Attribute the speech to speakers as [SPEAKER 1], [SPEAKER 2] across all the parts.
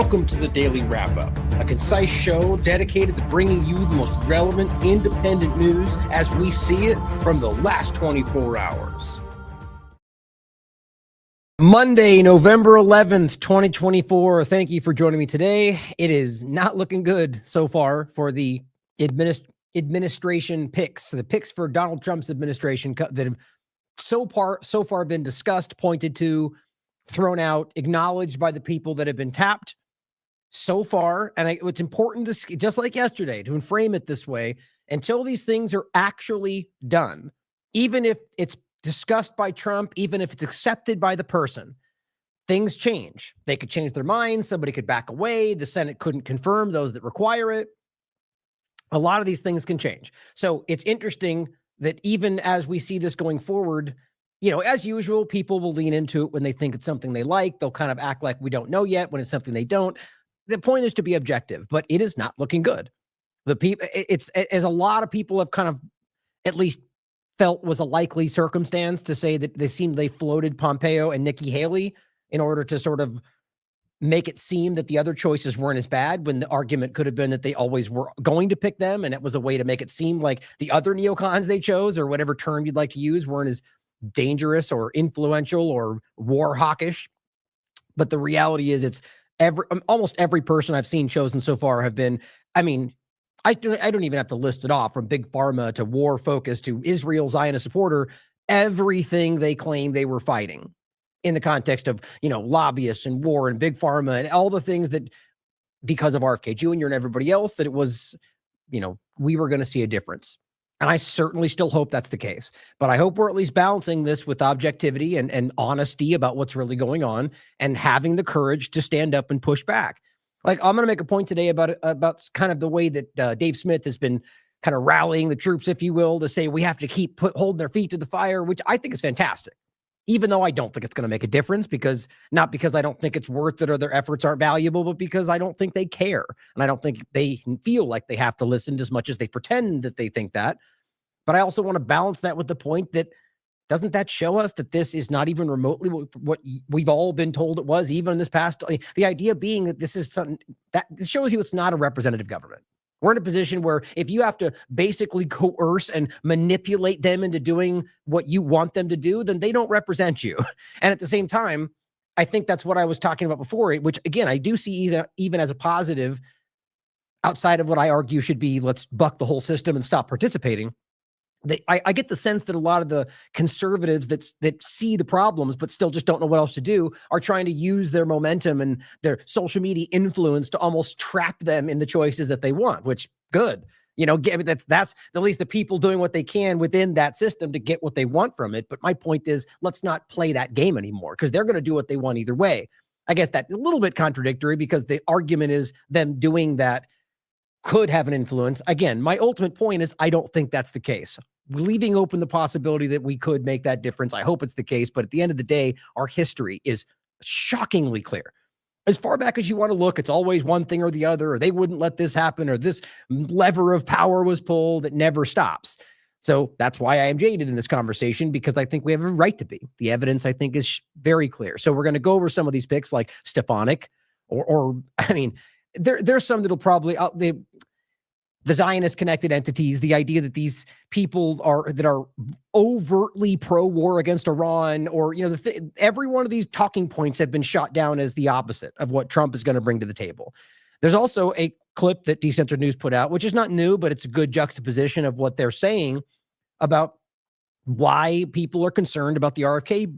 [SPEAKER 1] Welcome to the Daily Wrap-Up, a concise show dedicated to bringing you the most relevant independent news as we see it from the last 24 hours. Monday, November 11th, 2024. Thank you for joining me today. It is not looking good so far for the administration picks, the picks for Donald Trump's administration that have so far been discussed, pointed to, thrown out, acknowledged by the people that have been tapped so far. And it's important to, just like yesterday, to frame it this way until these things are actually done. Even if it's discussed by Trump, even if it's accepted by the person, things change. They could change their minds. Somebody could back away. The Senate couldn't confirm those that require it. A lot of these things can change. So it's interesting that even as we see this going forward, you know, as usual, people will lean into it when they think it's something they like. They'll kind of act like we don't know yet when it's something they don't. The point is to be objective, but it is not looking good. The people, it's as a lot of people have kind of at least felt was a likely circumstance to say that they floated Pompeo and Nikki Haley in order to sort of make it seem that the other choices weren't as bad, when the argument could have been that they always were going to pick them. And it was a way to make it seem like the other neocons they chose, or whatever term you'd like to use, weren't as dangerous or influential or war hawkish. But the reality is it's almost every person I've seen chosen so far have been, I mean, I don't even have to list it off, from big pharma to war focus to Israel Zionist supporter, everything they claim they were fighting in the context of, you know, lobbyists and war and big pharma and all the things that, because of RFK Jr. and everybody else, that it was, you know, we were going to see a difference. And I certainly still hope that's the case. But I hope we're at least balancing this with objectivity and honesty about what's really going on, and having the courage to stand up and push back. Like, I'm going to make a point today about kind of the way that Dave Smith has been kind of rallying the troops, if you will, to say we have to keep holding their feet to the fire, which I think is fantastic. Even though I don't think it's going to make a difference, not because I don't think it's worth it or their efforts aren't valuable, but because I don't think they care. And I don't think they feel like they have to listen as much as they pretend that they think that. But I also want to balance that with the point that, doesn't that show us that this is not even remotely what we've all been told it was, even in this past? The idea being that this is something that shows you it's not a representative government. We're in a position where if you have to basically coerce and manipulate them into doing what you want them to do, then they don't represent you. And at the same time, I think that's what I was talking about before, which again, I do see even as a positive, outside of what I argue should be, let's buck the whole system and stop participating. I get the sense that a lot of the conservatives that see the problems but still just don't know what else to do are trying to use their momentum and their social media influence to almost trap them in the choices that they want, which good. You know, that's at least the people doing what they can within that system to get what they want from it. But my point is, let's not play that game anymore, because they're going to do what they want either way. I guess that's a little bit contradictory, because the argument is them doing that could have an influence. Again, my ultimate point is I don't think that's the case. Leaving open the possibility that we could make that difference, I hope it's the case. But at the end of the day, our history is shockingly clear. As far back as you want to look, it's always one thing or the other, or they wouldn't let this happen, or this lever of power was pulled. It never stops. So that's why I am jaded in this conversation, because I think we have a right to be. The evidence, I think, is very clear. So we're going to go over some of these picks, like Stefanik, or I mean, there's some that'll probably the Zionist connected entities, the idea that these people are overtly pro-war against Iran, or, you know, every one of these talking points have been shot down as the opposite of what Trump is going to bring to the table. There's also a clip that Decentered News put out, which is not new, but it's a good juxtaposition of what they're saying about why people are concerned about the RFK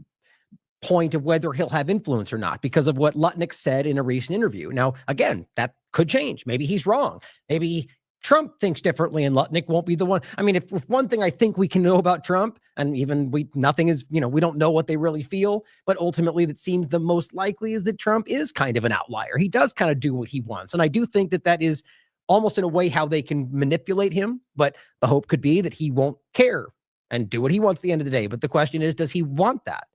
[SPEAKER 1] point of whether he'll have influence or not, because of what Lutnick said in a recent interview. Now, again, that could change. Maybe he's wrong. Maybe Trump thinks differently and Lutnick won't be the one. I mean, if one thing I think we can know about Trump, and even nothing is, you know, we don't know what they really feel, but ultimately that seems the most likely is that Trump is kind of an outlier. He does kind of do what he wants. And I do think that is almost in a way how they can manipulate him. But the hope could be that he won't care and do what he wants at the end of the day. But the question is, does he want that?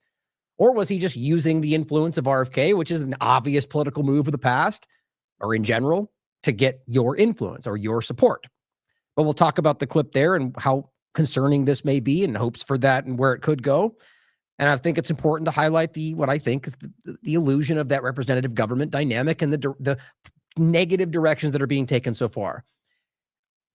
[SPEAKER 1] Or was he just using the influence of RFK, which is an obvious political move of the past, or in general, to get your influence or your support? But we'll talk about the clip there and how concerning this may be, and hopes for that and where it could go. And I think it's important to highlight what I think is the illusion of that representative government dynamic and the negative directions that are being taken so far.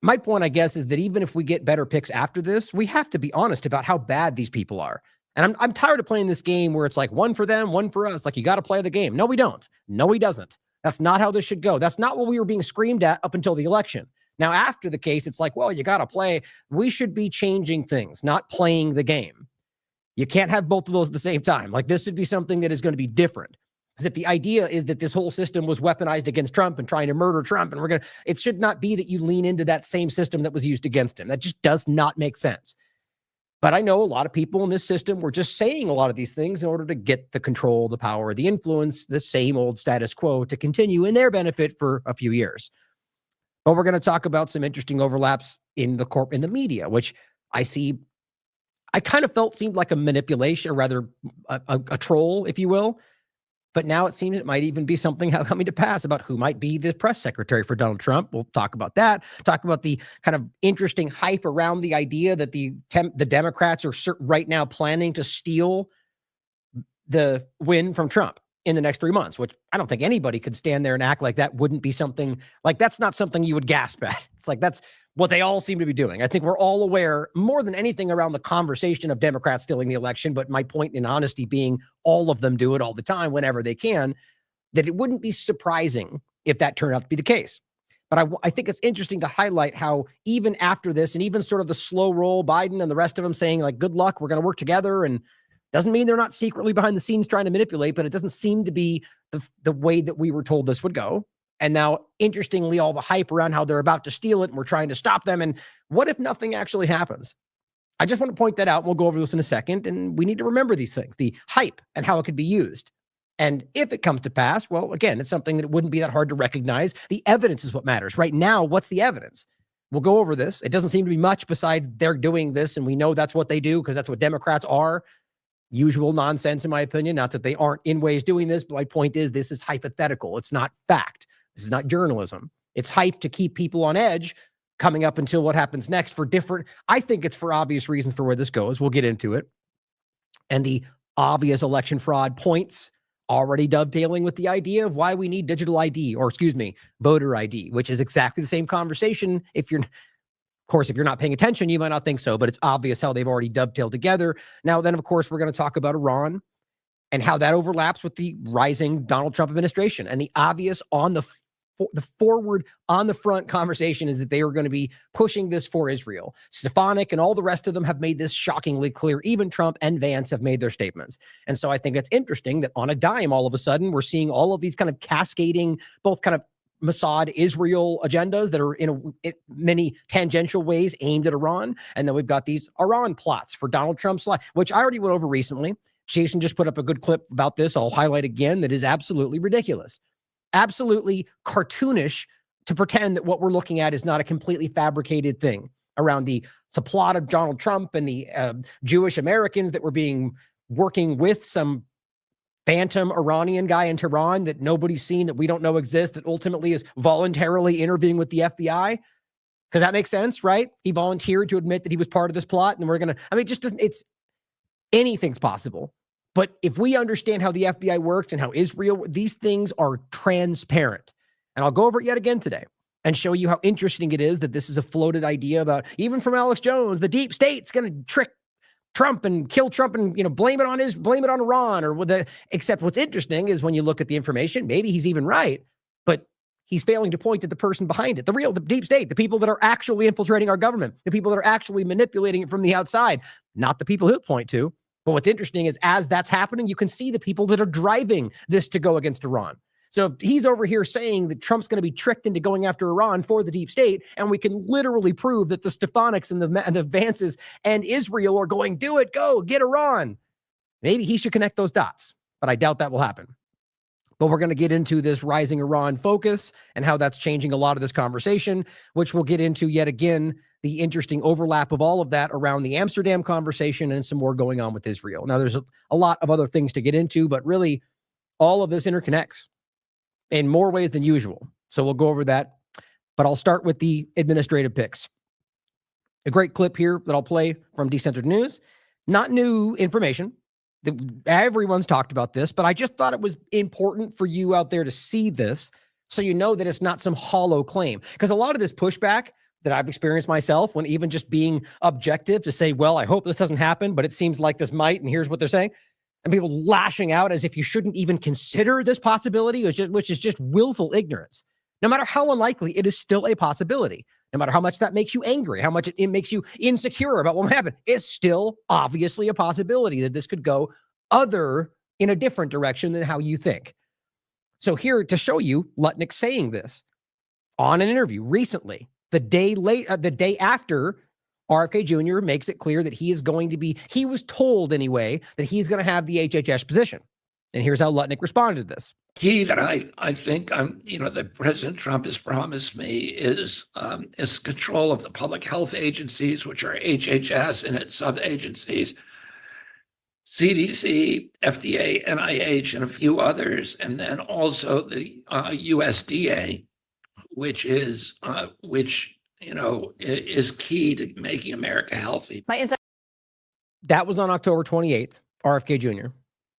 [SPEAKER 1] My point, I guess, is that even if we get better picks after this, we have to be honest about how bad these people are. And I'm tired of playing this game where it's like one for them, one for us. Like, you got to play the game. No, we don't. No, he doesn't. That's not how this should go. That's not what we were being screamed at up until the election. Now, after the case, it's like, well, you got to play. We should be changing things, not playing the game. You can't have both of those at the same time. Like, this should be something that is going to be different. Because if the idea is that this whole system was weaponized against Trump and trying to murder Trump, and it should not be that you lean into that same system that was used against him. That just does not make sense. But I know a lot of people in this system were just saying a lot of these things in order to get the control, the power, the influence, the same old status quo to continue in their benefit for a few years. But we're going to talk about some interesting overlaps in the media, which I kind of felt seemed like a manipulation, or rather a troll, if you will. But now it seems it might even be something coming to pass about who might be the press secretary for Donald Trump. We'll talk about that. Talk about the kind of interesting hype around the idea that the Democrats are right now planning to steal the win from Trump in the next 3 months, which I don't think anybody could stand there and act like that wouldn't be something, like that's not something you would gasp at. It's like that's what they all seem to be doing. I think we're all aware more than anything around the conversation of Democrats stealing the election, but my point in honesty being all of them do it all the time whenever they can, that it wouldn't be surprising if that turned out to be the case. But I think it's interesting to highlight how even after this, and even sort of the slow roll Biden and the rest of them saying like, good luck, we're going to work together, and doesn't mean they're not secretly behind the scenes trying to manipulate, but it doesn't seem to be the way that we were told this would go. And now, interestingly, all the hype around how they're about to steal it and we're trying to stop them. And what if nothing actually happens? I just want to point that out. We'll go over this in a second. And we need to remember these things, the hype and how it could be used. And if it comes to pass, well, again, it's something that wouldn't be that hard to recognize. The evidence is what matters. Right now, what's the evidence? We'll go over this. It doesn't seem to be much besides they're doing this, and we know that's what they do because that's what Democrats are. Usual nonsense, in my opinion. Not that they aren't in ways doing this, but my point is this is hypothetical. It's not fact. This is not journalism. It's hype to keep people on edge coming up until what happens next for different. I think it's for obvious reasons for where this goes. We'll get into it. And the obvious election fraud points already dovetailing with the idea of why we need digital ID, or voter ID, which is exactly the same conversation. Of course, if you're not paying attention, you might not think so, but it's obvious how they've already dovetailed together. Now, then, of course, we're going to talk about Iran and how that overlaps with the rising Donald Trump administration. And the obvious forward on the front conversation is that they are going to be pushing this for Israel. Stefanik and all the rest of them have made this shockingly clear. Even Trump and Vance have made their statements. And so I think it's interesting that on a dime, all of a sudden, we're seeing all of these kind of cascading, both kind of Mossad Israel agendas that are in many tangential ways aimed at Iran. And then we've got these Iran plots for Donald Trump's life, which I already went over recently. Jason just put up a good clip about this. I'll highlight again. That is absolutely ridiculous. Absolutely cartoonish to pretend that what we're looking at is not a completely fabricated thing around the plot of Donald Trump and the Jewish Americans that were working with some phantom Iranian guy in Tehran that nobody's seen, that we don't know exists, that ultimately is voluntarily interviewing with the FBI. Because that makes sense, right? He volunteered to admit that he was part of this plot, and it just doesn't, anything's possible. But if we understand how the FBI works and how Israel, these things are transparent. And I'll go over it yet again today and show you how interesting it is that this is a floated idea about, even from Alex Jones, the deep state's going to trick Trump and kill Trump and, blame it on Iran except what's interesting is when you look at the information, maybe he's even right, but he's failing to point at the person behind it, the deep state, the people that are actually infiltrating our government, the people that are actually manipulating it from the outside, not the people he'll point to. But what's interesting is as that's happening, you can see the people that are driving this to go against Iran. So if he's over here saying that Trump's going to be tricked into going after Iran for the deep state, and we can literally prove that the Stefaniks and the Vances and Israel are going, do it, go, get Iran. Maybe he should connect those dots, but I doubt that will happen. But we're going to get into this rising Iran focus and how that's changing a lot of this conversation, which we'll get into yet again, the interesting overlap of all of that around the Amsterdam conversation and some more going on with Israel. Now, there's a lot of other things to get into, but really all of this interconnects in more ways than usual. So we'll go over that, but I'll start with the administrative picks. A great clip here that I'll play from Decentered News. Not new information, Everyone's talked about this, but I just thought it was important for you out there to see this so you know that it's not some hollow claim. Because a lot of this pushback that I've experienced myself, when even just being objective to say, well, I hope this doesn't happen, but it seems like this might, and here's what they're saying, and people lashing out as if you shouldn't even consider this possibility, which is just willful ignorance. No matter how unlikely, it is still a possibility. No matter how much that makes you angry, how much it makes you insecure about what might happen, it's still obviously a possibility that this could go in a different direction than how you think. So here to show you Lutnick saying this on an interview recently, the day after RFK Jr. makes it clear that he was told anyway, that he's going to have the HHS position. And here's how Lutnick responded to this.
[SPEAKER 2] Key that I think that President Trump has promised me is control of the public health agencies, which are HHS and its sub-agencies, CDC, FDA, NIH, and a few others, and then also the USDA, which is key to making America healthy.
[SPEAKER 1] That was on October 28th, RFK Jr.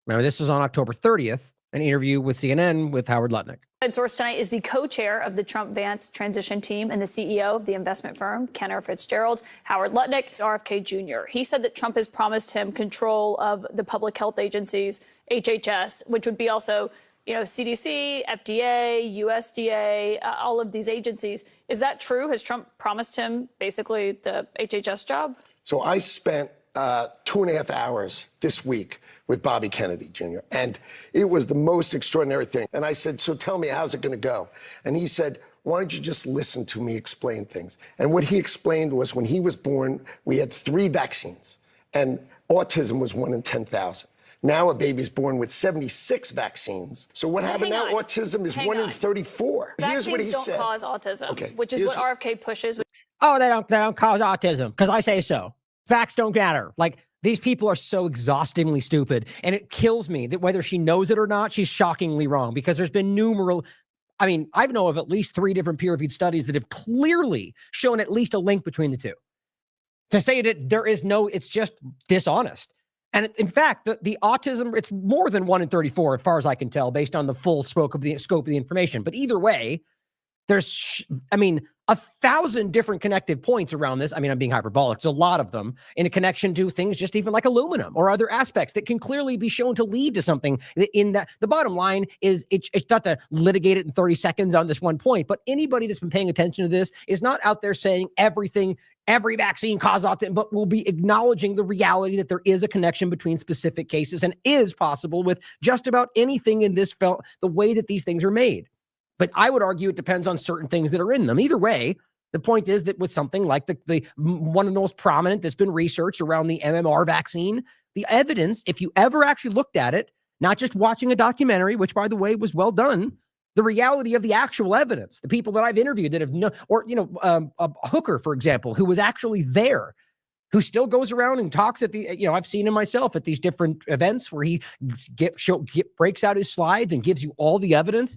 [SPEAKER 1] Remember, this was on October 30th, an interview with CNN with Howard Lutnick.
[SPEAKER 3] Source tonight is the co-chair of the Trump-Vance transition team and the CEO of the investment firm, Kenner Fitzgerald, Howard Lutnick, RFK Jr. He said that Trump has promised him control of the public health agencies, HHS, which would be also, CDC, FDA, USDA, all of these agencies. Is that true? Has Trump promised him basically the HHS job?
[SPEAKER 4] So I spent 2.5 hours this week with Bobby Kennedy Jr. And it was the most extraordinary thing. And I said, so tell me, how's it going to go? And he said, why don't you just listen to me explain things? And what he explained was when he was born, we had 3 vaccines and autism was 1 in 10,000. Now a baby's born with 76 vaccines. So what happened now? Autism is 1 in 34. Here's what he said.
[SPEAKER 3] Vaccines don't cause autism, which is what RFK pushes.
[SPEAKER 1] Oh, they don't cause autism because I say so. Facts don't matter. Like, these people are so exhaustingly stupid, and it kills me that whether she knows it or not, she's shockingly wrong, because there's been I know of at least 3 different peer-reviewed studies that have clearly shown at least a link between the two. To say that it's just dishonest. And in fact, the autism, it's more than 1 in 34, as far as I can tell, based on the full scope of the information. But either way, there's, 1,000 different connective points around this. I'm being hyperbolic. There's a lot of them in a connection to things just even like aluminum or other aspects that can clearly be shown to lead to something. In that, the bottom line is it's not to litigate it in 30 seconds on this one point, but anybody that's been paying attention to this is not out there saying every vaccine causes autism, but will be acknowledging the reality that there is a connection between specific cases and is possible with just about anything in this the way that these things are made. But I would argue it depends on certain things that are in them. Either way, the point is that with something like the one of the most prominent that's been researched around the MMR vaccine, the evidence, if you ever actually looked at it, not just watching a documentary, which by the way was well done, the reality of the actual evidence, the people that I've interviewed that have a Hooker, for example, who was actually there, who still goes around and talks at I've seen him myself at these different events where he breaks out his slides and gives you all the evidence.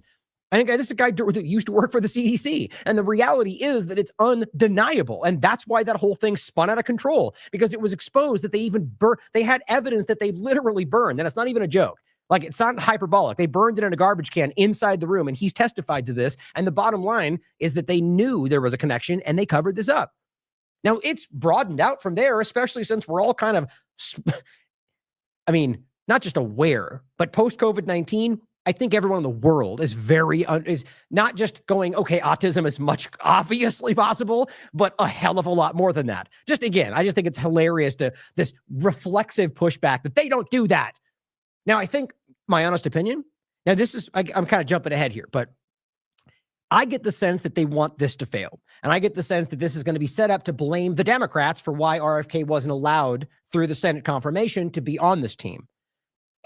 [SPEAKER 1] I think this is a guy that used to work for the CDC. And the reality is that it's undeniable. And that's why that whole thing spun out of control, because it was exposed that they had evidence that they literally burned. And it's not even a joke. Like, it's not hyperbolic. They burned it in a garbage can inside the room, and he's testified to this. And the bottom line is that they knew there was a connection and they covered this up. Now, it's broadened out from there, especially since we're all kind of, not just aware, but post-COVID-19, I think everyone in the world is is not just going, okay, autism is much obviously possible, but a hell of a lot more than that. I just think it's hilarious to this reflexive pushback that they don't do that. Now, I think my honest opinion, I'm kind of jumping ahead here, but I get the sense that they want this to fail. And I get the sense that this is going to be set up to blame the Democrats for why RFK wasn't allowed through the Senate confirmation to be on this team.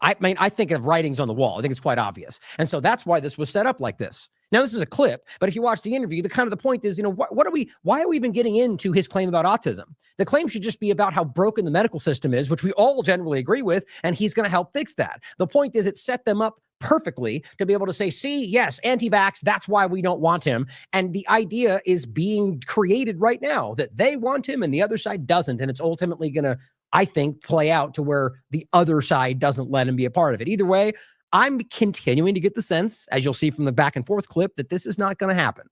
[SPEAKER 1] I think of writings on the wall. I think it's quite obvious. And so that's why this was set up like this. Now, this is a clip, but if you watch the interview, the point is, why are we even getting into his claim about autism? The claim should just be about how broken the medical system is, which we all generally agree with, and he's going to help fix that. The point is, it set them up perfectly to be able to say, see, yes, anti-vax, that's why we don't want him. And the idea is being created right now that they want him and the other side doesn't. And it's ultimately going to I think, play out to where the other side doesn't let him be a part of it. Either way, I'm continuing to get the sense, as you'll see from the back and forth clip, that this is not going to happen.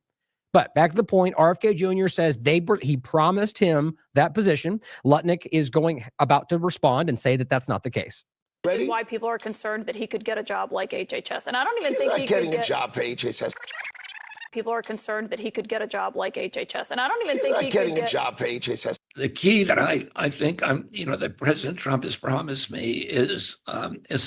[SPEAKER 1] But back to the point, RFK Jr. says he promised him that position. Lutnick is about to respond and say that that's not the case.
[SPEAKER 3] Which is why people are concerned that he could get a job like HHS. And I don't even
[SPEAKER 4] He's
[SPEAKER 3] think
[SPEAKER 4] not
[SPEAKER 3] he
[SPEAKER 4] getting
[SPEAKER 3] could
[SPEAKER 4] a job for HHS.
[SPEAKER 3] People are concerned that he could get a job like HHS. And I don't even
[SPEAKER 4] He's
[SPEAKER 3] think
[SPEAKER 4] not
[SPEAKER 3] he
[SPEAKER 4] getting
[SPEAKER 3] could
[SPEAKER 4] a job for HHS.
[SPEAKER 2] The key that I think that President Trump has promised me is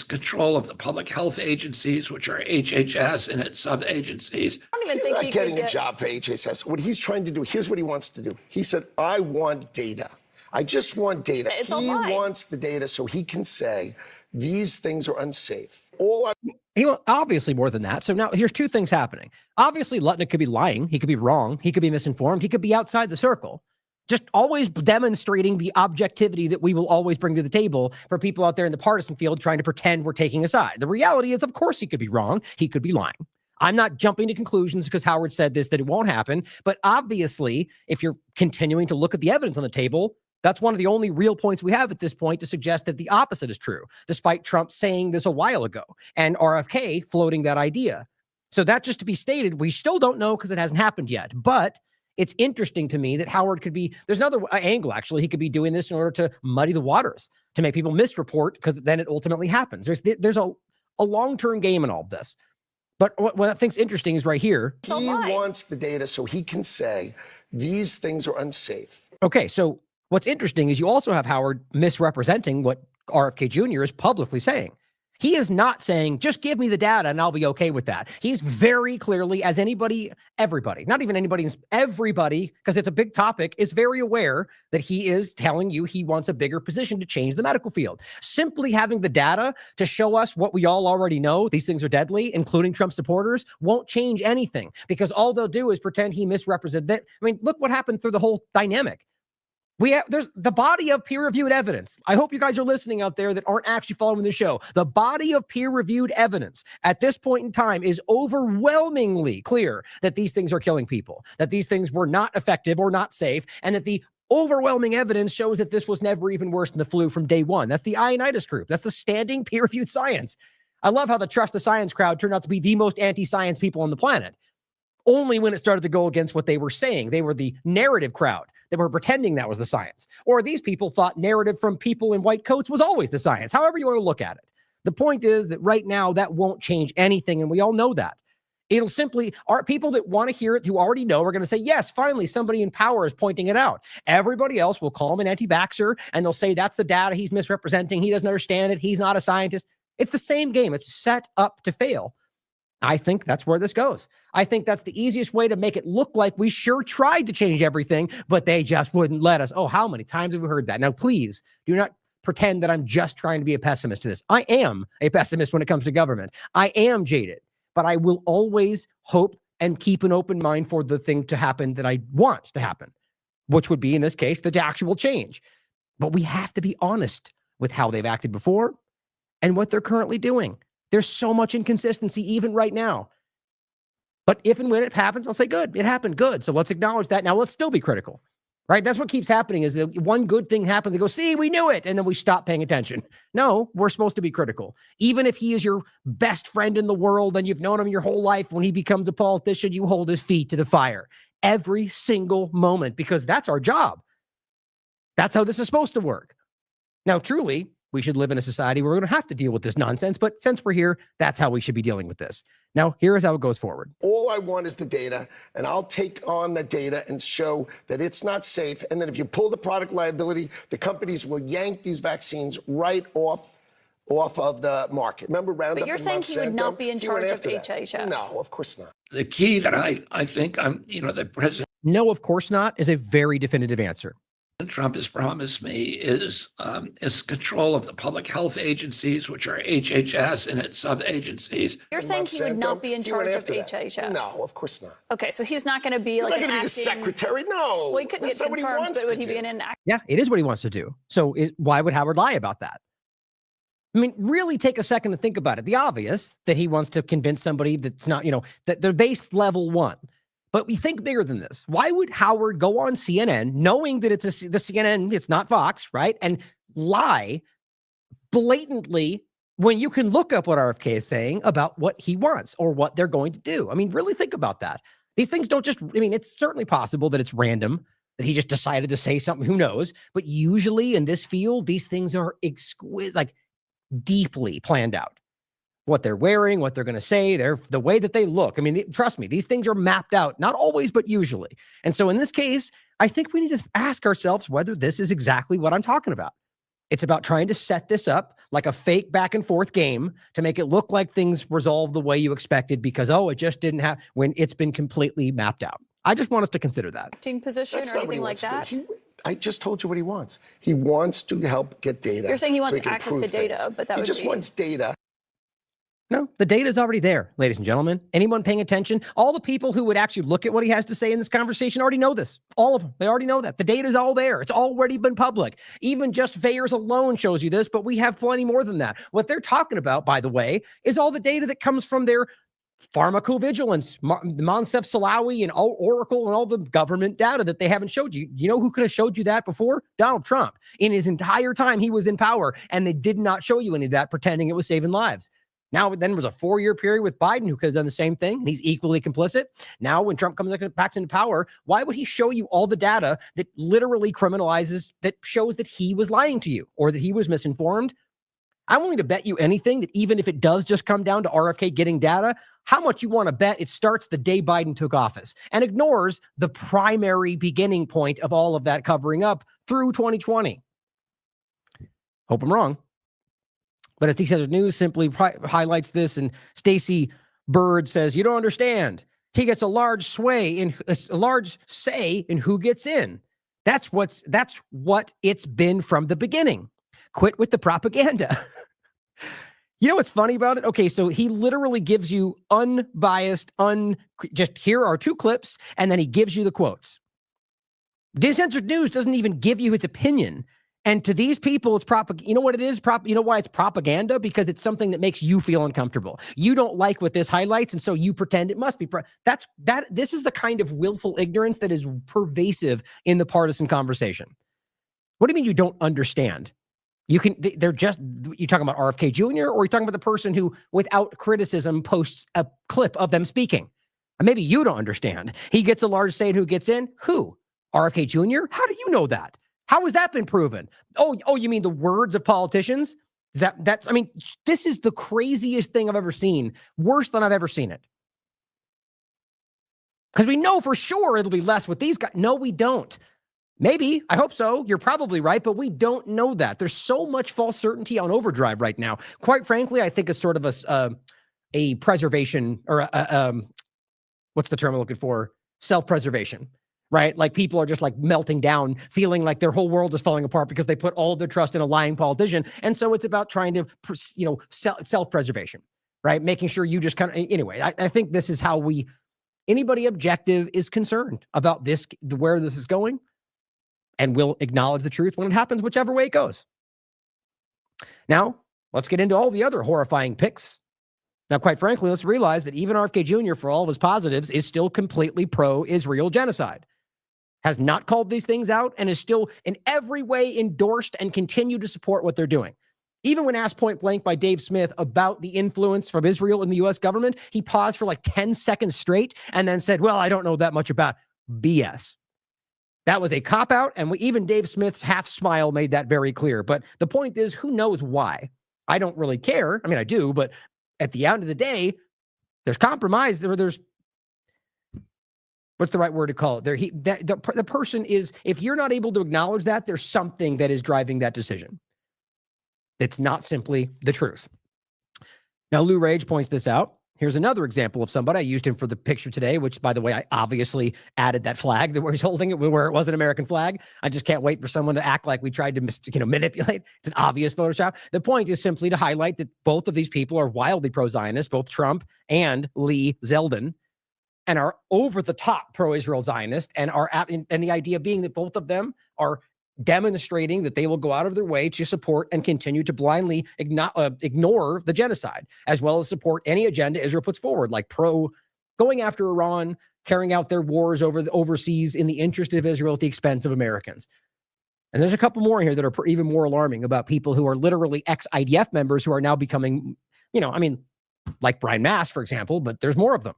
[SPEAKER 2] control of the public health agencies, which are HHS and its sub-agencies.
[SPEAKER 3] I don't even
[SPEAKER 4] He's
[SPEAKER 3] think
[SPEAKER 4] not
[SPEAKER 3] he
[SPEAKER 4] getting
[SPEAKER 3] could
[SPEAKER 4] a job for HHS. What he's trying to do, here's what he wants to do. He said, I want data. I just want data.
[SPEAKER 3] It's
[SPEAKER 4] He
[SPEAKER 3] online.
[SPEAKER 4] wants the data so he can say, these things are unsafe.
[SPEAKER 1] He obviously more than that. So now here's two things happening. Obviously, Lutnick could be lying. He could be wrong. He could be misinformed. He could be outside the circle. Just always demonstrating the objectivity that we will always bring to the table for people out there in the partisan field trying to pretend we're taking a side. The reality is, of course, he could be wrong. He could be lying. I'm not jumping to conclusions because Howard said this, that it won't happen. But obviously, if you're continuing to look at the evidence on the table, that's one of the only real points we have at this point to suggest that the opposite is true, despite Trump saying this a while ago and RFK floating that idea. So that just to be stated, we still don't know because it hasn't happened yet. But it's interesting to me that Howard could be, there's another angle, actually. He could be doing this in order to muddy the waters, to make people misreport, because then it ultimately happens. There's a long-term game in all of this. But what I think's interesting is right here.
[SPEAKER 4] He wants the data so he can say, these things are unsafe.
[SPEAKER 1] Okay, so what's interesting is you also have Howard misrepresenting what RFK Jr. is publicly saying. He is not saying, just give me the data and I'll be okay with that. He's very clearly, as everybody, not even anybody, everybody, because it's a big topic, is very aware that he is telling you he wants a bigger position to change the medical field. Simply having the data to show us what we all already know, these things are deadly, including Trump supporters, won't change anything because all they'll do is pretend he misrepresented that. I mean, look what happened through the whole dynamic. There's the body of peer-reviewed evidence. I hope you guys are listening out there that aren't actually following the show. The body of peer-reviewed evidence at this point in time is overwhelmingly clear that these things are killing people, that these things were not effective or not safe, and that the overwhelming evidence shows that this was never even worse than the flu from day one. That's the Ionitis group. That's the standing peer-reviewed science. I love how the Trust the Science crowd turned out to be the most anti-science people on the planet. Only when it started to go against what they were saying. They were the narrative crowd. They were pretending that was the science. Or these people thought narrative from people in white coats was always the science, however you want to look at it. The point is that right now that won't change anything, and we all know that. It'll simply, our people that want to hear it, who already know, are going to say, yes, finally, somebody in power is pointing it out. Everybody else will call him an anti-vaxxer, and they'll say that's the data he's misrepresenting. He doesn't understand it. He's not a scientist. It's the same game. It's set up to fail. I think that's where this goes. I think that's the easiest way to make it look like we sure tried to change everything, but they just wouldn't let us. Oh, how many times have we heard that? Now, please do not pretend that I'm just trying to be a pessimist to this. I am a pessimist when it comes to government. I am jaded, but I will always hope and keep an open mind for the thing to happen that I want to happen, which would be, in this case, the actual change. But we have to be honest with how they've acted before and what they're currently doing. There's so much inconsistency even right now. But if and when it happens, I'll say, good, it happened, good. So let's acknowledge that. Now let's still be critical, right? That's what keeps happening is that one good thing happened. They go, see, we knew it. And then we stop paying attention. No, we're supposed to be critical. Even if he is your best friend in the world and you've known him your whole life, when he becomes a politician, you hold his feet to the fire every single moment because that's our job. That's how this is supposed to work. Now, truly, we should live in a society where we're going to have to deal with this nonsense. But since we're here, that's how we should be dealing with this. Now, here's how it goes forward.
[SPEAKER 4] All I want is the data, and I'll take on the data and show that it's not safe. And then if you pull the product liability, the companies will yank these vaccines right off of the market. Remember Roundup?
[SPEAKER 3] But you're saying he would not be in charge of HHS.
[SPEAKER 4] No, of course not.
[SPEAKER 2] The key that I think the President
[SPEAKER 1] No, of course not is a very definitive answer.
[SPEAKER 2] Trump has promised me is control of the public health agencies, which are HHS and its sub-agencies.
[SPEAKER 3] You're saying he would not be in charge of HHS?
[SPEAKER 4] No, of course not.
[SPEAKER 3] Okay, so he's not going to be
[SPEAKER 4] He's
[SPEAKER 3] like
[SPEAKER 4] not going to be the secretary. No.
[SPEAKER 3] Well, he couldn't get confirmed, but would he be an inactive?
[SPEAKER 1] Yeah, it is what he wants to do. So why would Howard lie about that? I mean, really take a second to think about it. The obvious that he wants to convince somebody that's not, that they're base level one. But we think bigger than this. Why would Howard go on CNN knowing that it's the CNN, it's not Fox, right? And lie blatantly when you can look up what RFK is saying about what he wants or what they're going to do? I mean, really think about that. These things don't just, I mean, it's certainly possible that it's random, that he just decided to say something, who knows? But usually in this field, these things are exquisite, like deeply planned out. What they're wearing, what they're going to say, the way that they look. I mean, trust me, these things are mapped out, not always, but usually. And so in this case, I think we need to ask ourselves whether this is exactly what I'm talking about. It's about trying to set this up like a fake back and forth game to make it look like things resolve the way you expected because, it just didn't have, when it's been completely mapped out. I just want us to consider that.
[SPEAKER 3] Position
[SPEAKER 4] That's
[SPEAKER 3] or
[SPEAKER 4] not what
[SPEAKER 3] anything
[SPEAKER 4] he
[SPEAKER 3] like
[SPEAKER 4] wants to
[SPEAKER 3] that?
[SPEAKER 4] do. I just told you what he wants. He wants to help get data.
[SPEAKER 3] You're saying he wants
[SPEAKER 4] so can
[SPEAKER 3] access to
[SPEAKER 4] prove
[SPEAKER 3] data,
[SPEAKER 4] things.
[SPEAKER 3] but that
[SPEAKER 4] he
[SPEAKER 3] would
[SPEAKER 4] just
[SPEAKER 3] be...
[SPEAKER 4] wants data.
[SPEAKER 1] No, the data is already there, ladies and gentlemen. Anyone paying attention, all the people who would actually look at what he has to say in this conversation already know this. All of them. They already know that. The data is all there. It's already been public. Even just VAERS alone shows you this, but we have plenty more than that. What they're talking about, by the way, is all the data that comes from their pharmacovigilance, Moncef Slaoui and Oracle and all the government data that they haven't showed you. You know who could have showed you that before? Donald Trump. In his entire time he was in power, and they did not show you any of that, pretending it was saving lives. Now, then was a 4-year period with Biden who could have done the same thing, and he's equally complicit. Now, when Trump comes back into power, why would he show you all the data that literally criminalizes, that shows that he was lying to you or that he was misinformed? I'm willing to bet you anything that even if it does just come down to RFK getting data, how much you want to bet it starts the day Biden took office and ignores the primary beginning point of all of that covering up through 2020. Hope I'm wrong. But as TLAV News simply highlights this, and Stacey Bird says, you don't understand. He gets a large say in who gets in. That's what it's been from the beginning. Quit with the propaganda. You know what's funny about it? Okay, so he literally gives you unbiased, just here are 2 clips, and then he gives you the quotes. Uncensored News doesn't even give you his opinion. And to these people, it's propaganda. You know what it is? You know why it's propaganda? Because it's something that makes you feel uncomfortable. You don't like what this highlights, and so you pretend it must be. This is the kind of willful ignorance that is pervasive in the partisan conversation. What do you mean you don't understand? You're talking about RFK Jr., or you're talking about the person who, without criticism, posts a clip of them speaking? And maybe you don't understand. He gets a large say in who gets in. Who? RFK Jr.? How do you know that? How has that been proven? Oh, you mean the words of politicians? I mean, this is the craziest thing I've ever seen. Worse than I've ever seen it. Because we know for sure it'll be less with these guys. No, we don't. Maybe. I hope so. You're probably right, but we don't know that. There's so much false certainty on overdrive right now. Quite frankly, I think it's sort of a preservation, or what's the term I'm looking for? Self-preservation. Right? Like people are just like melting down, feeling like their whole world is falling apart because they put all of their trust in a lying politician. And so it's about trying to, self-preservation, right? Making sure you just anyway, I think this is how anybody objective is concerned about this, where this is going, and will acknowledge the truth when it happens, whichever way it goes. Now, let's get into all the other horrifying picks. Now, quite frankly, let's realize that even RFK Jr., for all of his positives, is still completely pro-Israel genocide. Has not called these things out, and is still in every way endorsed and continued to support what they're doing. Even when asked point blank by Dave Smith about the influence from Israel in the U.S. government, he paused for like 10 seconds straight and then said, well, I don't know that much about BS. That was a cop-out, and even Dave Smith's half smile made that very clear. But the point is, who knows why? I don't really care. I mean, I do, but at the end of the day, there's compromise. There's what's the right word to call it? The person is, if you're not able to acknowledge that, there's something that is driving that decision. It's not simply the truth. Now, Lou Rage points this out. Here's another example of somebody. I used him for the picture today, which, by the way, I obviously added that flag where he's holding it, where it was an American flag. I just can't wait for someone to act like we tried to manipulate. It's an obvious Photoshop. The point is simply to highlight that both of these people are wildly pro-Zionist, both Trump and Lee Zeldin, and are over the top pro-Israel Zionist, and the idea being that both of them are demonstrating that they will go out of their way to support and continue to blindly ignore the genocide, as well as support any agenda Israel puts forward, like going after Iran, carrying out their wars overseas in the interest of Israel at the expense of Americans. And there's a couple more here that are even more alarming about people who are literally ex-IDF members who are now becoming, like Brian Mast, for example, but there's more of them.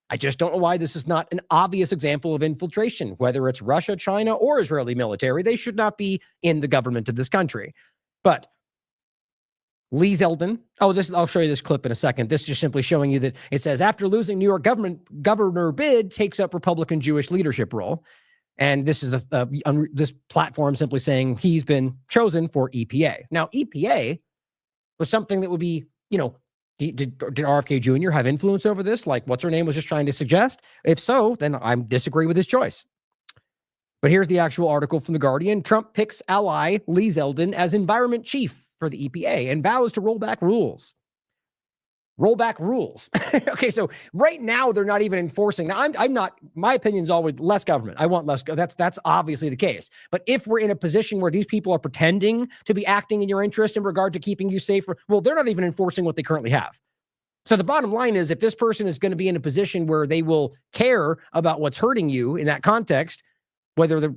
[SPEAKER 1] I just don't know why this is not an obvious example of infiltration, whether it's Russia, China, or Israeli military. They should not be in the government of this country. But Lee Zeldin, I'll show you this clip in a second. This is just simply showing you that it says, after losing New York governor bid, takes up Republican Jewish leadership role. And this is this platform simply saying he's been chosen for EPA. Now, EPA was something that would be, did RFK Jr. have influence over this? Like what's her name was just trying to suggest? If so, then I disagree with his choice. But here's the actual article from The Guardian. Trump picks ally Lee Zeldin as environment chief for the EPA and vows to roll back rules. Roll back rules. Okay, so right now they're not even enforcing. Now, I'm not. My opinion is always less government. I want less. That's obviously the case. But if we're in a position where these people are pretending to be acting in your interest in regard to keeping you safer, well, they're not even enforcing what they currently have. So the bottom line is, if this person is going to be in a position where they will care about what's hurting you in that context, whether they're,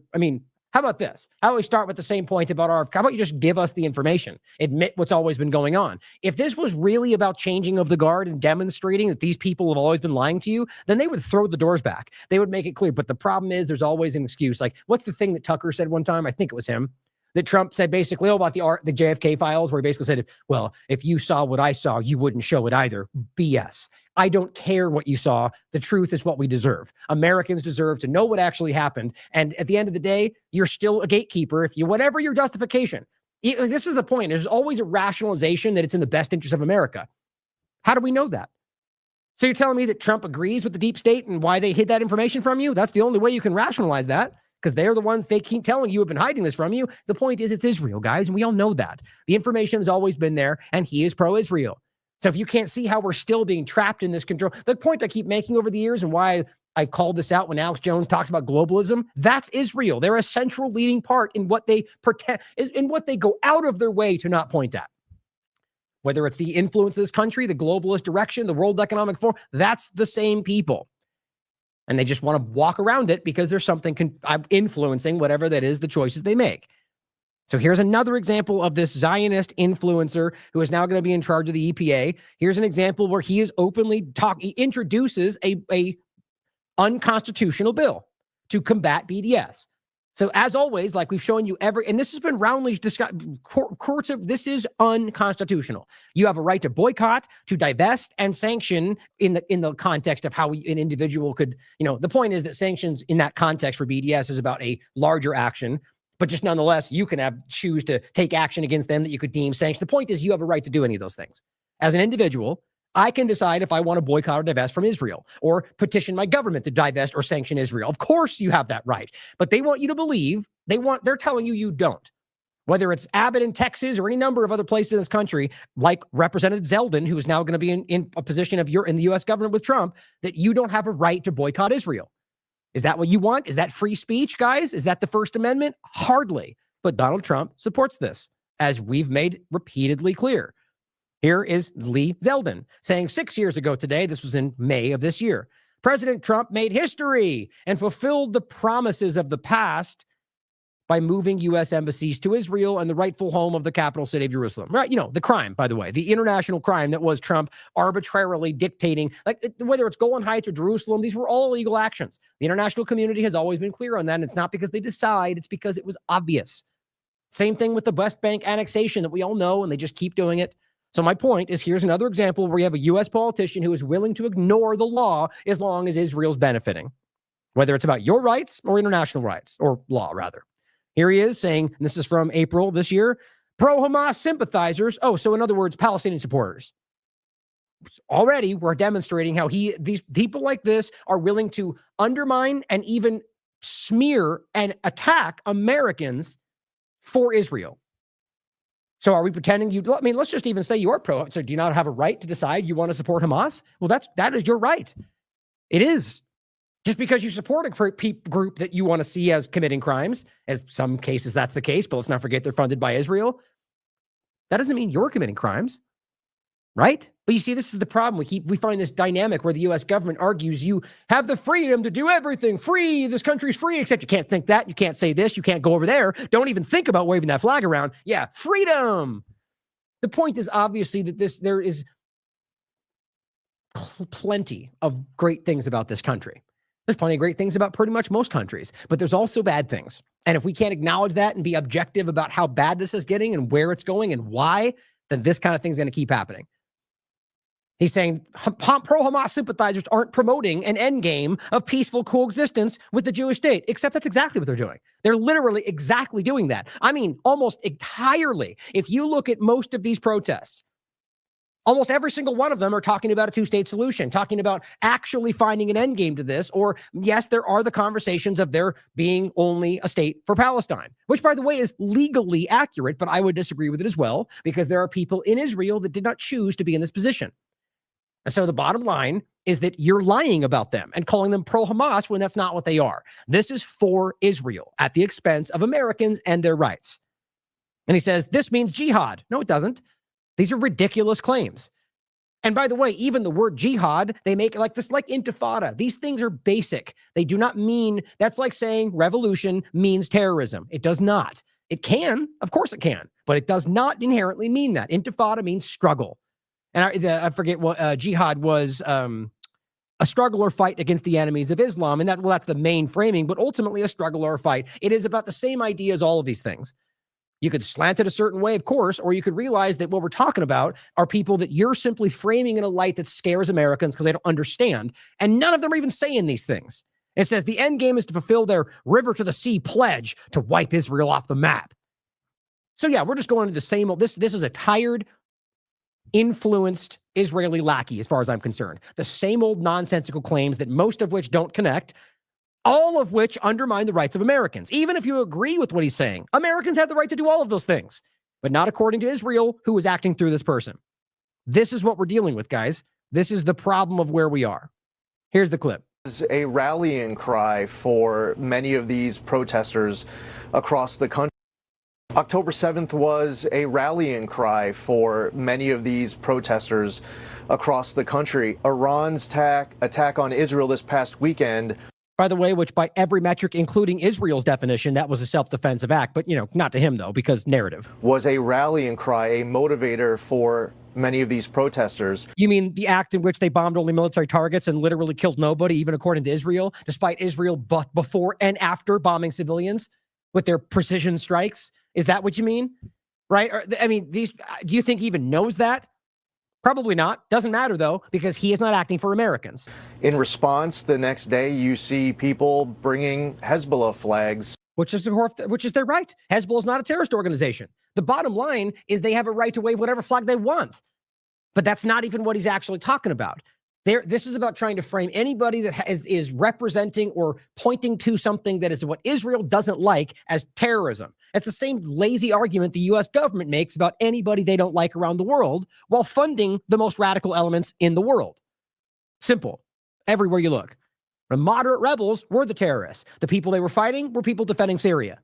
[SPEAKER 1] how about this? How about we start with the same point about RFK? How about you just give us the information? Admit what's always been going on. If this was really about changing of the guard and demonstrating that these people have always been lying to you, then they would throw the doors back. They would make it clear. But the problem is there's always an excuse. Like, what's the thing that Tucker said one time? I think it was him. That Trump said basically about the JFK files, where he basically said, well, if you saw what I saw, you wouldn't show it either. BS. I don't care what you saw. The truth is what we deserve. Americans deserve to know what actually happened. And at the end of the day, you're still a gatekeeper. Whatever your justification, this is the point. There's always a rationalization that it's in the best interest of America. How do we know that? So you're telling me that Trump agrees with the deep state and why they hid that information from you? That's the only way you can rationalize that, because they're the ones they keep telling you have been hiding this from you. The point is, it's Israel, guys, and we all know that. The information has always been there, and he is pro-Israel. So if you can't see how we're still being trapped in this control, the point I keep making over the years and why I called this out when Alex Jones talks about globalism, that's Israel. They're a central leading part in what they pretend, in what they go out of their way to not point at. Whether it's the influence of this country, the globalist direction, the World Economic Forum, that's the same people. And they just want to walk around it because there's something influencing whatever that is, the choices they make. So here's another example of this Zionist influencer who is now going to be in charge of the EPA. Here's an example where he is openly he introduces a unconstitutional bill to combat BDS. So as always, like we've shown you and this has been roundly discussed, this is unconstitutional. You have a right to boycott, to divest, and sanction in the context of how an individual could, the point is that sanctions in that context for BDS is about a larger action, but just nonetheless, you can choose to take action against them that you could deem sanctioned. The point is you have a right to do any of those things. As an individual, I can decide if I want to boycott or divest from Israel or petition my government to divest or sanction Israel. Of course you have that right, but they want you to believe, they're telling you you don't. Whether it's Abbott in Texas or any number of other places in this country, like Representative Zeldin, who is now going to be in a position in the U.S. government with Trump, that you don't have a right to boycott Israel. Is that what you want? Is that free speech, guys? Is that the First Amendment? Hardly. But Donald Trump supports this, as we've made repeatedly clear. Here is Lee Zeldin saying 6 years ago today, this was in May of this year, President Trump made history and fulfilled the promises of the past by moving U.S. embassies to Israel and the rightful home of the capital city of Jerusalem. Right? The crime, by the way, the international crime that was Trump arbitrarily dictating, whether it's Golan Heights or Jerusalem, these were all illegal actions. The international community has always been clear on that. And it's not because they decide, it's because it was obvious. Same thing with the West Bank annexation that we all know, and they just keep doing it. So my point is, here's another example where you have a U.S. politician who is willing to ignore the law as long as Israel's benefiting, whether it's about your rights or international rights, or law, rather. Here he is saying, and this is from April this year, pro-Hamas sympathizers, so in other words, Palestinian supporters. Already, we're demonstrating how these people like this are willing to undermine and even smear and attack Americans for Israel. So are we pretending let's just even say you're pro. So do you not have a right to decide you want to support Hamas? Well, that is your right. It is. Just because you support a group that you want to see as committing crimes, as some cases that's the case, but let's not forget they're funded by Israel. That doesn't mean you're committing crimes. right? But you see, this is the problem. We find this dynamic where the U.S. government argues you have the freedom to do everything free. This country's free, except you can't think that. You can't say this. You can't go over there. Don't even think about waving that flag around. Yeah, freedom. The point is obviously that there is plenty of great things about this country. There's plenty of great things about pretty much most countries, but there's also bad things. And if we can't acknowledge that and be objective about how bad this is getting and where it's going and why, then this kind of thing's going to keep happening. He's saying pro-Hamas sympathizers aren't promoting an endgame of peaceful coexistence with the Jewish state, except that's exactly what they're doing. They're literally exactly doing that. I mean, almost entirely. If you look at most of these protests, almost every single one of them are talking about a two-state solution, talking about actually finding an endgame to this, or yes, there are the conversations of there being only a state for Palestine, which, by the way, is legally accurate, but I would disagree with it as well, because there are people in Israel that did not choose to be in this position. And so the bottom line is that you're lying about them and calling them pro-Hamas when that's not what they are. This is for Israel at the expense of Americans and their rights. And he says, this means jihad. No, it doesn't. These are ridiculous claims. And by the way, even the word jihad, they make it like this, like intifada. These things are basic. They do not mean, that's like saying revolution means terrorism. It does not. It can, of course it can, but it does not inherently mean that. Intifada means struggle. And I forget what jihad was, a struggle or fight against the enemies of Islam. And that's the main framing, but ultimately a struggle or a fight. It is about the same idea as all of these things. You could slant it a certain way, of course, or you could realize that what we're talking about are people that you're simply framing in a light that scares Americans because they don't understand. And none of them are even saying these things. It says the end game is to fulfill their river to the sea pledge to wipe Israel off the map. So yeah, we're just going to the same old, this is a tired, influenced Israeli lackey, as far as I'm concerned. The same old nonsensical claims that most of which don't connect, all of which undermine the rights of Americans. Even if you agree with what he's saying, Americans have the right to do all of those things, but not according to Israel, who is acting through this person. This is what we're dealing with, guys. This is the problem of where we are. Here's the clip.
[SPEAKER 5] A rallying cry for many of these protesters across the country. October 7th was a rallying cry for many of these protesters across the country. Iran's attack on Israel this past weekend.
[SPEAKER 1] By the way, which by every metric, including Israel's definition, that was a self-defensive act. But, not to him, though, because narrative.
[SPEAKER 5] Was a rallying cry, a motivator for many of these protesters.
[SPEAKER 1] You mean the act in which they bombed only military targets and literally killed nobody, even according to Israel, despite Israel before and after bombing civilians with their precision strikes? Is that what you mean? Right? Do you think he even knows that? Probably not. Doesn't matter, though, because he is not acting for Americans.
[SPEAKER 5] In response, the next day, you see people bringing Hezbollah flags.
[SPEAKER 1] Which is their right. Hezbollah is not a terrorist organization. The bottom line is they have a right to wave whatever flag they want. But that's not even what he's actually talking about. This is about trying to frame anybody that is representing or pointing to something that is what Israel doesn't like as terrorism. It's the same lazy argument the U.S. government makes about anybody they don't like around the world while funding the most radical elements in the world. Simple. Everywhere you look. The moderate rebels were the terrorists. The people they were fighting were people defending Syria.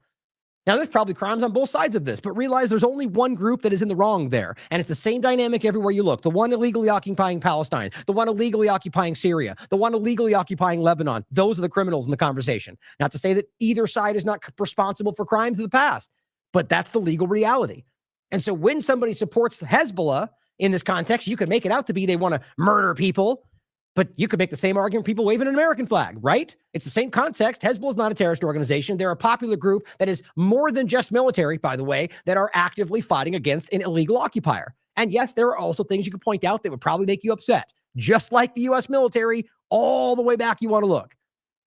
[SPEAKER 1] Now, there's probably crimes on both sides of this, but realize there's only one group that is in the wrong there. And it's the same dynamic everywhere you look. The one illegally occupying Palestine, the one illegally occupying Syria, the one illegally occupying Lebanon. Those are the criminals in the conversation. Not to say that either side is not responsible for crimes of the past, but that's the legal reality. And so when somebody supports Hezbollah in this context, you could make it out to be they want to murder people. But you could make the same argument for people waving an American flag, right? It's the same context. Hezbollah is not a terrorist organization. They're a popular group that is more than just military, by the way, that are actively fighting against an illegal occupier. And yes, there are also things you could point out that would probably make you upset, just like the U.S. military, all the way back you want to look.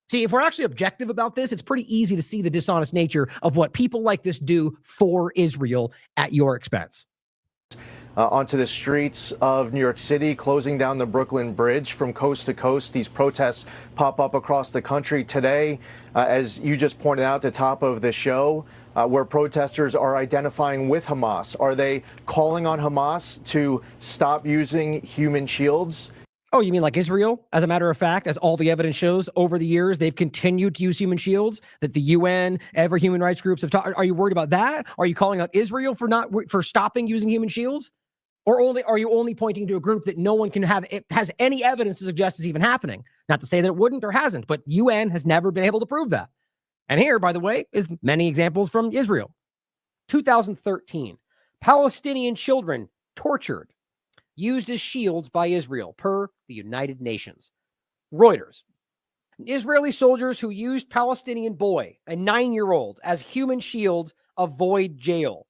[SPEAKER 1] See, if we're actually objective about this, it's pretty easy to see the dishonest nature of what people like this do for Israel at your expense.
[SPEAKER 5] Onto the streets of New York City, closing down the Brooklyn Bridge from coast to coast. These protests pop up across the country today, as you just pointed out at the top of the show, where protesters are identifying with Hamas. Are they calling on Hamas to stop using human shields?
[SPEAKER 1] Oh, you mean like Israel? As a matter of fact, as all the evidence shows, over the years, they've continued to use human shields, that the UN, every human rights groups have taught. Are you worried about that? Are you calling out Israel for stopping using human shields? Or are you only pointing to a group that no one has any evidence to suggest is even happening? Not to say that it wouldn't or hasn't, but UN has never been able to prove that. And here, by the way, is many examples from Israel. 2013, Palestinian children tortured, used as shields by Israel, per the United Nations. Reuters, Israeli soldiers who used Palestinian boy, a 9-year-old, as human shields avoid jail.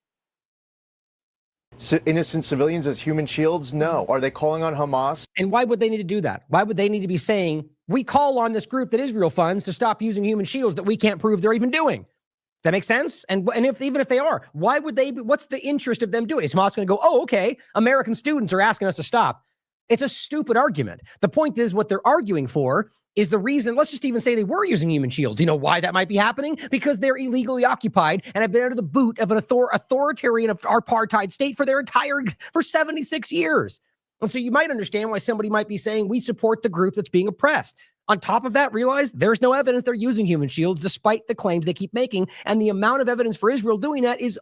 [SPEAKER 5] So innocent civilians as human shields? No. Are they calling on Hamas?
[SPEAKER 1] And why would they need to do that? Why would they need to be saying, we call on this group that Israel funds to stop using human shields that we can't prove they're even doing? Does that make sense? And even if they are, why would they? What's the interest of them doing? Is Hamas going to go, oh, okay, American students are asking us to stop? It's a stupid argument. The point is, what they're arguing for is the reason. Let's just even say they were using human shields. You know why that might be happening? Because they're illegally occupied and have been under the boot of an authoritarian apartheid state for 76 years. And so you might understand why somebody might be saying we support the group that's being oppressed. On top of that, realize there's no evidence they're using human shields, despite the claims they keep making. And the amount of evidence for Israel doing that is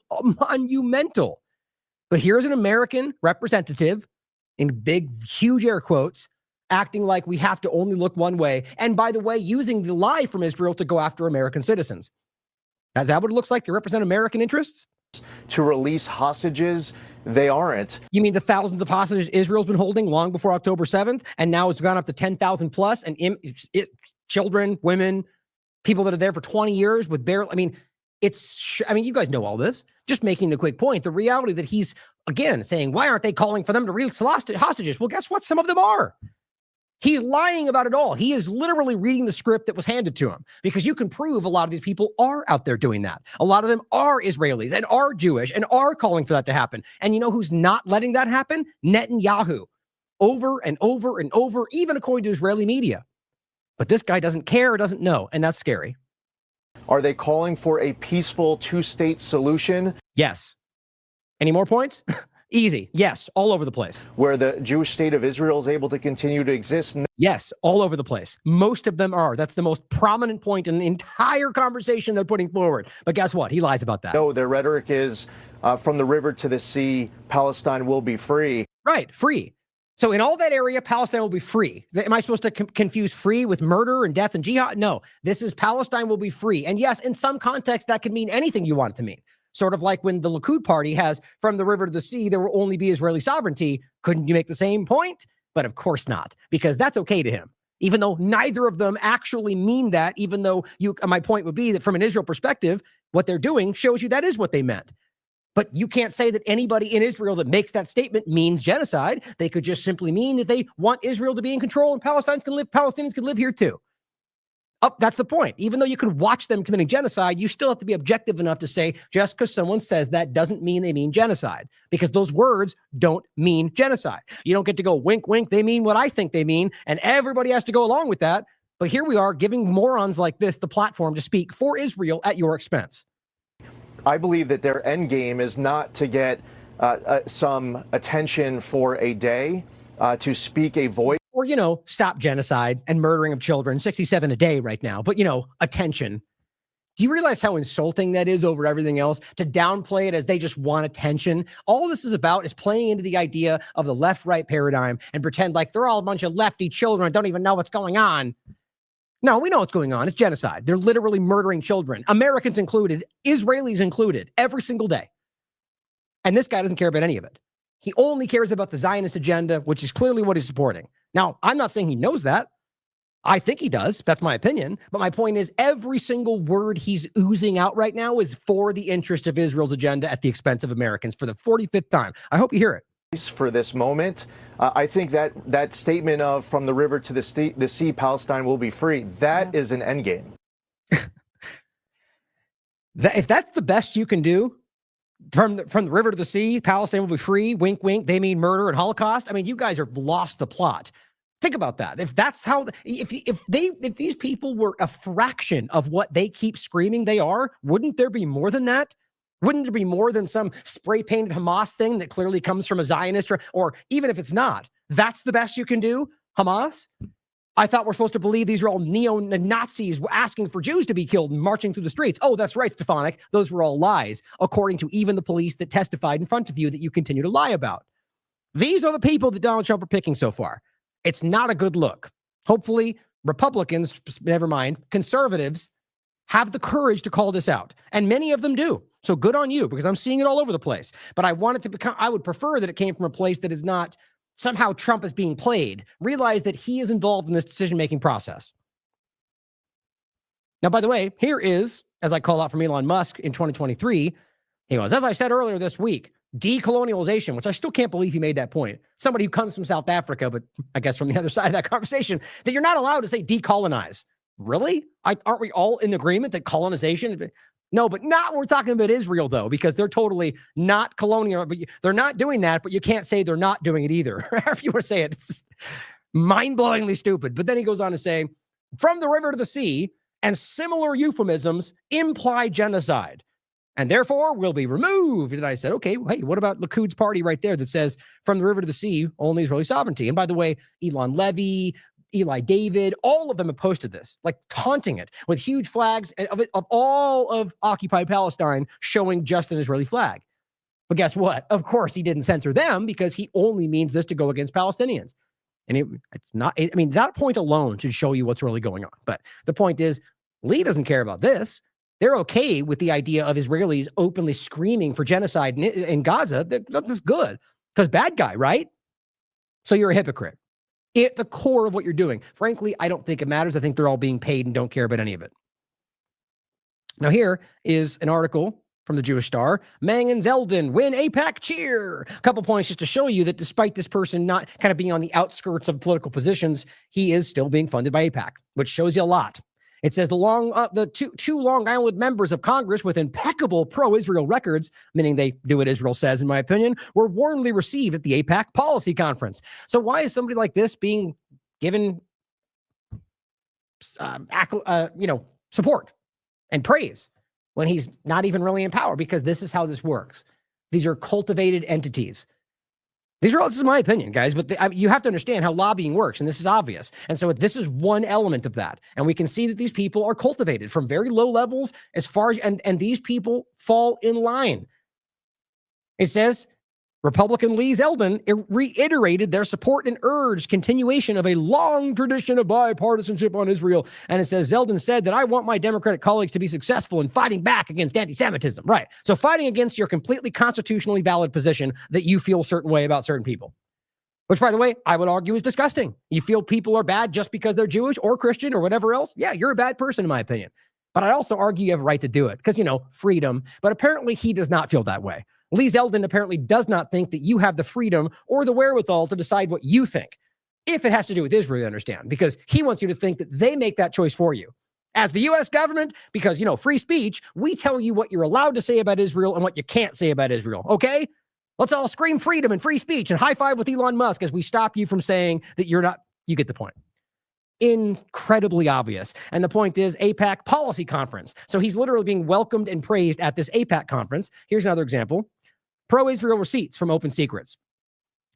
[SPEAKER 1] monumental. But here's an American representative, in big, huge air quotes, acting like we have to only look one way. And by the way, using the lie from Israel to go after American citizens. Is that what it looks like to represent American interests?
[SPEAKER 5] To release hostages? They aren't.
[SPEAKER 1] You mean the thousands of hostages Israel's been holding long before October 7th, and now it's gone up to 10,000 plus, and children, women, people that are there for 20 years with barely, you guys know all this. Just making the quick point, the reality that he's, again, saying, why aren't they calling for them to release hostages? Well, guess what? Some of them are. He's lying about it all. He is literally reading the script that was handed to him, because you can prove a lot of these people are out there doing that. A lot of them are Israelis and are Jewish and are calling for that to happen. And you know who's not letting that happen? Netanyahu. Over and over and over, even according to Israeli media. But this guy doesn't care, doesn't know, and that's scary.
[SPEAKER 5] Are they calling for a peaceful two-state solution?
[SPEAKER 1] Yes. Any more points? Easy. Yes. All over the place.
[SPEAKER 5] Where the Jewish state of Israel is able to continue to exist?
[SPEAKER 1] Yes. All over the place. Most of them are. That's the most prominent point in the entire conversation they're putting forward. But guess what? He lies about that.
[SPEAKER 5] No, their rhetoric is from the river to the sea, Palestine will be free.
[SPEAKER 1] Right. Free. So in all that area, Palestine will be free. Am I supposed to confuse free with murder and death and jihad? No. This is Palestine will be free. And yes, in some context, that could mean anything you want it to mean. Sort of like when the Likud party has from the river to the sea, there will only be Israeli sovereignty. Couldn't you make the same point? But of course not, because that's okay to him, even though neither of them actually mean that, even though my point would be that from an Israel perspective, what they're doing shows you that is what they meant. But you can't say that anybody in Israel that makes that statement means genocide. They could just simply mean that they want Israel to be in control and Palestinians can live here too. That's the point. Even though you can watch them committing genocide, you still have to be objective enough to say just because someone says that doesn't mean they mean genocide, because those words don't mean genocide. You don't get to go wink, wink. They mean what I think they mean, and everybody has to go along with that. But here we are giving morons like this the platform to speak for Israel at your expense.
[SPEAKER 5] I believe that their end game is not to get some attention for a day, to speak a voice.
[SPEAKER 1] Or, stop genocide and murdering of children, 67 a day right now. But, attention. Do you realize how insulting that is over everything else? To downplay it as they just want attention. All this is about is playing into the idea of the left-right paradigm and pretend like they're all a bunch of lefty children and don't even know what's going on. No, we know what's going on. It's genocide. They're literally murdering children, Americans included, Israelis included, every single day. And this guy doesn't care about any of it. He only cares about the Zionist agenda, which is clearly what he's supporting. Now, I'm not saying he knows that. I think he does. That's my opinion. But my point is, every single word he's oozing out right now is for the interest of Israel's agenda at the expense of Americans for the 45th time. I hope you hear it.
[SPEAKER 5] For this moment, I think that statement of from the river to the sea, Palestine will be free, that is an endgame.
[SPEAKER 1] If that's the best you can do, from the river to the sea, Palestine will be free, wink, wink, they mean murder and Holocaust. I mean, you guys have lost the plot. Think about that. If that's how, if these people were a fraction of what they keep screaming they are, wouldn't there be more than that? Wouldn't there be more than some spray-painted Hamas thing that clearly comes from a Zionist, or even if it's not, that's the best you can do, Hamas? I thought we're supposed to believe these are all neo-Nazis asking for Jews to be killed and marching through the streets. Oh, that's right, Stefanik. Those were all lies, according to even the police that testified in front of you that you continue to lie about. These are the people that Donald Trump are picking so far. It's not a good look. Hopefully, Republicans, never mind, conservatives, have the courage to call this out. And many of them do. So good on you, because I'm seeing it all over the place. But I want it to become, I would prefer that it came from a place that is not somehow Trump is being played. Realize that he is involved in this decision-making process. Now, by the way, here is, as I call out from Elon Musk in 2023, he goes, as I said earlier this week, decolonialization, which I still can't believe he made that point. Somebody who comes from South Africa, but I guess from the other side of that conversation, that you're not allowed to say decolonize. Really? Aren't we all in agreement that colonization? No, but not when we're talking about Israel, though, because they're totally not colonial. But they're not doing that, but you can't say they're not doing it either. If you want to say it, it's just mind-blowingly stupid. But then he goes on to say, from the river to the sea, and similar euphemisms imply genocide, and therefore will be removed. And I said, okay, well, hey, what about Likud's party right there that says from the river to the sea, only Israeli sovereignty? And by the way, Elon Levy, Eli David, all of them have posted this, like taunting it with huge flags of all of occupied Palestine showing just an Israeli flag. But guess what? Of course, he didn't censor them because he only means this to go against Palestinians. And it's not, I mean, that point alone should show you what's really going on. But the point is, Lee doesn't care about this. They're okay with the idea of Israelis openly screaming for genocide in Gaza. That's good because bad guy, right? So you're a hypocrite at the core of what you're doing. Frankly, I don't think it matters. I think they're all being paid and don't care about any of it. Now, here is an article from the Jewish Star. Mang and Zeldin win AIPAC cheer. A couple points just to show you that despite this person not kind of being on the outskirts of political positions, he is still being funded by AIPAC, which shows you a lot. It says the two Long Island members of Congress with impeccable pro-Israel records, meaning they do what Israel says, in my opinion, were warmly received at the AIPAC policy conference. So why is somebody like this being given, support and praise when he's not even really in power? Because this is how this works. These are cultivated entities. This is my opinion, guys, but you have to understand how lobbying works, and this is obvious. And so this is one element of that. And we can see that these people are cultivated from very low levels as far as, and these people fall in line. It says, Republican Lee Zeldin reiterated their support and urged continuation of a long tradition of bipartisanship on Israel. And it says, Zeldin said that I want my Democratic colleagues to be successful in fighting back against anti-Semitism. Right. So fighting against your completely constitutionally valid position that you feel a certain way about certain people, which, by the way, I would argue is disgusting. You feel people are bad just because they're Jewish or Christian or whatever else. Yeah, you're a bad person, in my opinion. But I also argue you have a right to do it because, freedom. But apparently he does not feel that way. Lee Zeldin apparently does not think that you have the freedom or the wherewithal to decide what you think, if it has to do with Israel, you understand, because he wants you to think that they make that choice for you. As the U.S. government, because, free speech, we tell you what you're allowed to say about Israel and what you can't say about Israel, okay? Let's all scream freedom and free speech and high five with Elon Musk as we stop you from saying that you're not, you get the point. Incredibly obvious. And the point is AIPAC policy conference. So he's literally being welcomed and praised at this AIPAC conference. Here's another example. Pro-Israel receipts from Open Secrets.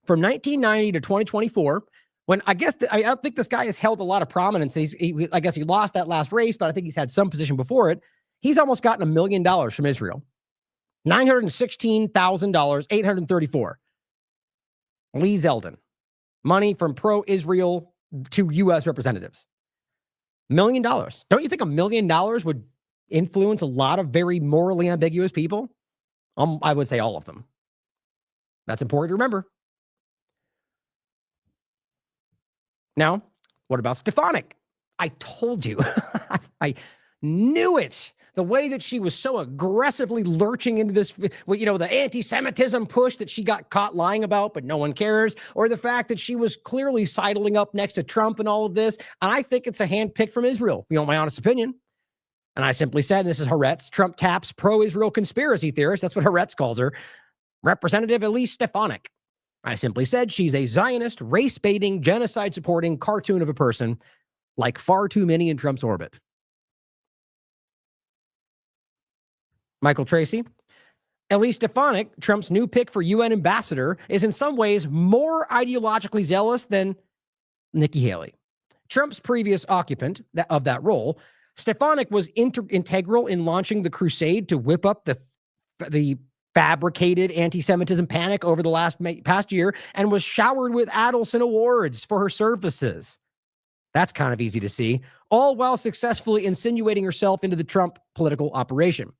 [SPEAKER 1] From 1990 to 2024, when I don't think this guy has held a lot of prominence. I guess he lost that last race, but I think he's had some position before it. He's almost gotten $1 million from Israel. $916,000, 834. Lee Zeldin. Money from pro-Israel to U.S. representatives. $1 million. Don't you think $1 million would influence a lot of very morally ambiguous people? I would say all of them. That's important to remember. Now, what about Stefanik? I told you. I knew it. The way that she was so aggressively lurching into this, the anti-Semitism push that she got caught lying about, but no one cares, or the fact that she was clearly sidling up next to Trump and all of this. And I think it's a handpick from Israel, my honest opinion. And I simply said, and this is Haaretz, Trump taps pro-Israel conspiracy theorist. That's what Haaretz calls her. Representative Elise Stefanik. I simply said she's a Zionist, race-baiting, genocide-supporting cartoon of a person, like far too many in Trump's orbit. Michael Tracy. Elise Stefanik, Trump's new pick for UN ambassador, is in some ways more ideologically zealous than Nikki Haley. Trump's previous occupant of that role, Stefanik was integral in launching the crusade to whip up the fabricated anti-Semitism panic over the past year and was showered with Adelson Awards for her services. That's kind of easy to see, all while successfully insinuating herself into the Trump political operation.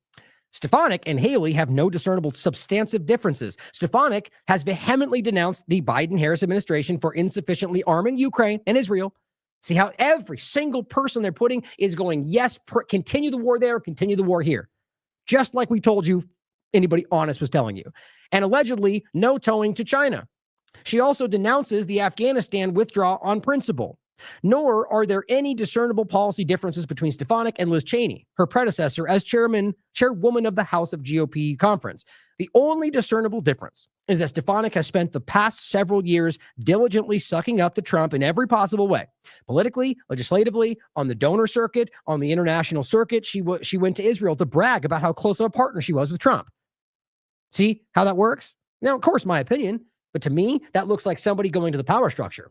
[SPEAKER 1] Stefanik and Haley have no discernible substantive differences. Stefanik has vehemently denounced the Biden-Harris administration for insufficiently arming Ukraine and Israel. See how every single person they're putting is going, yes, continue the war there, continue the war here. Just like we told you, anybody honest was telling you. And allegedly, no towing to China. She also denounces the Afghanistan withdrawal on principle. Nor are there any discernible policy differences between Stefanik and Liz Cheney, her predecessor as chairwoman of the House of GOP Conference. The only discernible difference is that Stefanik has spent the past several years diligently sucking up to Trump in every possible way. Politically, legislatively, on the donor circuit, on the international circuit, she went to Israel to brag about how close of a partner she was with Trump. See how that works? Now, of course, my opinion, but to me, that looks like somebody going to the power structure.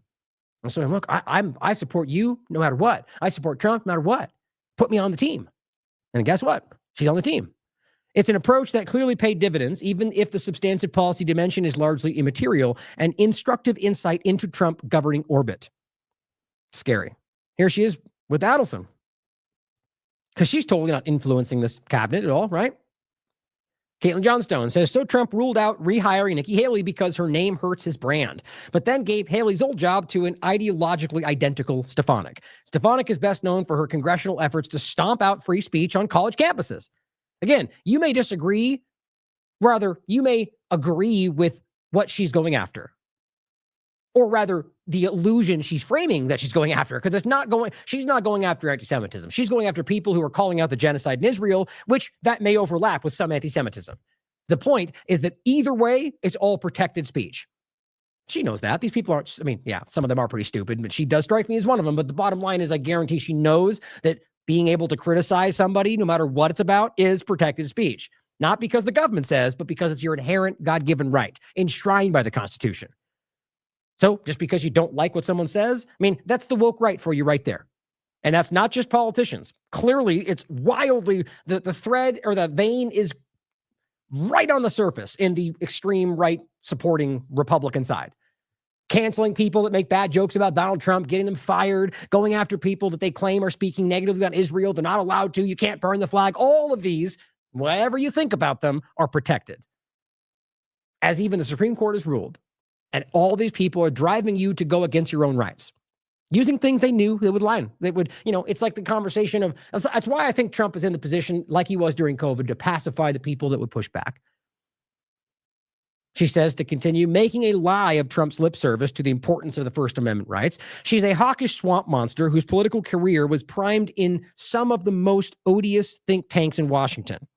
[SPEAKER 1] And so, look, I support you no matter what. I support Trump no matter what. Put me on the team. And guess what? She's on the team. It's an approach that clearly paid dividends, even if the substantive policy dimension is largely immaterial, and instructive insight into Trump governing orbit. Scary. Here she is with Adelson. Because she's totally not influencing this cabinet at all, right? Caitlin Johnstone says, so Trump ruled out rehiring Nikki Haley because her name hurts his brand, but then gave Haley's old job to an ideologically identical Stefanik. Stefanik is best known for her congressional efforts to stomp out free speech on college campuses. Again, you may disagree, rather, you may agree with what she's going after. Or rather, the illusion she's framing that she's going after, because she's not going after anti-Semitism. She's going after people who are calling out the genocide in Israel, which that may overlap with some anti-Semitism. The point is that either way, it's all protected speech. She knows that. These people aren't, some of them are pretty stupid, but she does strike me as one of them. But the bottom line is I guarantee she knows that being able to criticize somebody, no matter what it's about, is protected speech. Not because the government says, but because it's your inherent God-given right, enshrined by the Constitution. So just because you don't like what someone says, that's the woke right for you right there. And that's not just politicians. Clearly, it's wildly, the thread or the vein is right on the surface in the extreme right supporting Republican side. Canceling people that make bad jokes about Donald Trump, getting them fired, going after people that they claim are speaking negatively about Israel. They're not allowed to. You can't burn the flag. All of these, whatever you think about them, are protected. As even the Supreme Court has ruled. And all these people are driving you to go against your own rights, using things they knew they would lie. They would, it's like the conversation of, that's why I think Trump is in the position like he was during COVID to pacify the people that would push back. She says to continue making a lie of Trump's lip service to the importance of the First Amendment rights. She's a hawkish swamp monster whose political career was primed in some of the most odious think tanks in Washington,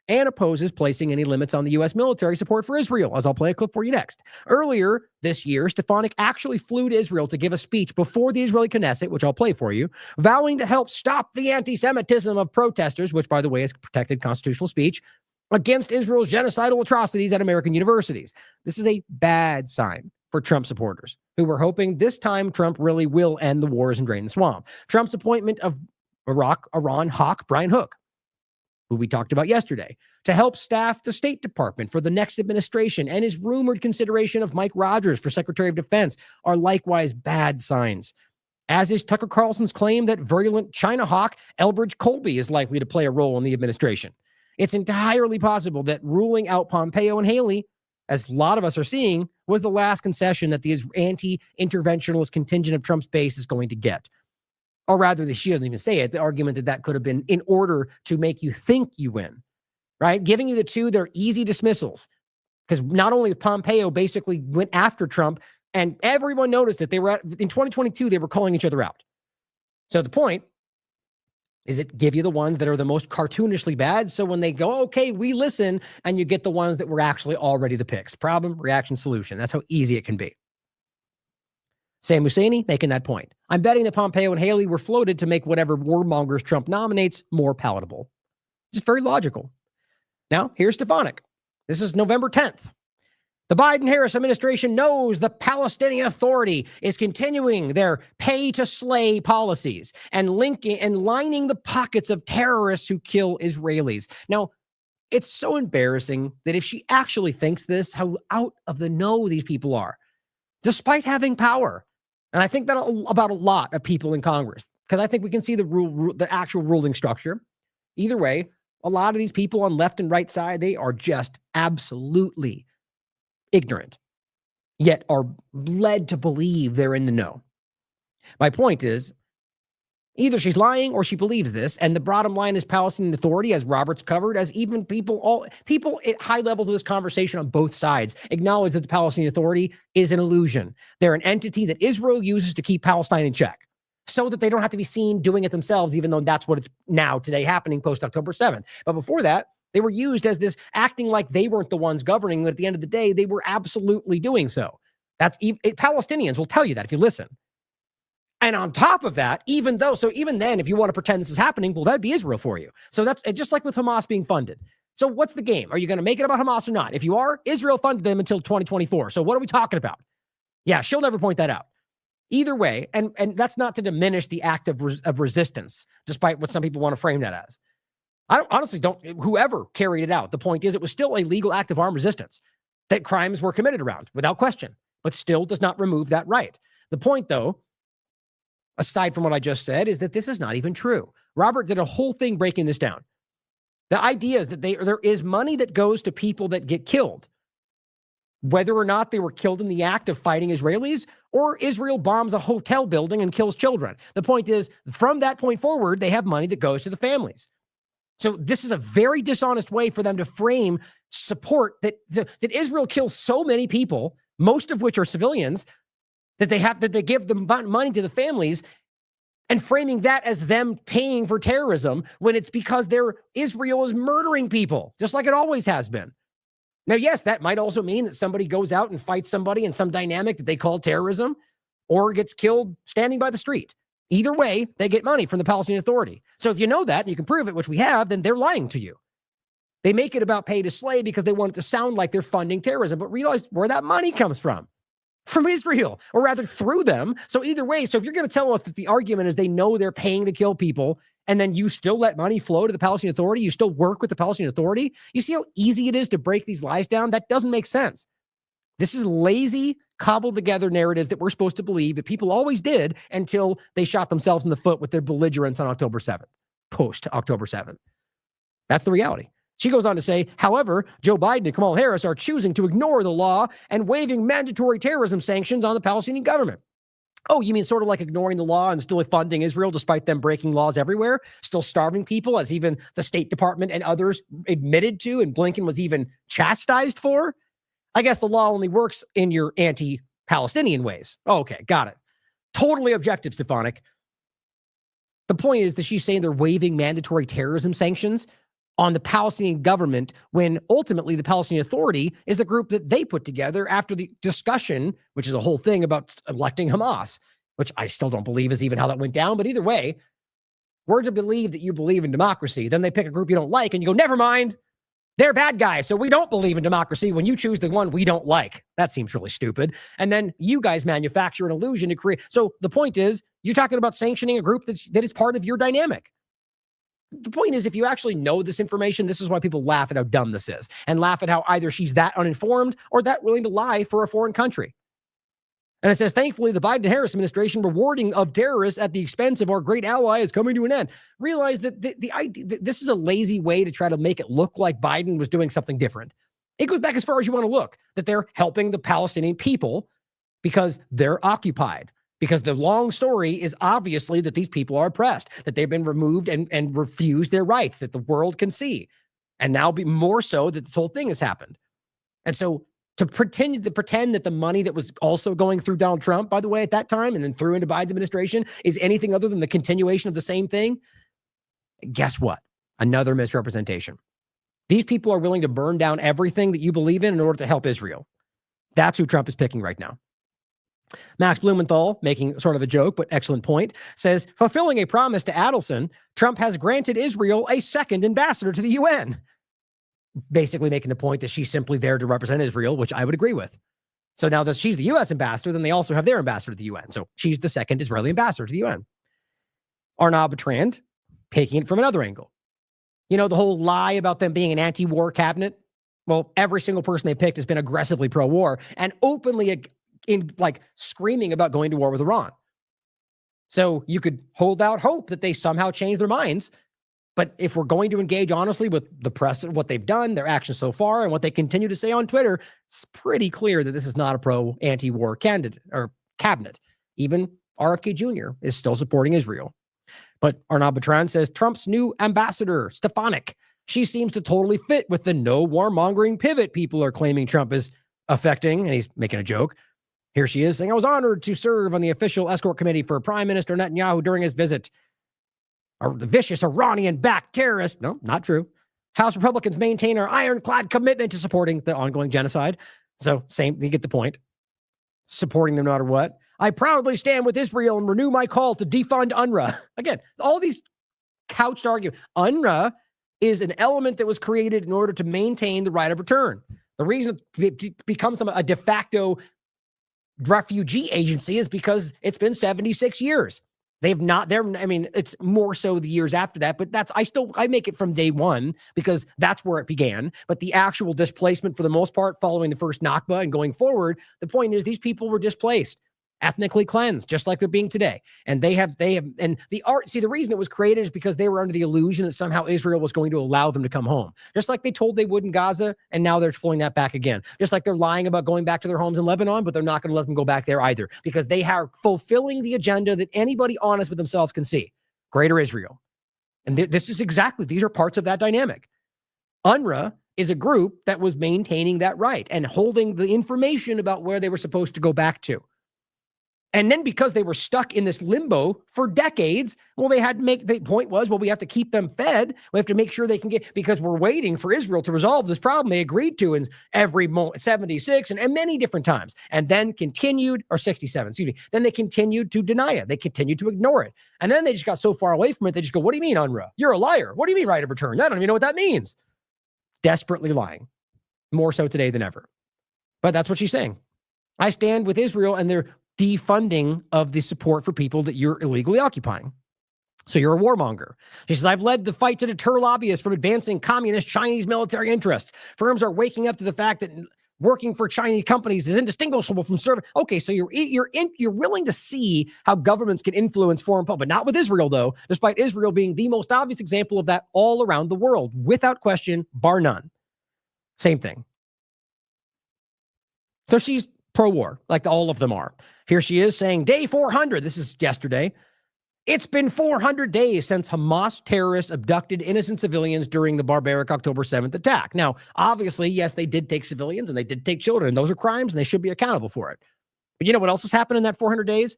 [SPEAKER 1] and opposes placing any limits on the U.S. military support for Israel, as I'll play a clip for you next. Earlier this year, Stefanik actually flew to Israel to give a speech before the Israeli Knesset, which I'll play for you, vowing to help stop the anti-Semitism of protesters, which, by the way, is protected constitutional speech, against Israel's genocidal atrocities at American universities. This is a bad sign for Trump supporters, who were hoping this time Trump really will end the wars and drain the swamp. Trump's appointment of Iran hawk Brian Hook, who we talked about yesterday, to help staff the State Department for the next administration, and his rumored consideration of Mike Rogers for Secretary of Defense are likewise bad signs. As is Tucker Carlson's claim that virulent China hawk Elbridge Colby is likely to play a role in the administration. It's entirely possible that ruling out Pompeo and Haley, as a lot of us are seeing, was the last concession that the anti-interventionist contingent of Trump's base is going to get. Or rather, she doesn't even say it, the argument that could have been in order to make you think you win, right? Giving you the two, they're easy dismissals. Because not only Pompeo basically went after Trump, and everyone noticed that in 2022, they were calling each other out. So the point is it give you the ones that are the most cartoonishly bad. So when they go, okay, we listen, and you get the ones that were actually already the picks. Problem, reaction, solution. That's how easy it can be. Sam Husseini making that point. I'm betting that Pompeo and Haley were floated to make whatever warmongers Trump nominates more palatable. Just very logical. Now, here's Stefanik. This is November 10th. The Biden-Harris administration knows the Palestinian Authority is continuing their pay-to-slay policies and lining the pockets of terrorists who kill Israelis. Now, It's so embarrassing that if she actually thinks this, how out of the know these people are, despite having power. And I think that about a lot of people in Congress, because I think we can see the actual ruling structure. Either way, a lot of these people on left and right side, they are just absolutely ignorant, yet are led to believe they're in the know. My point is, either she's lying or she believes this. And the bottom line is Palestinian Authority, as Robert's covered, as even people at high levels of this conversation on both sides acknowledge that the Palestinian Authority is an illusion. They're an entity that Israel uses to keep Palestine in check so that they don't have to be seen doing it themselves, even though that's what it's now today happening post October 7th. But before that, they were used as this, acting like they weren't the ones governing. But at the end of the day, they were absolutely doing so. Palestinians will tell you that if you listen. And on top of that, even then, if you want to pretend this is happening, well, that'd be Israel for you. So that's just like with Hamas being funded. So what's the game? Are you going to make it about Hamas or not? If you are, Israel funded them until 2024. So what are we talking about? Yeah, she'll never point that out. Either way, and that's not to diminish the act of resistance, despite what some people want to frame that as. I honestly don't, whoever carried it out, the point is it was still a legal act of armed resistance that crimes were committed around, without question, but still does not remove that right. The point, though, aside from what I just said, is that this is not even true. Robert did a whole thing breaking this down. The idea is that there is money that goes to people that get killed, whether or not they were killed in the act of fighting Israelis or Israel bombs a hotel building and kills children. The point is, from that point forward, they have money that goes to the families. So this is a very dishonest way for them to frame support that Israel kills so many people, most of which are civilians, that they give the money to the families, and framing that as them paying for terrorism when it's because Israel is murdering people, just like it always has been. Now, yes, that might also mean that somebody goes out and fights somebody in some dynamic that they call terrorism, or gets killed standing by the street. Either way, they get money from the Palestinian Authority. So if you know that and you can prove it, which we have, then they're lying to you. They make it about pay to slay because they want it to sound like they're funding terrorism, but realize where that money comes from Israel, or rather through them. So either way, so if you're going to tell us that the argument is they know they're paying to kill people, and then you still let money flow to the Palestinian Authority, you still work with the Palestinian Authority, you see how easy it is to break these lies down? That doesn't make sense. This is lazy, cobbled together narratives that we're supposed to believe that people always did until they shot themselves in the foot with their belligerence on October 7th, post October 7th. That's the reality. She goes on to say, however, Joe Biden and Kamala Harris are choosing to ignore the law and waiving mandatory terrorism sanctions on the Palestinian government. Oh, you mean sort of like ignoring the law and still funding Israel despite them breaking laws everywhere, still starving people, as even the State Department and others admitted to, and Blinken was even chastised for? I guess the law only works in your anti-Palestinian ways. Okay, got it. Totally objective, Stefanik. The point is that she's saying they're waiving mandatory terrorism sanctions on the Palestinian government when ultimately the Palestinian Authority is a group that they put together after the discussion, which is a whole thing about electing Hamas, which I still don't believe is even how that went down. But either way, we're to believe that you believe in democracy. Then they pick a group you don't like and you go, never mind, they're bad guys, so we don't believe in democracy when you choose the one we don't like. That seems really stupid. And then you guys manufacture an illusion to create. So the point is, you're talking about sanctioning a group that is part of your dynamic. The point is, if you actually know this information, this is why people laugh at how dumb this is, and laugh at how either she's that uninformed or that willing to lie for a foreign country. And it says, thankfully, the Biden-Harris administration rewarding of terrorists at the expense of our great ally is coming to an end. Realize that this is a lazy way to try to make it look like Biden was doing something different. It goes back as far as you want to look, that they're helping the Palestinian people because they're occupied. Because the long story is obviously that these people are oppressed, that they've been removed and refused their rights, that the world can see. And now be more so that this whole thing has happened. And so to pretend that the money that was also going through Donald Trump, by the way, at that time, and then through into Biden's administration is anything other than the continuation of the same thing, guess what? Another misrepresentation. These people are willing to burn down everything that you believe in order to help Israel. That's who Trump is picking right now. Max Blumenthal, making sort of a joke, but excellent point, says, fulfilling a promise to Adelson, Trump has granted Israel a second ambassador to the UN. Basically making the point that she's simply there to represent Israel, which I would agree with. So now that she's the U.S. ambassador, then they also have their ambassador to the UN. So she's the second Israeli ambassador to the UN. Arnaud Bertrand, taking it from another angle. You know, the whole lie about them being an anti-war cabinet? Well, every single person they picked has been aggressively pro-war and openly screaming about going to war with Iran. So you could hold out hope that they somehow change their minds. But if we're going to engage honestly with the press and what they've done, their actions so far, and what they continue to say on Twitter, it's pretty clear that this is not a pro-anti-war candidate or cabinet. Even RFK Jr. is still supporting Israel. But Arnaud Bertrand says Trump's new ambassador, Stefanik, she seems to totally fit with the no warmongering pivot people are claiming Trump is affecting, and he's making a joke. Here she is saying, I was honored to serve on the official escort committee for Prime Minister Netanyahu during his visit. A vicious Iranian-backed terrorist. No, not true. House Republicans maintain our ironclad commitment to supporting the ongoing genocide. So same, you get the point. Supporting them no matter what. I proudly stand with Israel and renew my call to defund UNRWA. Again, all these couched arguments. UNRWA is an element that was created in order to maintain the right of return. The reason it becomes a de facto refugee agency is because it's been 76 years. It's more so the years after that, but I make it from day one because that's where it began. But the actual displacement for the most part, following the first Nakba and going forward, the point is these people were displaced, ethnically cleansed, just like they're being today. And and the reason it was created is because they were under the illusion that somehow Israel was going to allow them to come home. Just like they told they would in Gaza, and now they're pulling that back again. Just like they're lying about going back to their homes in Lebanon, but they're not going to let them go back there either, because they are fulfilling the agenda that anybody honest with themselves can see. Greater Israel. And these are parts of that dynamic. UNRWA is a group that was maintaining that right and holding the information about where they were supposed to go back to. And then because they were stuck in this limbo for decades, the point was, we have to keep them fed. We have to make sure they can because we're waiting for Israel to resolve this problem they agreed to in every moment, 76 and many different times, and then continued, or 67, then they continued to deny it. They continued to ignore it. And then they just got so far away from it, they just go, what do you mean, UNRWA? You're a liar. What do you mean right of return? I don't even know what that means. Desperately lying. More so today than ever. But that's what she's saying. I stand with Israel and their defunding of the support for people that you're illegally occupying. So you're a warmonger. She says, I've led the fight to deter lobbyists from advancing communist Chinese military interests. Firms are waking up to the fact that working for Chinese companies is indistinguishable from serving. Okay, so you're willing to see how governments can influence foreign policy, but not with Israel, though, despite Israel being the most obvious example of that all around the world, without question, bar none. Same thing. So she's pro-war, like all of them are. Here she is saying, day 400, this is yesterday, it's been 400 days since Hamas terrorists abducted innocent civilians during the barbaric October 7th attack. Now, obviously, yes, they did take civilians and they did take children, and those are crimes and they should be accountable for it. But you know what else has happened in that 400 days?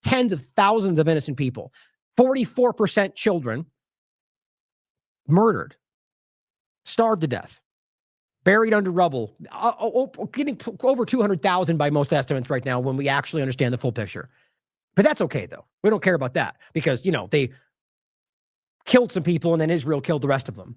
[SPEAKER 1] Tens of thousands of innocent people, 44% children murdered, starved to death, buried under rubble, getting over 200,000 by most estimates right now when we actually understand the full picture. But that's okay, though. We don't care about that because, they killed some people and then Israel killed the rest of them,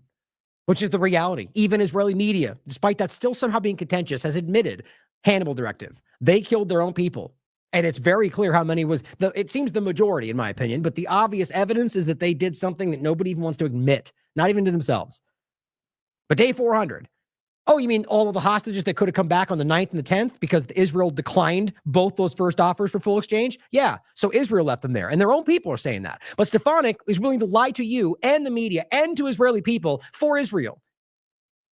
[SPEAKER 1] which is the reality. Even Israeli media, despite that still somehow being contentious, has admitted Hannibal Directive. They killed their own people. And it's very clear how many it seems the majority, in my opinion, but the obvious evidence is that they did something that nobody even wants to admit, not even to themselves. But day 400. Oh, you mean all of the hostages that could have come back on the 9th and the 10th because Israel declined both those first offers for full exchange? Yeah, so Israel left them there, and their own people are saying that. But Stefanik is willing to lie to you and the media and to Israeli people for Israel.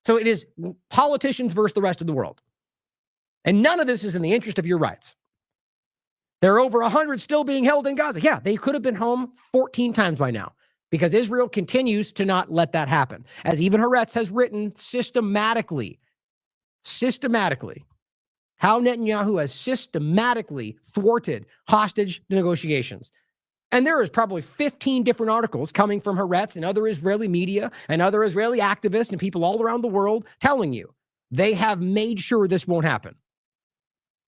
[SPEAKER 1] So it is politicians versus the rest of the world. And none of this is in the interest of your rights. There are over 100 still being held in Gaza. Yeah, they could have been home 14 times by now, because Israel continues to not let that happen. As even Haaretz has written systematically, how Netanyahu has systematically thwarted hostage negotiations. And there is probably 15 different articles coming from Haaretz and other Israeli media and other Israeli activists and people all around the world telling you they have made sure this won't happen.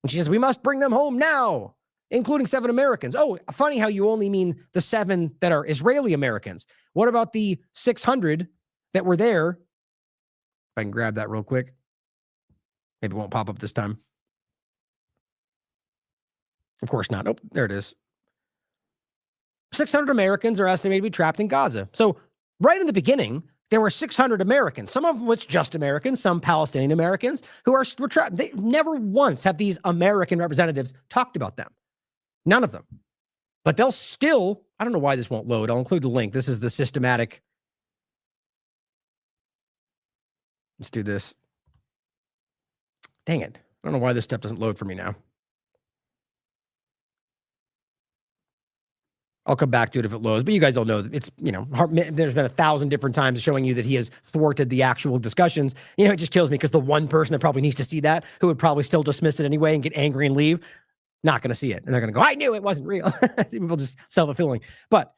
[SPEAKER 1] And she says, we must bring them home now, including 7 Americans. Oh, funny how you only mean the 7 that are Israeli Americans. What about the 600 that were there? If I can grab that real quick. Maybe it won't pop up this time. Of course not. Oh, there it is. 600 Americans are estimated to be trapped in Gaza. So right in the beginning, there were 600 Americans, some of which just Americans, some Palestinian Americans, were trapped. They never once have these American representatives talked about them. None of them. But they'll still, I don't know why this won't load. I'll include the link. This is the systematic. Let's do this. Dang it. I don't know why this stuff doesn't load for me now. I'll come back to it if it loads, but you guys all know that it's, there's been 1,000 different times showing you that he has thwarted the actual discussions. It just kills me because the one person that probably needs to see that, who would probably still dismiss it anyway and get angry and leave, not going to see it. And they're going to go, I knew it wasn't real. People just self-fulfilling. But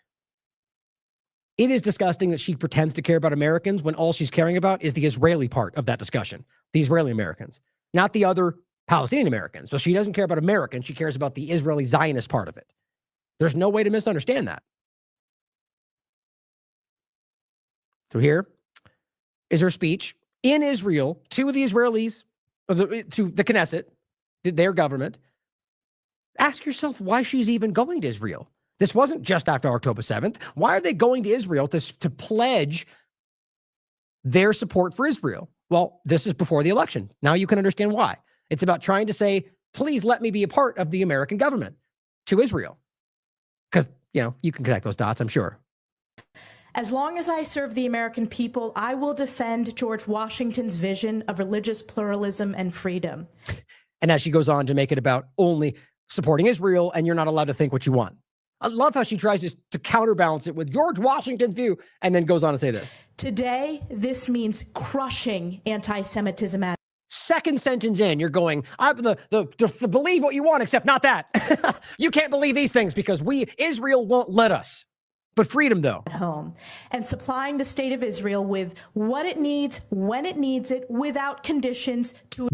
[SPEAKER 1] it is disgusting that she pretends to care about Americans when all she's caring about is the Israeli part of that discussion, the Israeli Americans, not the other Palestinian Americans. So she doesn't care about Americans. She cares about the Israeli Zionist part of it. There's no way to misunderstand that. So here is her speech in Israel to the Israelis, to the Knesset, their government. Ask yourself why she's even going to Israel. This wasn't just after October 7th. Why are they going to Israel to pledge their support for Israel? Well, this is before the election. Now you can understand why. It's about trying to say, please let me be a part of the American government to Israel. Because, you can connect those dots, I'm sure.
[SPEAKER 6] As long as I serve the American people, I will defend George Washington's vision of religious pluralism and freedom.
[SPEAKER 1] And as she goes on to make it about only supporting Israel and you're not allowed to think what you want. I love how she tries to counterbalance it with George Washington's view and then goes on to say this.
[SPEAKER 6] Today, this means crushing anti-Semitism.
[SPEAKER 1] Second sentence in, you're going, I believe what you want, except not that. You can't believe these things because Israel won't let us. But freedom, though.
[SPEAKER 6] At home and supplying the state of Israel with what it needs, when it needs it, without conditions to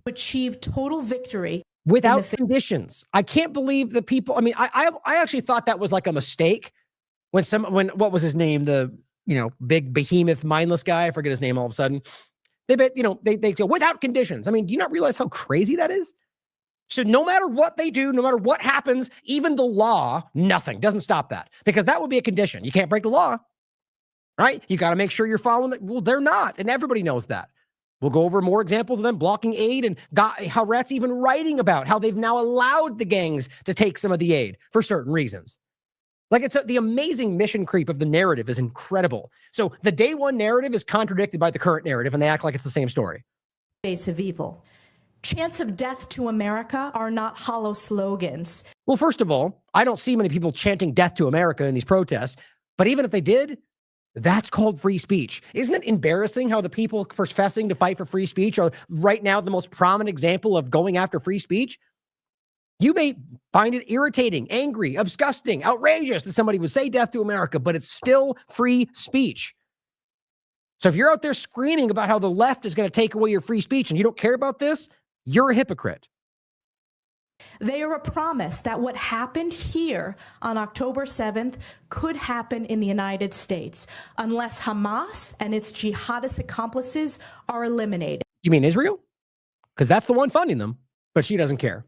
[SPEAKER 6] achieve total victory.
[SPEAKER 1] Without conditions. I can't believe the people. I mean, I actually thought that was like a mistake when what was his name? The, big behemoth, mindless guy. I forget his name all of a sudden. They go without conditions. I mean, do you not realize how crazy that is? So no matter what they do, no matter what happens, even the law, nothing doesn't stop that because that would be a condition. You can't break the law, right? You got to make sure you're following it. Well, they're not. And everybody knows that. We'll go over more examples of them blocking aid and Haaretz even writing about how they've now allowed the gangs to take some of the aid for certain reasons. Like the amazing mission creep of the narrative is incredible. So the day one narrative is contradicted by the current narrative and they act like it's the same story.
[SPEAKER 6] Face of evil. Chants of death to America are not hollow slogans.
[SPEAKER 1] Well, first of all, I don't see many people chanting death to America in these protests, but even if they did, that's called free speech. Isn't it embarrassing how the people professing to fight for free speech are right now the most prominent example of going after free speech? You may find it irritating, angry, disgusting, outrageous that somebody would say death to America, but it's still free speech. So if you're out there screaming about how the left is going to take away your free speech and you don't care about this, you're a hypocrite.
[SPEAKER 6] They are a promise that what happened here on October 7th could happen in the United States unless Hamas and its jihadist accomplices are eliminated.
[SPEAKER 1] You mean Israel? Because that's the one funding them, but she doesn't care.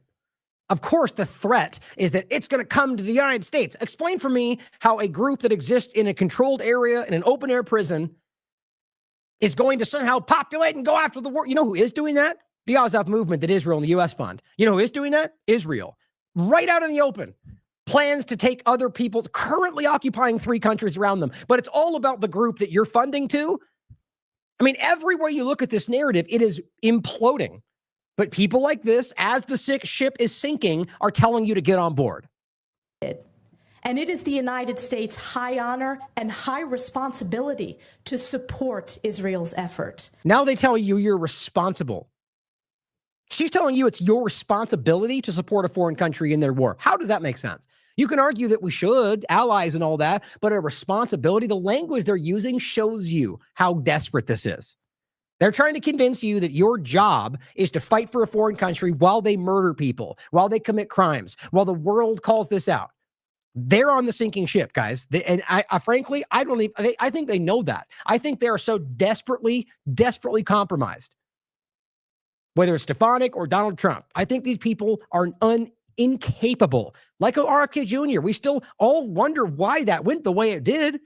[SPEAKER 1] Of course, the threat is that it's going to come to the United States. Explain for me how a group that exists in a controlled area in an open air prison is going to somehow populate and go after the war. You know who is doing that? The Azov movement that Israel and the U.S. fund. You know who is doing that? Israel. Right out in the open. Plans to take other people's currently occupying 3 countries around them. But it's all about the group that you're funding to. I mean, every way you look at this narrative, it is imploding. But people like this, as the ship is sinking, are telling you to get on board.
[SPEAKER 6] And it is the United States' high honor and high responsibility to support Israel's effort.
[SPEAKER 1] Now they tell you you're responsible. She's telling you it's your responsibility to support a foreign country in their war. How does that make sense? You can argue that we should, allies and all that, but a responsibility, the language they're using shows you how desperate this is. They're trying to convince you that your job is to fight for a foreign country while they murder people, while they commit crimes, while the world calls this out. They're on the sinking ship, guys. Frankly, I think they know that. I think they are so desperately compromised. Whether it's Stefanik or Donald Trump, I think these people are incapable. Like RFK Jr., we still all wonder why that went the way it did.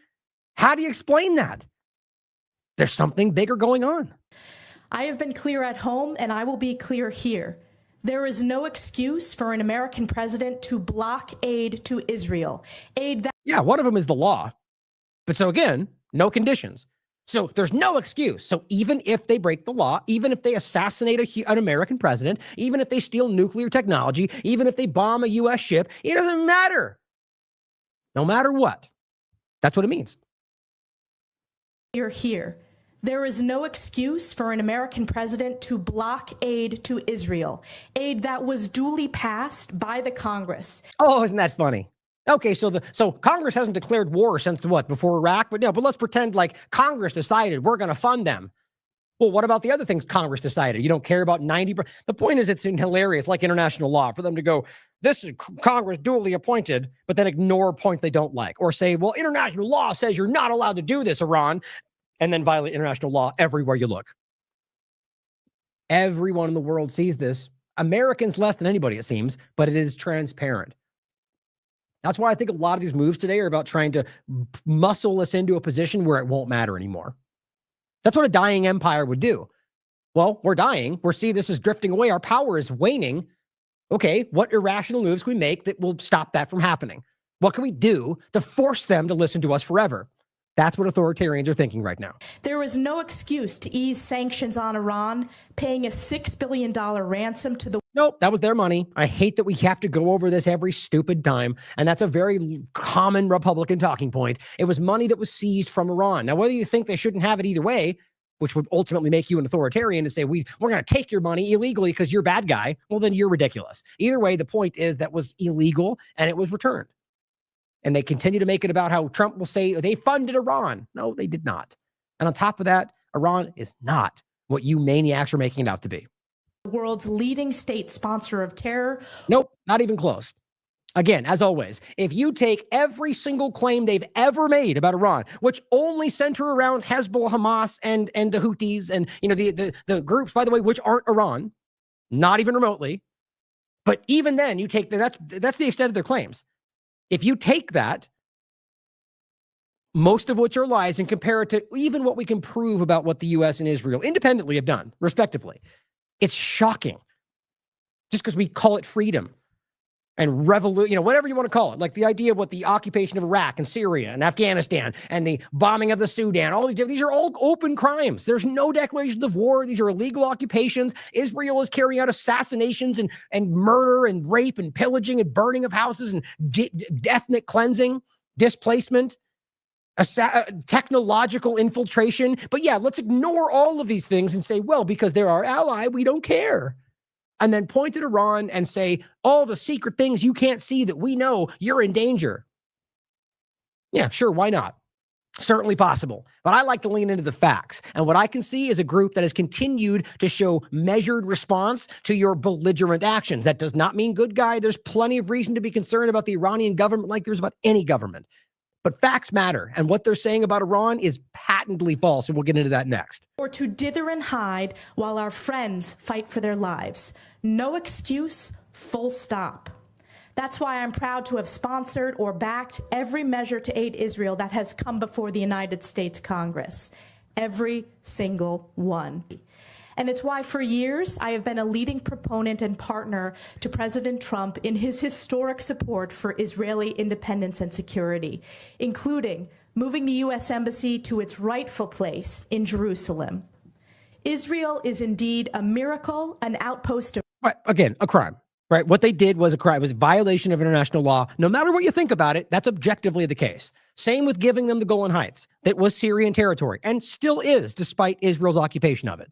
[SPEAKER 1] How do you explain that? There's something bigger going on.
[SPEAKER 6] I have been clear at home, and I will be clear here. There is no excuse for an American president to block aid to Israel. Aid that—
[SPEAKER 1] Yeah, one of them is the law. But so again, no conditions. So there's no excuse. So even if they break the law, even if they assassinate an American president, even if they steal nuclear technology, even if they bomb a U.S. ship, it doesn't matter. No matter what. That's what it means.
[SPEAKER 6] You're here. There is no excuse for an American president to block aid to Israel, aid that was duly passed by the Congress.
[SPEAKER 1] Oh, isn't that funny? Okay, so Congress hasn't declared war since what, before Iraq? But let's pretend like Congress decided we're going to fund them. Well, what about the other things Congress decided? You don't care about 90%. The point is, it's hilarious, like international law, for them to go, this is Congress duly appointed, but then ignore points they don't like, or say, well, international law says you're not allowed to do this, Iran, and then violate international law everywhere you look. Everyone in the world sees this. Americans less than anybody, it seems, but it is transparent. That's why I think a lot of these moves today are about trying to muscle us into a position where it won't matter anymore. That's what a dying empire would do. Well, we're dying. We're seeing this is drifting away. Our power is waning. Okay, what irrational moves can we make that will stop that from happening? What can we do to force them to listen to us forever? That's what authoritarians are thinking right now.
[SPEAKER 6] There is no excuse to ease sanctions on Iran, paying a $6 billion ransom to the—
[SPEAKER 1] Nope, that was their money. I hate that we have to go over this every stupid time, and that's a very common Republican talking point. It was money that was seized from Iran. Now, whether you think they shouldn't have it either way, which would ultimately make you an authoritarian to say, we're going to take your money illegally because you're a bad guy, well, then you're ridiculous. Either way, the point is that was illegal, and it was returned. And they continue to make it about how Trump will say they funded Iran. No, they did not. And on top of that, Iran is not what you maniacs are making it out to be.
[SPEAKER 6] The world's leading state sponsor of terror.
[SPEAKER 1] Nope, not even close. Again, as always, if you take every single claim they've ever made about Iran, which only center around Hezbollah, Hamas, and the Houthis, and the groups, by the way, which aren't Iran, not even remotely. But even then, you take that's the extent of their claims. If you take that, most of which are lies, and compare it to even what we can prove about what the U.S. and Israel independently have done, respectively, it's shocking. Just because we call it freedom and revolution, whatever you want to call it, like the idea of what the occupation of Iraq and Syria and Afghanistan and the bombing of the Sudan, all these are all open crimes. There's no declarations of war. These are illegal occupations. Israel is carrying out assassinations and murder and rape and pillaging and burning of houses and ethnic cleansing, displacement, technological infiltration. But yeah, let's ignore all of these things and say, well, because they're our ally, we don't care. And then point at Iran and say, all the secret things you can't see that we know, you're in danger. Yeah, sure, why not? Certainly possible. But I like to lean into the facts. And what I can see is a group that has continued to show measured response to your belligerent actions. That does not mean good guy. There's plenty of reason to be concerned about the Iranian government like there's about any government. But facts matter. And what they're saying about Iran is patently false. And we'll get into that next.
[SPEAKER 6] Or to dither and hide while our friends fight for their lives. No excuse, full stop. That's why I'm proud to have sponsored or backed every measure to aid Israel that has come before the United States Congress. Every single one. And it's why for years I have been a leading proponent and partner to President Trump in his historic support for Israeli independence and security, including moving the U.S. Embassy to its rightful place in Jerusalem. Israel is indeed a miracle, an outpost of—
[SPEAKER 1] Right. Again, a crime, right? What they did was a crime. It was a violation of international law. No matter what you think about it, that's objectively the case. Same with giving them the Golan Heights. That was Syrian territory and still is, despite Israel's occupation of it.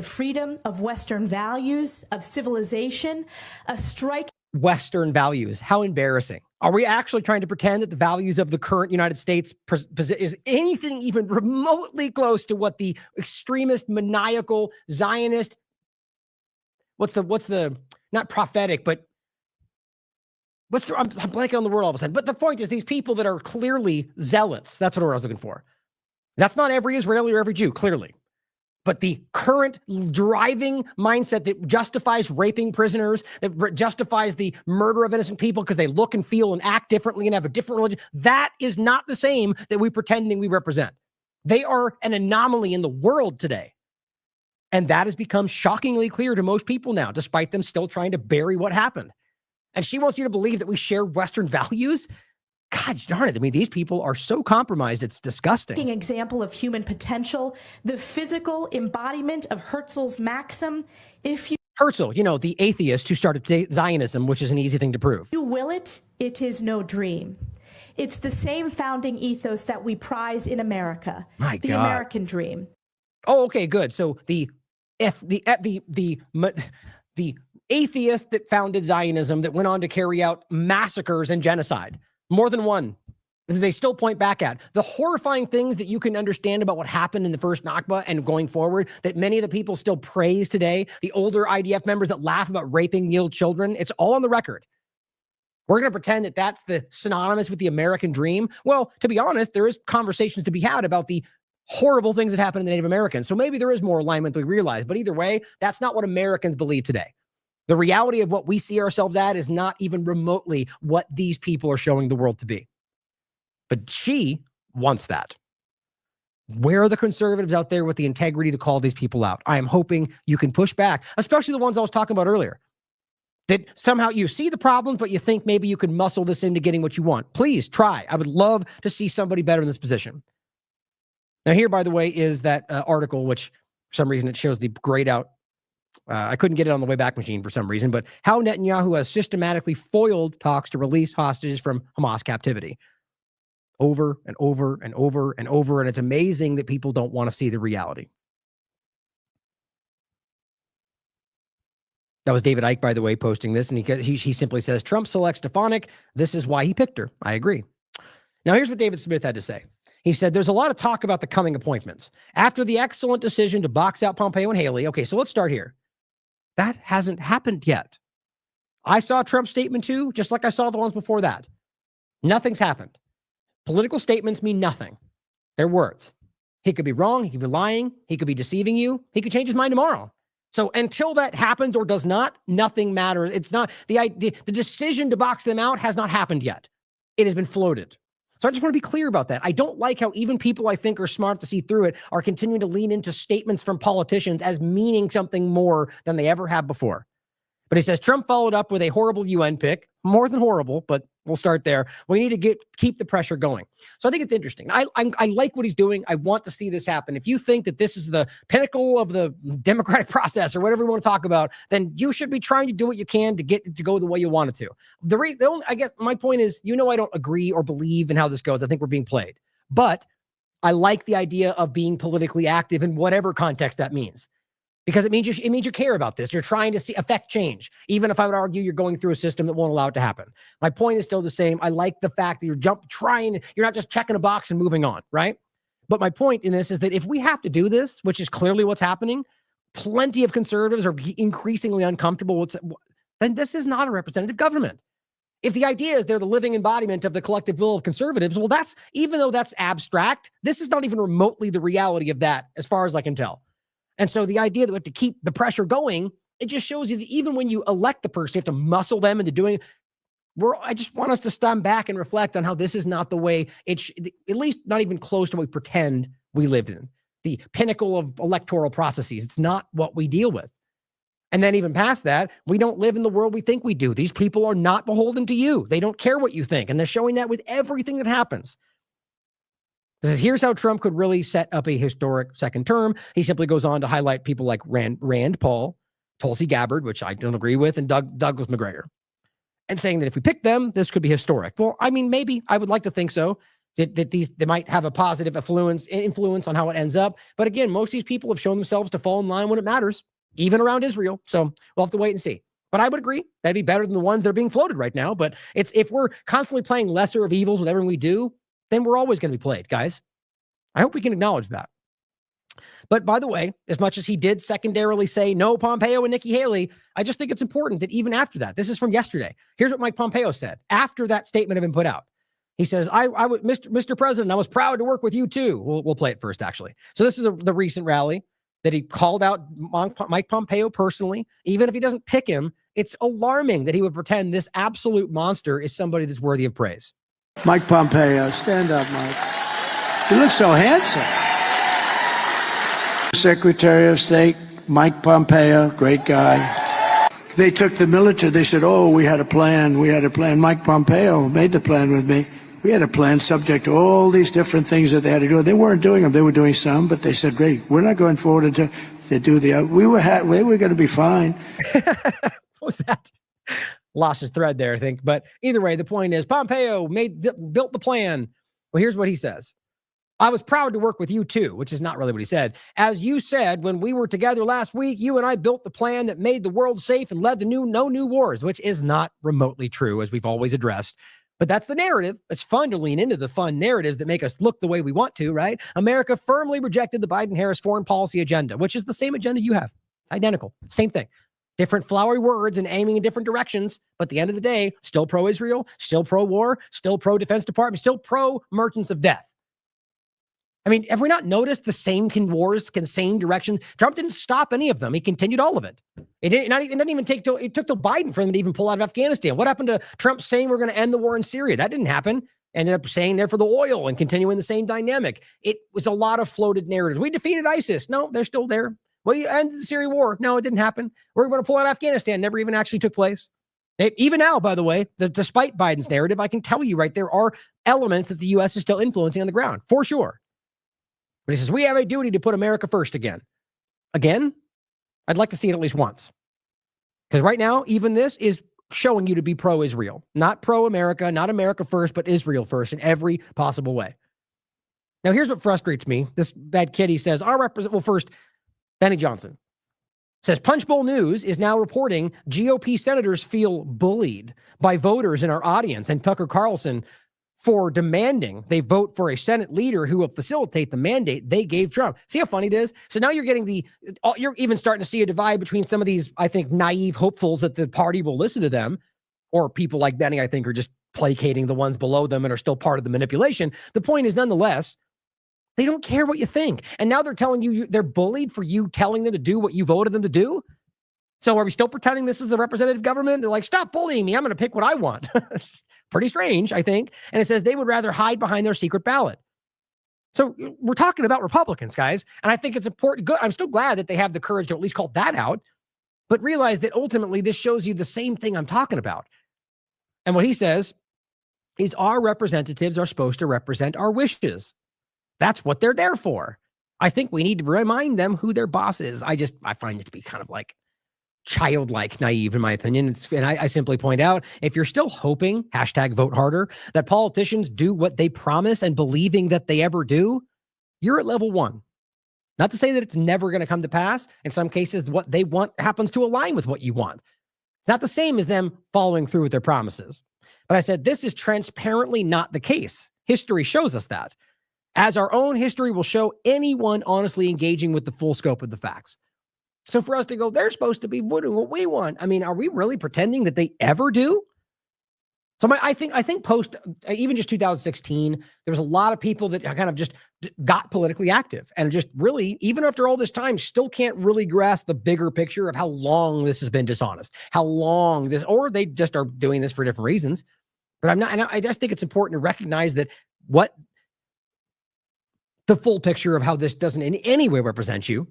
[SPEAKER 6] Freedom, of Western values, of civilization, a strike—
[SPEAKER 1] Western values. How embarrassing. Are we actually trying to pretend that the values of the current United States is anything even remotely close to what the extremist, maniacal, Zionist, what's the not prophetic, but I'm blanking on the word all of a sudden. But the point is, these people that are clearly zealots, that's what I was looking for. That's not every Israeli or every Jew, clearly. But the current driving mindset that justifies raping prisoners, that justifies the murder of innocent people because they look and feel and act differently and have a different religion, that is not the same that we're pretending we represent. They are an anomaly in the world today. And that has become shockingly clear to most people now, despite them still trying to bury what happened. And she wants you to believe that we share Western values. God darn it. I mean, these people are so compromised, it's disgusting.
[SPEAKER 6] Example of human potential, the physical embodiment of Herzl's maxim, if you
[SPEAKER 1] Herzl, you know, the atheist who started Zionism, which is an easy thing to prove.
[SPEAKER 6] You will it, it is no dream. It's the same founding ethos that we prize in America.
[SPEAKER 1] My
[SPEAKER 6] the
[SPEAKER 1] God.
[SPEAKER 6] American dream.
[SPEAKER 1] Oh, okay, good. So the atheist that founded Zionism that went on to carry out massacres and genocide, more than one, they still point back at the horrifying things that you can understand about what happened in the first Nakba and going forward, that many of the people still praise today, the older IDF members that laugh about raping little children. It's all on the record. We're going to pretend that that's the synonymous with the American dream. Well, to be honest, there is conversations to be had about the horrible things that happened to the Native Americans. So maybe there is more alignment than we realize. But either way, that's not what Americans believe today. The reality of what we see ourselves at is not even remotely what these people are showing the world to be. But she wants that. Where are the conservatives out there with the integrity to call these people out? I am hoping you can push back, especially the ones I was talking about earlier. That somehow you see the problems, but you think maybe you could muscle this into getting what you want. Please try. I would love to see somebody better in this position. Now here, by the way, is that article, which for some reason it shows the grayed out. I couldn't get it on the way back machine for some reason, but how Netanyahu has systematically foiled talks to release hostages from Hamas captivity. Over and over and over and over. And it's amazing that people don't want to see the reality. That was David Icke, by the way, posting this. And he simply says, Trump selects Stefanik. This is why he picked her. I agree. Now, here's what David Smith had to say. He said, there's a lot of talk about the coming appointments. After the excellent decision to box out Pompeo and Haley. Okay, so let's start here. That hasn't happened yet. I saw Trump's statement too, just like I saw the ones before that. Nothing's happened. Political statements mean nothing. They're words. He could be wrong. He could be lying. He could be deceiving you. He could change his mind tomorrow. So until that happens or does not, nothing matters. It's not the decision to box them out has not happened yet. It has been floated. So I just want to be clear about that. I don't like how even people I think are smart to see through it are continuing to lean into statements from politicians as meaning something more than they ever have before. But he says Trump followed up with a horrible UN pick, more than horrible, but we'll start there. We need to keep the pressure going. So I think it's interesting. I like what he's doing. I want to see this happen. If you think that this is the pinnacle of the democratic process or whatever you want to talk about, then you should be trying to do what you can to get it to go the way you want it to. I guess my point is, I don't agree or believe in how this goes. I think we're being played. But I like the idea of being politically active in whatever context that means. Because it means you care about this. You're trying to affect change, even if I would argue you're going through a system that won't allow it to happen. My point is still the same. I like the fact that you're not just checking a box and moving on, right? But my point in this is that if we have to do this, which is clearly what's happening, plenty of conservatives are increasingly uncomfortable with, then this is not a representative government. If the idea is they're the living embodiment of the collective will of conservatives, well, even though that's abstract, this is not even remotely the reality of that, as far as I can tell. And so the idea that we have to keep the pressure going, it just shows you that even when you elect the person, you have to muscle them into doing it. I just want us to stand back and reflect on how this is not the way at least not even close to what we pretend we lived in. The pinnacle of electoral processes. It's not what we deal with. And then even past that, we don't live in the world we think we do. These people are not beholden to you. They don't care what you think. And they're showing that with everything that happens. Here's how Trump could really set up a historic second term. He simply goes on to highlight people like Rand Paul, Tulsi Gabbard, which I don't agree with, and Douglas McGregor, and saying that if we pick them, this could be historic. Well, I mean, maybe I would like to think so, that they might have a positive influence on how it ends up. But again, most of these people have shown themselves to fall in line when it matters, even around Israel. So we'll have to wait and see. But I would agree that'd be better than the ones that are being floated right now. But if we're constantly playing lesser of evils with everything we do, then we're always going to be played, guys. I hope we can acknowledge that. But by the way, as much as he did secondarily say no Pompeo and Nikki Haley, I just think it's important that even after that, this is from yesterday. Here's what Mike Pompeo said after that statement had been put out. He says, Mr. President, I was proud to work with you too. We'll play it first, actually. So this is the recent rally that he called out Mike Pompeo personally. Even if he doesn't pick him, it's alarming that he would pretend this absolute monster is somebody that's worthy of praise.
[SPEAKER 7] Mike Pompeo, stand up, Mike. You look so handsome. Secretary of State, Mike Pompeo, great guy. They took the military. They said, oh, we had a plan. We had a plan. Mike Pompeo made the plan with me. We had a plan subject to all these different things that they had to do. They weren't doing them. They were doing some, but they said, great, we're not going forward until they do the, we were going to be fine.
[SPEAKER 1] What was that? Lost his thread there, I think. But either way, the point is Pompeo built the plan. Well, here's what he says. I was proud to work with you too, which is not really what he said. As you said, when we were together last week, you and I built the plan that made the world safe and led to no new wars, which is not remotely true, as we've always addressed. But that's the narrative. It's fun to lean into the fun narratives that make us look the way we want to, right? America firmly rejected the Biden-Harris foreign policy agenda, which is the same agenda you have. Identical. Same thing. Different flowery words and aiming in different directions. But at the end of the day, still pro-Israel, still pro-war, still pro-Defense Department, still pro-merchants of death. I mean, have we not noticed the same wars, same direction? Trump didn't stop any of them. He continued all of it. It didn't even take it took till Biden for them to even pull out of Afghanistan. What happened to Trump saying we're going to end the war in Syria? That didn't happen. Ended up saying there for the oil and continuing the same dynamic. It was a lot of floated narratives. We defeated ISIS. No, they're still there. Well, you ended the Syrian war. No, it didn't happen. We're going to pull out Afghanistan. Never even actually took place. Even now, by the way, despite Biden's narrative, I can tell you right, there are elements that the U.S. is still influencing on the ground, for sure. But he says, we have a duty to put America first again. Again, I'd like to see it at least once. Because right now, even this is showing you to be pro-Israel. Not pro-America, not America first, but Israel first in every possible way. Now, here's what frustrates me. This bad kid, he says, first, Benny Johnson says, Punchbowl News is now reporting GOP senators feel bullied by voters in our audience and Tucker Carlson for demanding they vote for a Senate leader who will facilitate the mandate they gave Trump. See how funny it is? So now you're getting you're even starting to see a divide between some of these, I think, naive hopefuls that the party will listen to them, or people like Benny, I think, are just placating the ones below them and are still part of the manipulation. The point is, nonetheless, they don't care what you think. And now they're telling you they're bullied for you telling them to do what you voted them to do. So are we still pretending this is a representative government? They're like, stop bullying me. I'm going to pick what I want. Pretty strange, I think. And it says they would rather hide behind their secret ballot. So we're talking about Republicans, guys. And I think it's important. Good. I'm still glad that they have the courage to at least call that out, but realize that ultimately this shows you the same thing I'm talking about. And what he says is our representatives are supposed to represent our wishes. That's what they're there for. I think we need to remind them who their boss is. I find it to be kind of like childlike naive, in my opinion. And I simply point out, if you're still hoping, #vote harder, that politicians do what they promise and believing that they ever do, you're at level 1. Not to say that it's never going to come to pass. In some cases, what they want happens to align with what you want. It's not the same as them following through with their promises. But I said, this is transparently not the case. History shows us that. As our own history will show anyone honestly engaging with the full scope of the facts. So for us to go, they're supposed to be doing what we want. I mean, are we really pretending that they ever do? So I think post, even just 2016, there was a lot of people that kind of just got politically active and just really, even after all this time, still can't really grasp the bigger picture of how long this has been dishonest, how long this, or they just are doing this for different reasons. But I just think it's important to recognize that what the full picture of how this doesn't in any way represent you.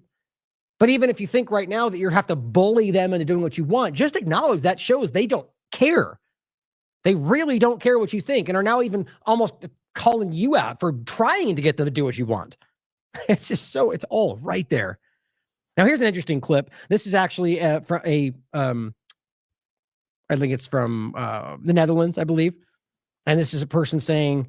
[SPEAKER 1] But even if you think right now that you have to bully them into doing what you want, just acknowledge that shows they don't care. They really don't care what you think and are now even almost calling you out for trying to get them to do what you want. It's just so, it's all right there. Now, here's an interesting clip. This is actually I think it's from the Netherlands, I believe. And this is a person saying,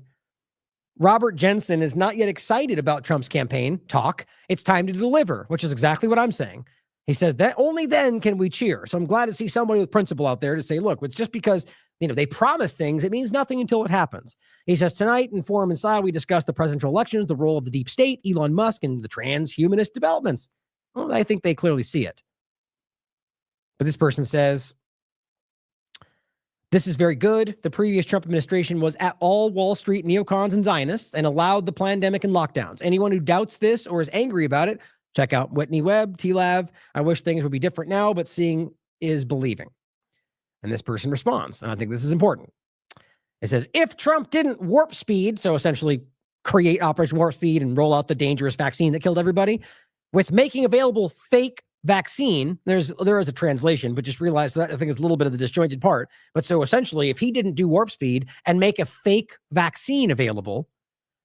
[SPEAKER 1] Robert Jensen is not yet excited about Trump's campaign talk. It's time to deliver, which is exactly what I'm saying. He said that only then can we cheer. So I'm glad to see somebody with principle out there to say, look, it's just because, they promise things, it means nothing until it happens. He says, tonight in Forum Inside, we discussed the presidential elections, the role of the deep state, Elon Musk, and the transhumanist developments. Well, I think they clearly see it. But this person says, this is very good. The previous Trump administration was at all Wall Street neocons and Zionists and allowed the pandemic and lockdowns. Anyone who doubts this or is angry about it, check out Whitney Webb, TLAV. I wish things would be different now, but seeing is believing. And this person responds, and I think this is important. It says, if Trump didn't warp speed, so essentially create Operation Warp Speed and roll out the dangerous vaccine that killed everybody, with making available fake vaccine. There is a translation, but just realize that I think it's a little bit of the disjointed part. But so essentially, if he didn't do warp speed and make a fake vaccine available,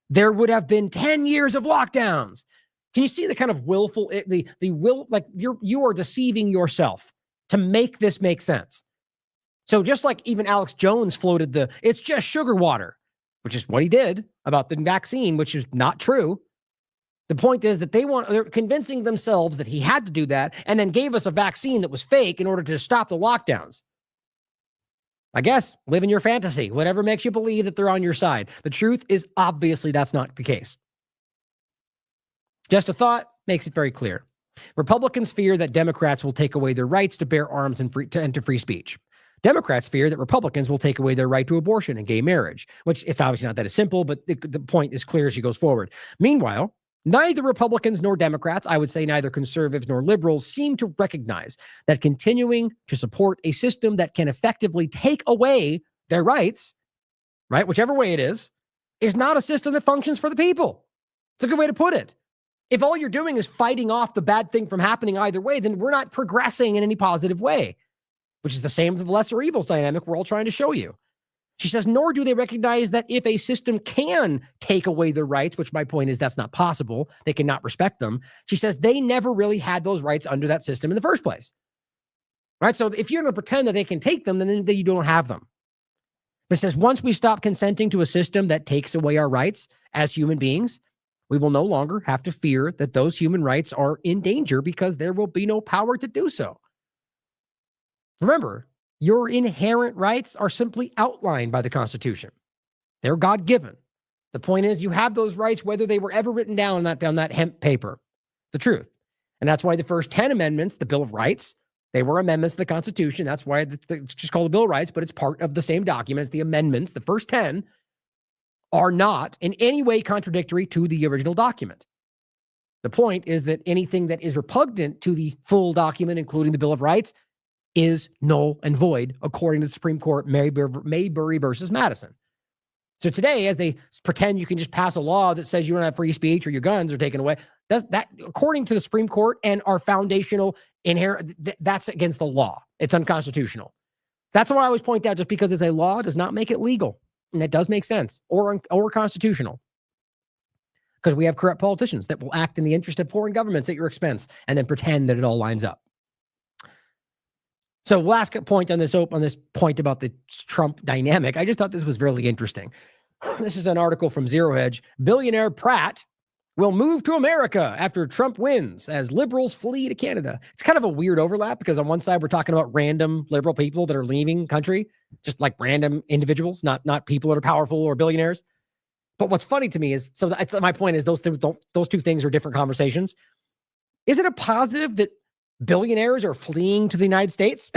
[SPEAKER 1] there would have been 10 years of lockdowns. Can you see the kind of willful, the will, like you are deceiving yourself to make this make sense? So just like even Alex Jones floated it's just sugar water, which is what he did about the vaccine, which is not true. The point is that they're convincing themselves that he had to do that and then gave us a vaccine that was fake in order to stop the lockdowns. I guess live in your fantasy, whatever makes you believe that they're on your side. The truth is obviously that's not the case. Just a thought makes it very clear. Republicans fear that Democrats will take away their rights to bear arms and to free speech. Democrats fear that Republicans will take away their right to abortion and gay marriage, which it's obviously not that simple, but the point is clear as she goes forward. Meanwhile, neither Republicans nor Democrats, I would say neither conservatives nor liberals, seem to recognize that continuing to support a system that can effectively take away their rights, right, whichever way it is not a system that functions for the people. It's a good way to put it. If all you're doing is fighting off the bad thing from happening either way, then we're not progressing in any positive way, which is the same with the lesser evils dynamic we're all trying to show you. She says, nor do they recognize that if a system can take away their rights, which my point is that's not possible, they cannot respect them. She says they never really had those rights under that system in the first place. Right? So if you're going to pretend that they can take them, then you don't have them. It says once we stop consenting to a system that takes away our rights as human beings, we will no longer have to fear that those human rights are in danger because there will be no power to do so. Remember, your inherent rights are simply outlined by the Constitution. They're God-given. The point is you have those rights whether they were ever written down on that hemp paper. The truth. And that's why the first 10 amendments, the Bill of Rights, they were amendments to the Constitution. That's why it's just called the Bill of Rights, but it's part of the same documents. The amendments, the first 10, are not in any way contradictory to the original document. The point is that anything that is repugnant to the full document, including the Bill of Rights, is null and void, according to the Supreme Court, Maybury versus Madison. So today, as they pretend you can just pass a law that says you don't have free speech or your guns are taken away, that according to the Supreme Court and our foundational inherent, that's against the law. It's unconstitutional. That's what I always point out. Just because it's a law does not make it legal. And that does make sense or constitutional. Because we have corrupt politicians that will act in the interest of foreign governments at your expense and then pretend that it all lines up. So last point on this point about the Trump dynamic, I just thought this was really interesting. This is an article from Zero Hedge. Billionaire Pratt will move to America after Trump wins as liberals flee to Canada. It's kind of a weird overlap because on one side we're talking about random liberal people that are leaving country, just like random individuals, not people that are powerful or billionaires. But what's funny to me is, so my point is those two things are different conversations. Is it a positive that billionaires are fleeing to the United States?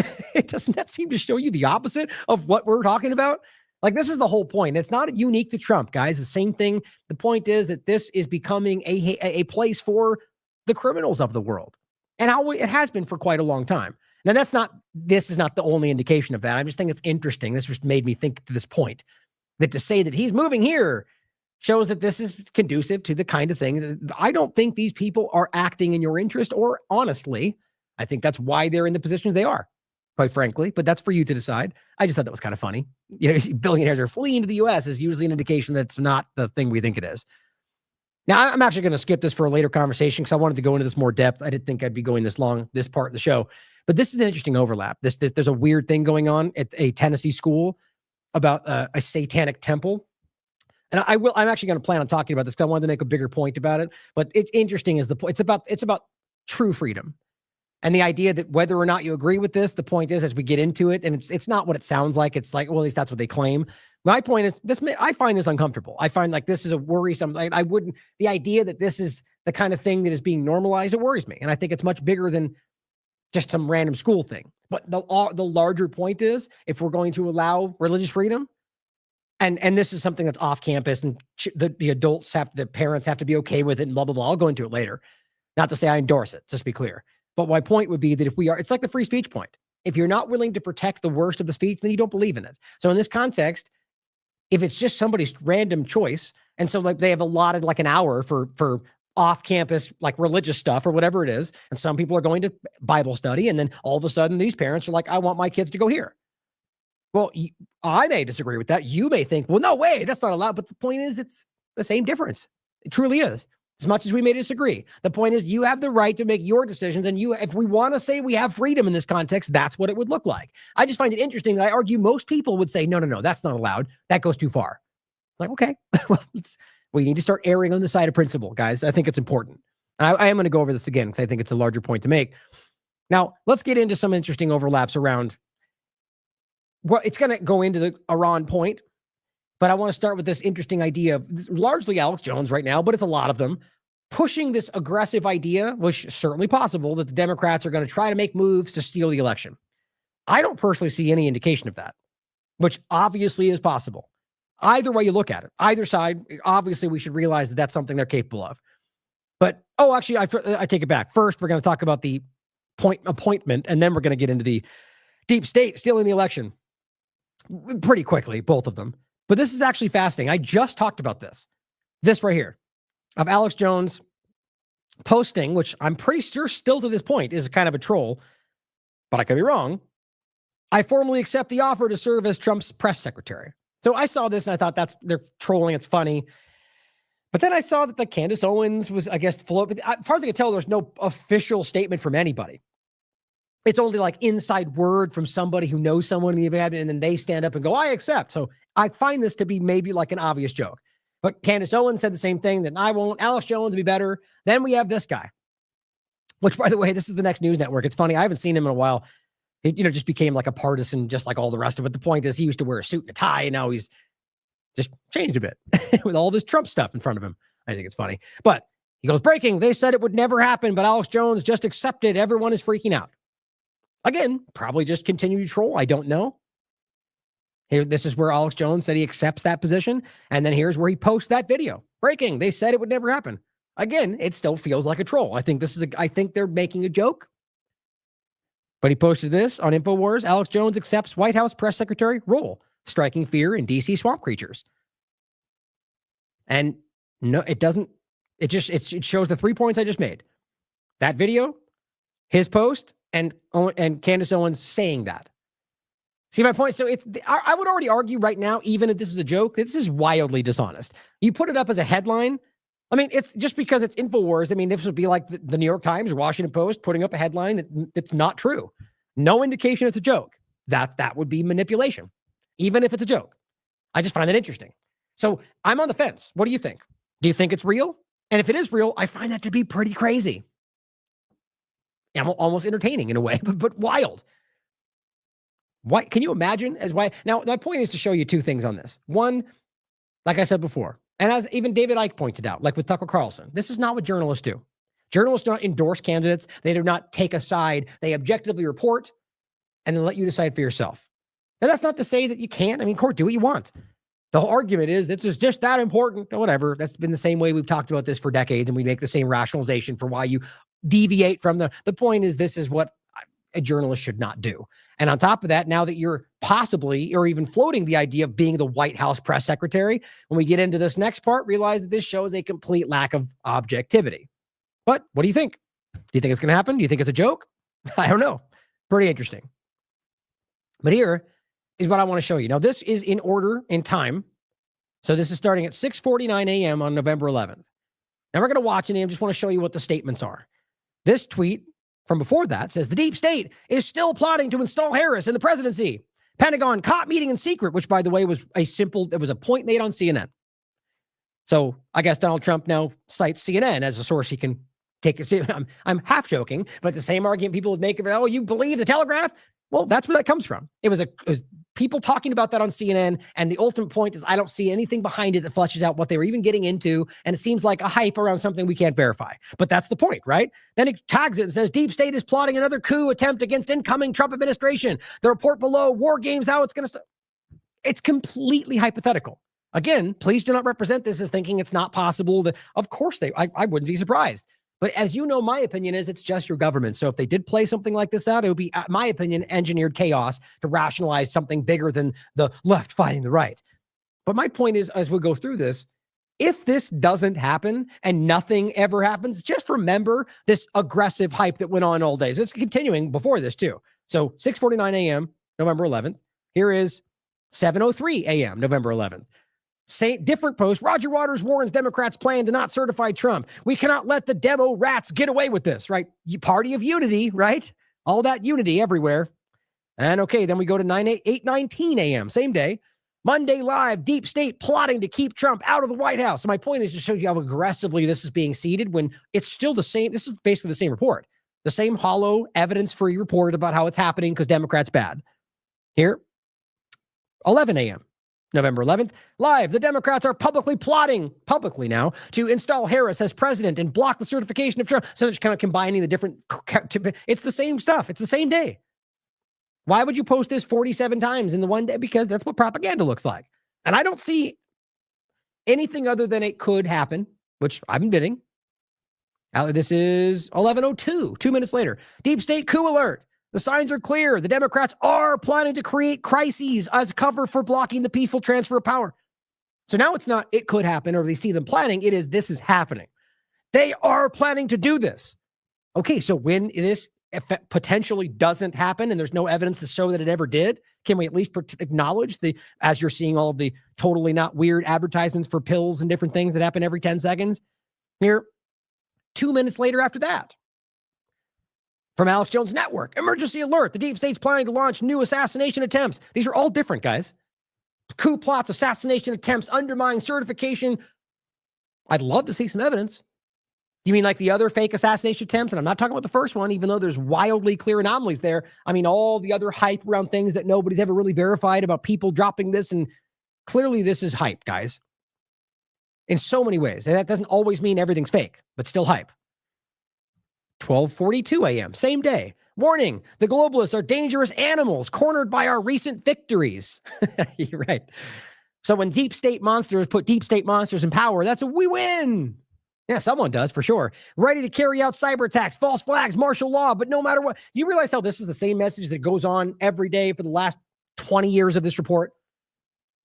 [SPEAKER 1] Doesn't that seem to show you the opposite of what we're talking about? Like, this is the whole point. It's not unique to Trump, guys. The same thing. The point is that this is becoming a place for the criminals of the world. And how it has been for quite a long time. Now, this is not the only indication of that. I just think it's interesting. This just made me think to this point that to say that he's moving here shows that this is conducive to the kind of thing that I don't think these people are acting in your interest or honestly. I think that's why they're in the positions they are, quite frankly, but that's for you to decide. I just thought that was kind of funny. You know, billionaires are fleeing to the U.S. is usually an indication that's not the thing we think it is. Now, I'm actually going to skip this for a later conversation because I wanted to go into this more depth. I didn't think I'd be going this long, this part of the show, but this is an interesting overlap. There's a weird thing going on at a Tennessee school about a satanic temple. And I'm actually going to plan on talking about this because I wanted to make a bigger point about it. But it's interesting is the point. It's about true freedom. And the idea that whether or not you agree with this, the point is, as we get into it, and it's not what it sounds like. It's like, well, at least that's what they claim. My point is, I find this uncomfortable. I find like this is a worrisome. I wouldn't. The idea that this is the kind of thing that is being normalized, it worries me. And I think it's much bigger than just some random school thing. But the larger point is, if we're going to allow religious freedom, and this is something that's off campus, and the adults the parents have to be okay with it, and blah blah blah. I'll go into it later. Not to say I endorse it. Just to be clear. But my point would be that it's like the free speech point. If you're not willing to protect the worst of the speech, then you don't believe in it. So in this context, if it's just somebody's random choice, and so like they have allotted like an hour for off-campus, like religious stuff or whatever it is. And some people are going to Bible study. And then all of a sudden these parents are like, I want my kids to go here. Well, I may disagree with that. You may think, well, no way, that's not allowed. But the point is, it's the same difference. It truly is. As much as we may disagree, the point is you have the right to make your decisions. And if we want to say we have freedom in this context, that's what it would look like. I just find it interesting that I argue most people would say, no, that's not allowed. That goes too far. Like, okay, well, we need to start erring on the side of principle, guys. I think it's important. I am going to go over this again because I think it's a larger point to make. Now, let's get into some interesting overlaps around. Well, it's going to go into the Iran point, but I want to start with this interesting idea of largely Alex Jones right now, but it's a lot of them pushing this aggressive idea, which is certainly possible, that the Democrats are going to try to make moves to steal the election. I don't personally see any indication of that, which obviously is possible. Either way you look at it, either side, obviously we should realize that that's something they're capable of. But, actually, I take it back. First, we're going to talk about the appointment, and then we're going to get into the deep state stealing the election pretty quickly, both of them. But this is actually fascinating. I just talked about this right here, of Alex Jones posting, which I'm pretty sure still to this point is kind of a troll, but I could be wrong. I formally accept the offer to serve as Trump's press secretary. So I saw this and I thought they're trolling. It's funny. But then I saw that the Candace Owens was, I guess, float. As far as I can tell, there's no official statement from anybody. It's only like inside word from somebody who knows someone in the event, and then they stand up and go, I accept. So I find this to be maybe like an obvious joke. But Candace Owens said the same thing, that I won't. Alex Jones be better. Then we have this guy, which, by the way, this is the Next News Network. It's funny. I haven't seen him in a while. He, just became like a partisan, just like all the rest of it. The point is, he used to wear a suit and a tie, and now he's just changed a bit with all this Trump stuff in front of him. I think it's funny. But he goes, breaking. They said it would never happen, but Alex Jones just accepted. Everyone is freaking out. Again, probably just continue to troll. I don't know. Here, this is where Alex Jones said he accepts that position. And then here's where he posts that video. Breaking. They said it would never happen. Again, it still feels like a troll. I think I think they're making a joke. But he posted this on InfoWars. Alex Jones accepts White House press secretary role, striking fear in DC swamp creatures. And no, it doesn't. It shows the 3 points I just made. That video, his post, and Candace Owens saying that. See my point? So I would already argue right now, even if this is a joke, this is wildly dishonest. You put it up as a headline. I mean, it's just because it's InfoWars. I mean, this would be like the New York Times or Washington Post putting up a headline that's not true. No indication it's a joke. That would be manipulation, even if it's a joke. I just find that interesting. So I'm on the fence. What do you think? Do you think it's real? And if it is real, I find that to be pretty crazy. Almost entertaining in a way, but wild. Why can you imagine as why? Now, my point is to show you two things on this. One, like I said before, and as even David Icke pointed out, like with Tucker Carlson, this is not what journalists do. Journalists do not endorse candidates. They do not take a side. They objectively report and then let you decide for yourself. Now, that's not to say that you can't. I mean, court, do what you want. The whole argument is this is just that important or whatever. That's been the same way we've talked about this for decades, and we make the same rationalization for why you deviate from the point is this is what a journalist should not do. And on top of that, now that you're possibly or even floating the idea of being the White House press secretary, when we get into this next part, realize that this shows a complete lack of objectivity. But what do you think? Do you think it's going to happen? Do you think it's a joke? I don't know. Pretty interesting. But here is what I want to show you. Now, this is in order in time. So this is starting at 6:49 a.m. on November 11th. Now we're going to watch it, and I just want to show you what the statements are. This tweet from before that says, the deep state is still plotting to install Harris in the presidency. Pentagon caught meeting in secret, which, by the way, was a point made on CNN. So I guess Donald Trump now cites CNN as a source he can take it. I'm half joking, but the same argument people would make of, oh, you believe the Telegraph? Well, that's where that comes from. It was people talking about that on CNN, and the ultimate point is I don't see anything behind it that fleshes out what they were even getting into, and it seems like a hype around something we can't verify. But that's the point, right? Then it tags it and says, deep state is plotting another coup attempt against incoming Trump administration. The report below, war games, how it's going to start. It's completely hypothetical. Again, please do not represent this as thinking it's not possible. That, of course, I wouldn't be surprised. But as you know, my opinion is it's just your government. So if they did play something like this out, it would be, my opinion, engineered chaos to rationalize something bigger than the left fighting the right. But my point is, as we go through this, If this doesn't happen and nothing ever happens, just remember this aggressive hype that went on all day. So it's continuing before this too. So 6:49 a.m., November 11th. Here is 7:03 a.m., November 11th. Same different post. Roger Waters warns Democrats plan to not certify Trump. We cannot let the demo rats get away with this, right? Party of unity, right? All that unity everywhere. And okay, then we go to 8:19 a.m., same day. Monday Live, Deep State plotting to keep Trump out of the White House. So my point is to show you how aggressively this is being seeded when it's still the same. This is basically the same report. The same hollow evidence-free report about how it's happening because Democrats bad. Here, 11 a.m., November 11th. Live, the Democrats are plotting now to install Harris as president and block the certification of Trump. So they're just kind of combining the different. It's the same stuff. It's the same day. Why would you post this 47 times in the one day? Because that's what propaganda looks like. And I don't see anything other than it could happen, which I'm admitting. This is 11:02, 2 minutes later. Deep State coup alert. The signs are clear. The Democrats are planning to create crises as cover for blocking the peaceful transfer of power. So now it's not it could happen or they see them planning. It is this is happening. They are planning to do this. Okay, so when this potentially doesn't happen and there's no evidence to show that it ever did, can we at least acknowledge as you're seeing all of the totally not weird advertisements for pills and different things that happen every 10 seconds? Here, 2 minutes later after that, from Alex Jones Network, emergency alert. The Deep State's planning to launch new assassination attempts. These are all different, guys. Coup plots, assassination attempts, undermining certification. I'd love to see some evidence. You mean like the other fake assassination attempts? And I'm not talking about the first one, even though there's wildly clear anomalies there. I mean, all the other hype around things that nobody's ever really verified about people dropping this. And clearly this is hype, guys. In so many ways. And that doesn't always mean everything's fake, but still hype. 12:42 a.m., same day. Warning, the globalists are dangerous animals cornered by our recent victories. You're right. So when deep state monsters put deep state monsters in power, that's a we win. Yeah, someone does for sure. Ready to carry out cyber attacks, false flags, martial law, but no matter what. Do you realize how this is the same message that goes on every day for the last 20 years of this report?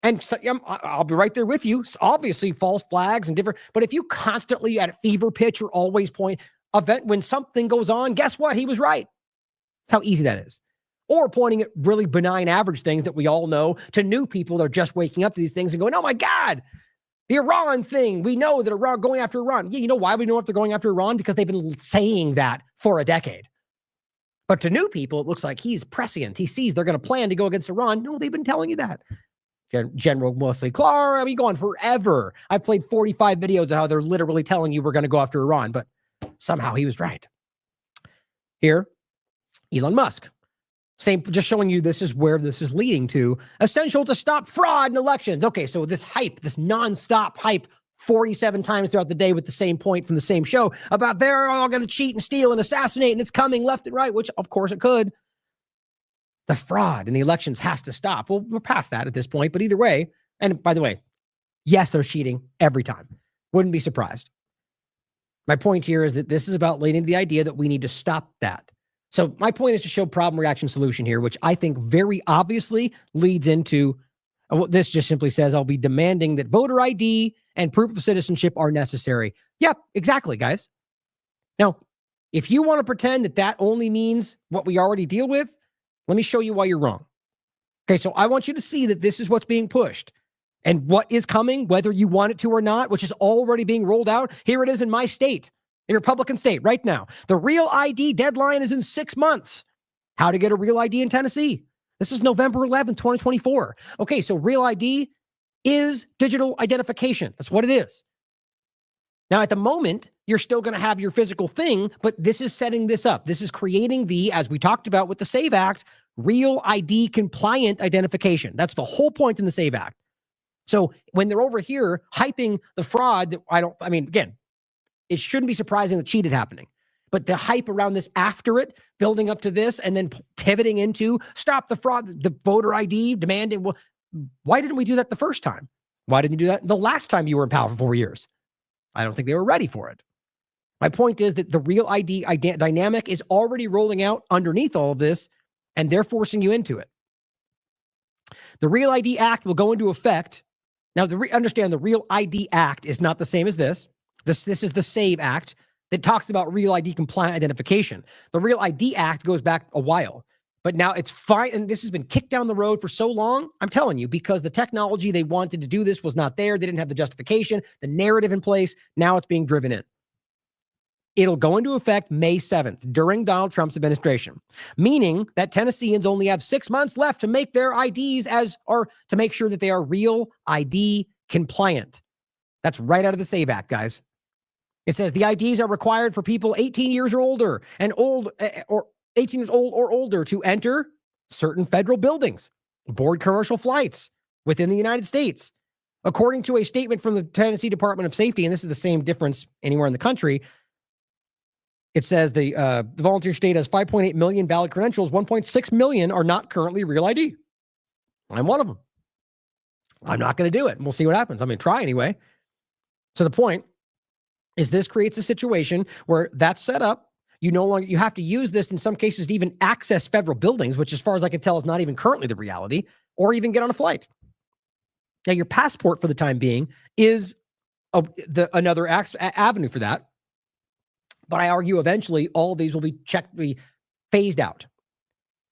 [SPEAKER 1] And so, I'll be right there with you. It's obviously false flags and different, but if you constantly at a fever pitch or always point event when something goes on, guess what? He was right. That's how easy that is. Or pointing at really benign average things that we all know to new people that are just waking up to these things and going, oh my God, the Iran thing. We know that Iran going after Iran. Yeah, you know why we know if they're going after Iran? Because they've been saying that for a decade. But to new people, it looks like he's prescient. He sees they're going to plan to go against Iran. No, they've been telling you that. General Wesley Clark, I mean, going forever. I've played 45 videos of how they're literally telling you we're going to go after Iran, but somehow he was right. Here, Elon Musk. Same, just showing you this is where this is leading to. Essential to stop fraud in elections. Okay, so this hype, this nonstop hype 47 times throughout the day with the same point from the same show about they're all going to cheat and steal and assassinate and it's coming left and right, which of course it could. The fraud in the elections has to stop. Well, we're past that at this point, but either way, and by the way, yes, they're cheating every time. Wouldn't be surprised. My point here is that this is about leading to the idea that we need to stop that. So my point is to show problem, reaction, solution here, which I think very obviously leads into this just simply says, I'll be demanding that voter ID and proof of citizenship are necessary. Yep, exactly, guys. Now, if you want to pretend that that only means what we already deal with, let me show you why you're wrong. Okay, so I want you to see that this is what's being pushed and what is coming, whether you want it to or not, which is already being rolled out. Here it is in my state. A Republican state right now. The real ID deadline is in 6 months. How to get a real ID in Tennessee. This is November 11th, 2024. Okay, so real ID is digital identification. That's what it is. Now, at the moment, you're still going to have your physical thing, but this is setting this up. This is creating the, as we talked about with the SAVE Act, real ID compliant identification. That's the whole point in the SAVE Act. So when they're over here hyping the fraud, that again, it shouldn't be surprising the cheat is happening. But the hype around this after it, building up to this, and then pivoting into stop the fraud, the voter ID, demanding, well, why didn't we do that the first time? Why didn't you do that the last time you were in power for 4 years? I don't think they were ready for it. My point is that the real ID dynamic is already rolling out underneath all of this, and they're forcing you into it. The Real ID Act will go into effect Now, understand the Real ID Act is not the same as this. This is the SAVE Act that talks about Real ID compliant identification. The Real ID Act goes back a while, but now it's fine. And this has been kicked down the road for so long. I'm telling you, because the technology they wanted to do this was not there. They didn't have the justification, the narrative in place. Now it's being driven in. It'll go into effect May 7th during Donald Trump's administration, meaning that Tennesseans only have 6 months left to make their IDs to make sure that they are Real ID compliant. That's right out of the SAVE Act, guys. It says the IDs are required for people 18 years or older or 18 years old or older to enter certain federal buildings, board commercial flights within the United States. According to a statement from the Tennessee Department of Safety, and this is the same difference anywhere in the country, it says the volunteer state has 5.8 million valid credentials. 1.6 million are not currently Real ID. I'm one of them. I'm not going to do it. And we'll see what happens. I'm going to try anyway. So the point is this creates a situation where that's set up. You have to use this in some cases to even access federal buildings, which as far as I can tell is not even currently the reality, or even get on a flight. Now your passport for the time being is another avenue for that. But I argue eventually all of these will be phased out.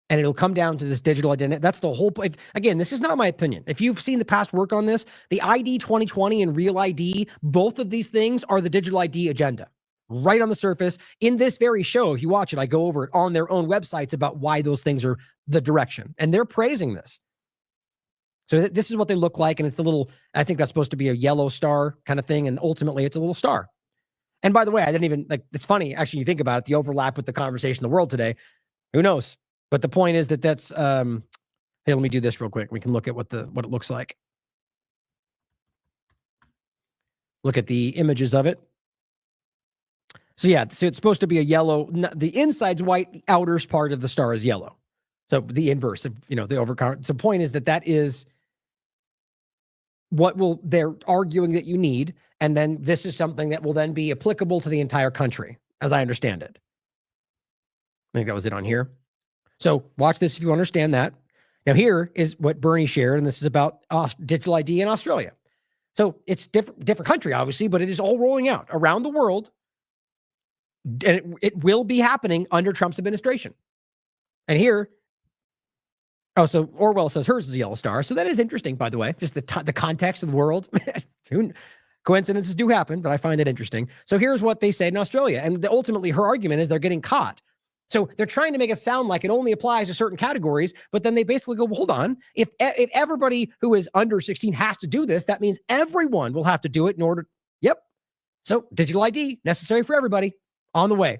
[SPEAKER 1] And it'll come down to this digital identity. That's the whole point. Again, this is not my opinion. If you've seen the past work on this, the ID 2020 and Real ID, both of these things are the digital ID agenda. Right on the surface. In this very show, if you watch it, I go over it on their own websites about why those things are the direction. And they're praising this. So this is what they look like. And it's the little, I think that's supposed to be a yellow star kind of thing. And ultimately, it's a little star. And by the way, I didn't even, it's funny, actually, you think about it, the overlap with the conversation in the world today. Who knows? But the point is that that's, hey, let me do this real quick. We can look at what it looks like. Look at the images of it. So yeah, so it's supposed to be a yellow, the inside's white, the outer part of the star is yellow. So the inverse of, the overcount. So the point is that is what they're arguing that you need. And then this is something that will then be applicable to the entire country, as I understand it. I think that was it on here. So watch this if you understand that. Now here is what Bernie shared, and this is about digital ID in Australia. So it's different country, obviously, but it is all rolling out around the world. And it will be happening under Trump's administration. And here, so Orwell says hers is a yellow star. So that is interesting, by the way, just the context of the world. Coincidences do happen, but I find it interesting. So here's what they say in Australia. And ultimately, her argument is they're getting caught. So they're trying to make it sound like it only applies to certain categories, but then they basically go, well, hold on. If everybody who is under 16 has to do this, that means everyone will have to do it in order. Yep. So digital ID, necessary for everybody, on the way.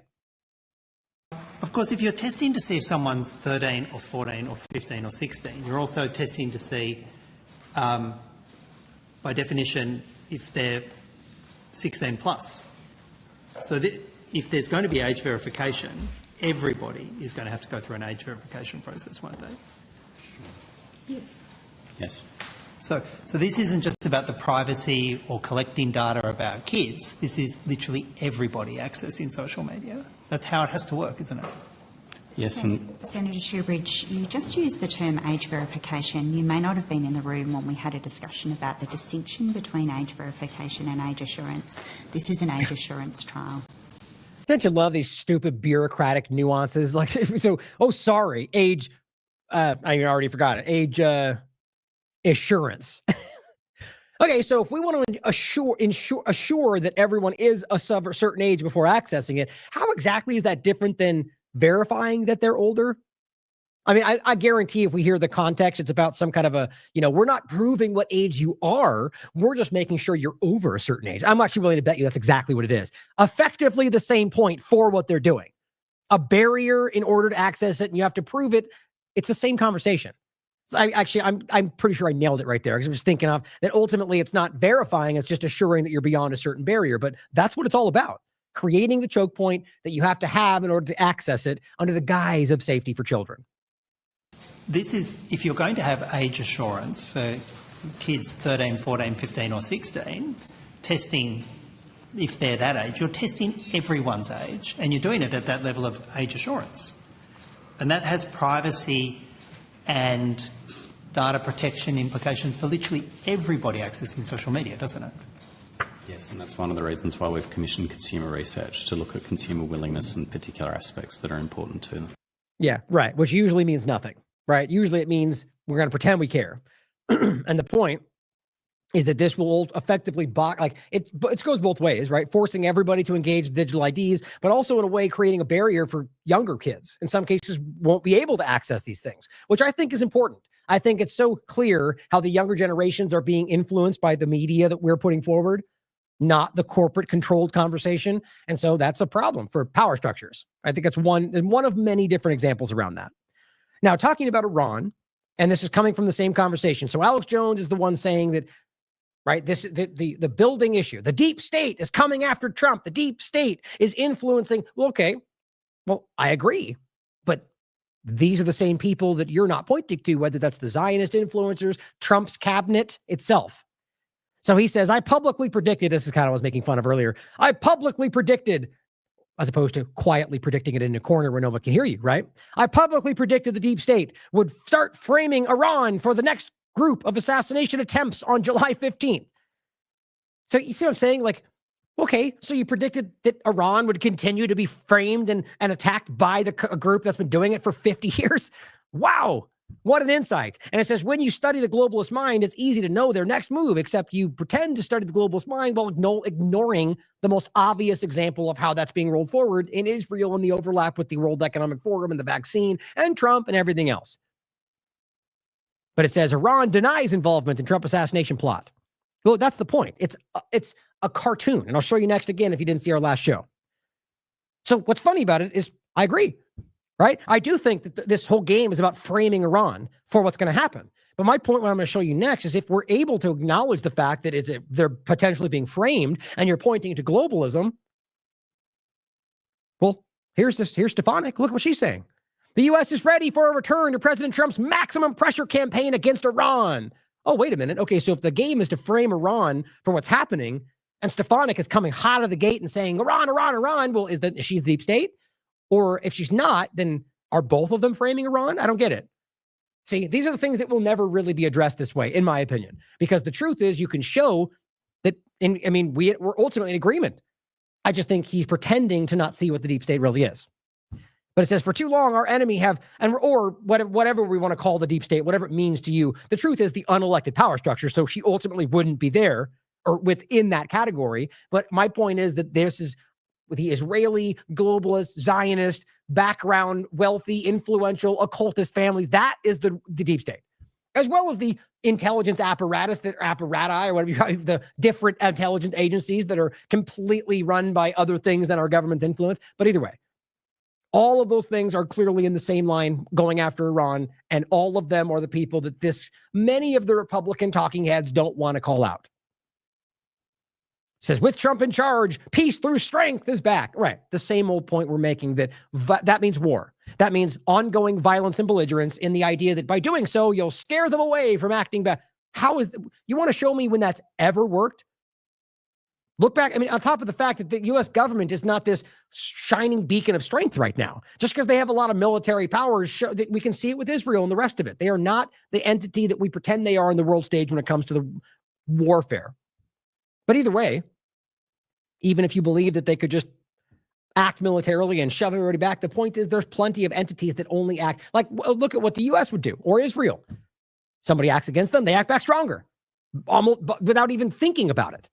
[SPEAKER 8] Of course, if you're testing to see if someone's 13 or 14 or 15 or 16, you're also testing to see, by definition, if they're 16 plus. So if there's going to be age verification, everybody is going to have to go through an age verification process, won't they? Yes.
[SPEAKER 9] Yes.
[SPEAKER 8] So this isn't just about the privacy or collecting data about kids. This is literally everybody accessing social media. That's how it has to work, isn't it?
[SPEAKER 9] Yes.
[SPEAKER 10] Senator Shoebridge, you just used the term age verification. You may not have been in the room when we had a discussion about the distinction between age verification and age assurance. This is an age assurance trial.
[SPEAKER 1] Don't you love these stupid bureaucratic nuances? Like, so, sorry, age, I already forgot it, age assurance. Okay, so if we want to assure that everyone is a certain age before accessing it, how exactly is that different than verifying that they're older? I mean, I guarantee if we hear the context, it's about some kind of we're not proving what age you are. We're just making sure you're over a certain age. I'm actually willing to bet you that's exactly what it is. Effectively the same point for what they're doing. A barrier in order to access it, and you have to prove it. It's the same conversation. So I'm pretty sure I nailed it right there, because I was thinking of that ultimately it's not verifying, it's just assuring that you're beyond a certain barrier. But that's what it's all about. Creating the choke point that you have to have in order to access it under the guise of safety for children.
[SPEAKER 8] This is, if you're going to have age assurance for kids 13, 14, 15 or 16, testing if they're that age, you're testing everyone's age, and you're doing it at that level of age assurance. And that has privacy and data protection implications for literally everybody accessing social media, doesn't it?
[SPEAKER 9] Yes, and that's one of the reasons why we've commissioned consumer research to look at consumer willingness and particular aspects that are important to them.
[SPEAKER 1] Yeah, right. Which usually means nothing, right? Usually it means we're going to pretend we care. And the point is that this will effectively it goes both ways, right? Forcing everybody to engage with digital IDs, but also in a way creating a barrier for younger kids. In some cases, won't be able to access these things, which I think is important. I think it's so clear how the younger generations are being influenced by the media that we're putting forward, not the corporate controlled conversation. And so that's a problem for power structures. I think it's one of many different examples around that. Now, talking about Iran, and this is coming from the same conversation. So Alex Jones is the one saying that, right, the building issue, the deep state is coming after Trump. The deep state is influencing. Well, okay. Well, I agree. But these are the same people that you're not pointing to, whether that's the Zionist influencers, Trump's cabinet itself. So he says, I publicly predicted, this is kind of what I was making fun of earlier. I publicly predicted, as opposed to quietly predicting it in a corner where nobody can hear you, right? I publicly predicted the deep state would start framing Iran for the next group of assassination attempts on July 15th. So you see what I'm saying? Like, okay, so you predicted that Iran would continue to be framed and attacked by a group that's been doing it for 50 years? Wow. What an insight. And it says, when you study the globalist mind, it's easy to know their next move, except you pretend to study the globalist mind while ignoring the most obvious example of how that's being rolled forward in Israel and the overlap with the World Economic Forum and the vaccine and Trump and everything else. But it says Iran denies involvement in Trump assassination plot. Well, that's the point. It's a cartoon. And I'll show you next again if you didn't see our last show. So what's funny about it is I agree. Right? I do think that this whole game is about framing Iran for what's going to happen. But my point, what I'm going to show you next, is if we're able to acknowledge the fact that they're potentially being framed and you're pointing to globalism, well, here's Stefanik. Look what she's saying. The U.S. is ready for a return to President Trump's maximum pressure campaign against Iran. Oh, wait a minute. Okay, so if the game is to frame Iran for what's happening, and Stefanik is coming hot out of the gate and saying, Iran, Iran, Iran, well, is she the deep state? Or if she's not, then are both of them framing Iran? I don't get it. See, these are the things that will never really be addressed this way, in my opinion, because the truth is you can show that, we're ultimately in agreement. I just think he's pretending to not see what the deep state really is. But it says, for too long, our enemy or whatever we want to call the deep state, whatever it means to you, the truth is the unelected power structure. So she ultimately wouldn't be there or within that category. But my point is that this is the Israeli, globalist, Zionist, background, wealthy, influential, occultist families. That is the deep state, as well as the intelligence apparatus, apparati, or whatever you call it, the different intelligence agencies that are completely run by other things than our government's influence. But either way, all of those things are clearly in the same line going after Iran, and all of them are the people that many of the Republican talking heads don't want to call out. Says, with Trump in charge, peace through strength is back. Right. The same old point we're making that means war. That means ongoing violence and belligerence in the idea that by doing so, you'll scare them away from acting back. You want to show me when that's ever worked? Look back. On top of the fact that the U.S. government is not this shining beacon of strength right now, just because they have a lot of military powers, that we can see it with Israel and the rest of it. They are not the entity that we pretend they are in the world stage when it comes to the warfare. But either way, even if you believe that they could just act militarily and shove everybody back, the point is there's plenty of entities that only act like, look at what the U.S. would do, or Israel. Somebody acts against them, they act back stronger, almost without even thinking about it.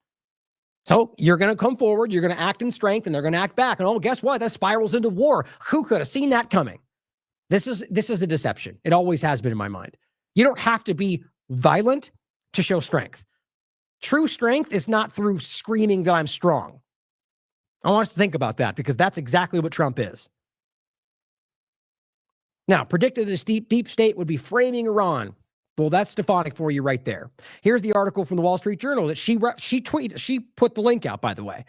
[SPEAKER 1] So you're going to come forward, you're going to act in strength, and they're going to act back. And guess what? That spirals into war. Who could have seen that coming? This is a deception. It always has been in my mind. You don't have to be violent to show strength. True strength is not through screaming that I'm strong. I want us to think about that, because that's exactly what Trump is. Now, predicted this deep state would be framing Iran. Well, that's Stefanik for you right there. Here's the article from the Wall Street Journal that she tweeted. She put the link out, by the way. It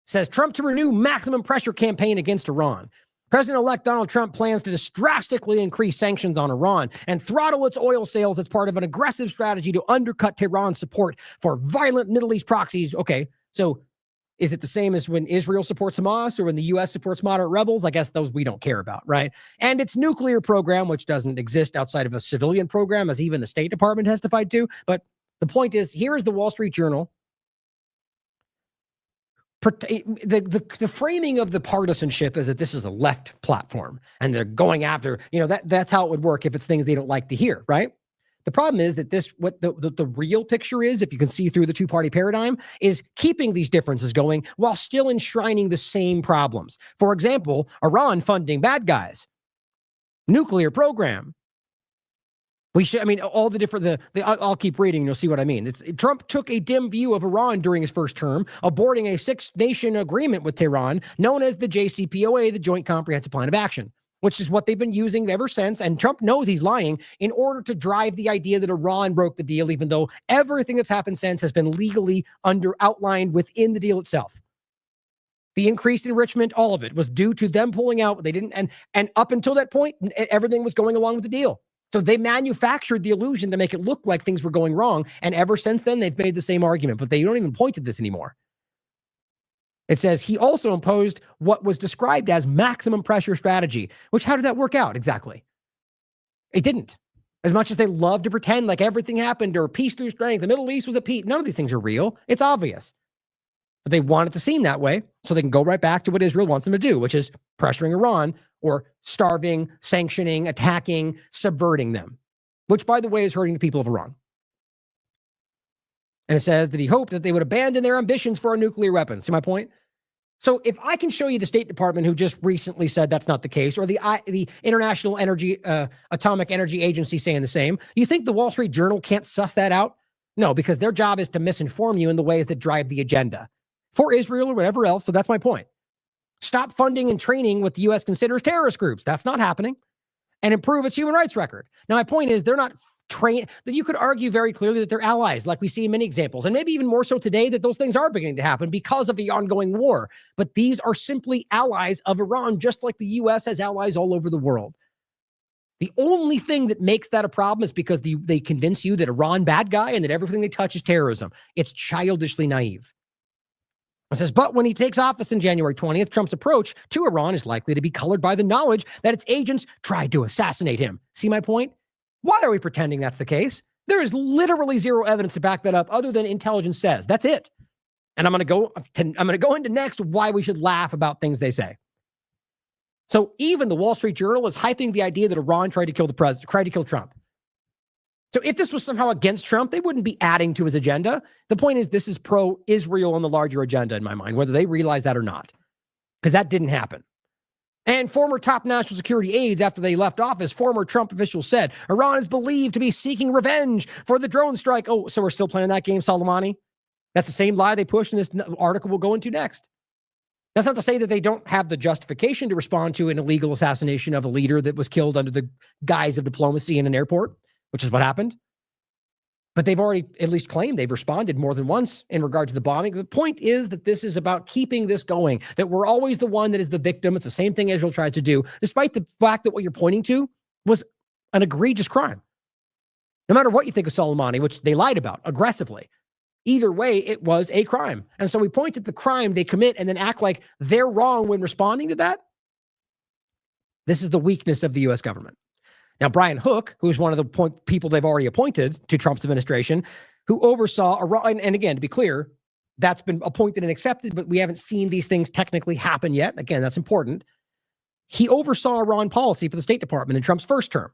[SPEAKER 1] says, Trump to renew maximum pressure campaign against Iran. President-elect Donald Trump plans to drastically increase sanctions on Iran and throttle its oil sales as part of an aggressive strategy to undercut Tehran's support for violent Middle East proxies. Okay, so Is it the same as when Israel supports Hamas or when the U.S. supports moderate rebels? I guess those we don't care about, right? And its nuclear program, which doesn't exist outside of a civilian program, as even the State Department testified to. But the point is, here is the Wall Street Journal. The framing of the partisanship is that this is a left platform and they're going after, that's how it would work if it's things they don't like to hear, right? The problem is that what the real picture is, if you can see through the two-party paradigm, is keeping these differences going while still enshrining the same problems. For example, Iran funding bad guys, nuclear program. All the different, I'll keep reading and you'll see what I mean. Trump took a dim view of Iran during his first term, aborting a 6-nation agreement with Tehran known as the JCPOA, the Joint Comprehensive Plan of Action, which is what they've been using ever since. And Trump knows he's lying in order to drive the idea that Iran broke the deal, even though everything that's happened since has been legally outlined within the deal itself. The increased enrichment, all of it was due to them pulling out. They didn't, and up until that point, everything was going along with the deal. So they manufactured the illusion to make it look like things were going wrong. And ever since then, they've made the same argument, but they don't even point at this anymore. It says he also imposed what was described as maximum pressure strategy, which how did that work out exactly? It didn't. As much as they love to pretend like everything happened or peace through strength, the Middle East was at peace. None of these things are real. It's obvious. But they want it to seem that way so they can go right back to what Israel wants them to do, which is pressuring Iran or starving, sanctioning, attacking, subverting them, which, by the way, is hurting the people of Iran. And it says that he hoped that they would abandon their ambitions for a nuclear weapon. See my point? So if I can show you the State Department, who just recently said that's not the case, or the International Atomic Energy Agency saying the same, you think the Wall Street Journal can't suss that out? No, because their job is to misinform you in the ways that drive the agenda for Israel or whatever else. So that's my point. Stop funding and training what the U.S. considers terrorist groups. That's not happening. And improve its human rights record. Now, my point is they're not trained. That you could argue very clearly that they're allies, like we see in many examples, and maybe even more so today that those things are beginning to happen because of the ongoing war. But these are simply allies of Iran, just like the U.S. has allies all over the world. The only thing that makes that a problem is because they convince you that Iran bad guy and that everything they touch is terrorism. It's childishly naive. It says, but when he takes office on January 20th, Trump's approach to Iran is likely to be colored by the knowledge that its agents tried to assassinate him. See my point? Why are we pretending that's the case? There is literally zero evidence to back that up other than intelligence says. That's it. And I'm going to go into next why we should laugh about things they say. So even the Wall Street Journal is hyping the idea that Iran tried to kill the president, tried to kill Trump. So if this was somehow against Trump, they wouldn't be adding to his agenda. The point is this is pro-Israel on the larger agenda in my mind, whether they realize that or not, because that didn't happen. And former top national security aides, after they left office, former Trump officials said, Iran is believed to be seeking revenge for the drone strike. Oh, so we're still playing that game, Soleimani? That's the same lie they pushed in this article we'll go into next. That's not to say that they don't have the justification to respond to an illegal assassination of a leader that was killed under the guise of diplomacy in an airport, which is what happened. But they've already at least claimed they've responded more than once in regard to the bombing. The point is that this is about keeping this going, that we're always the one that is the victim. It's the same thing Israel tried to do, despite the fact that what you're pointing to was an egregious crime. No matter what you think of Soleimani, which they lied about aggressively, either way, it was a crime. And so we point at the crime they commit and then act like they're wrong when responding to that. This is the weakness of the U.S. government. Now, Brian Hook, who's one of the people they've already appointed to Trump's administration, who oversaw Iran, and again, to be clear, that's been appointed and accepted, but we haven't seen these things technically happen yet. Again, that's important. He oversaw Iran policy for the State Department in Trump's first term.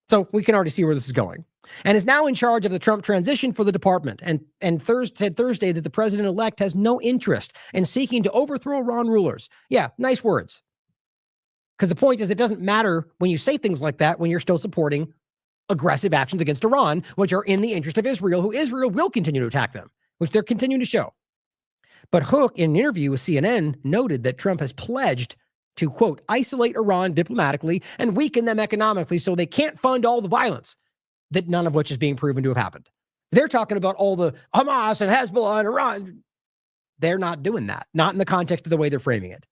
[SPEAKER 1] So we can already see where this is going. And is now in charge of the Trump transition for the department. And said Thursday that the president-elect has no interest in seeking to overthrow Iran rulers. Yeah, nice words. Because the point is, it doesn't matter when you say things like that when you're still supporting aggressive actions against Iran, which are in the interest of Israel, who Israel will continue to attack them, which they're continuing to show. But Hook, in an interview with CNN, noted that Trump has pledged to, quote, isolate Iran diplomatically and weaken them economically so they can't fund all the violence, that none of which is being proven to have happened. They're talking about all the Hamas and Hezbollah and Iran. They're not doing that, not in the context of the way they're framing it.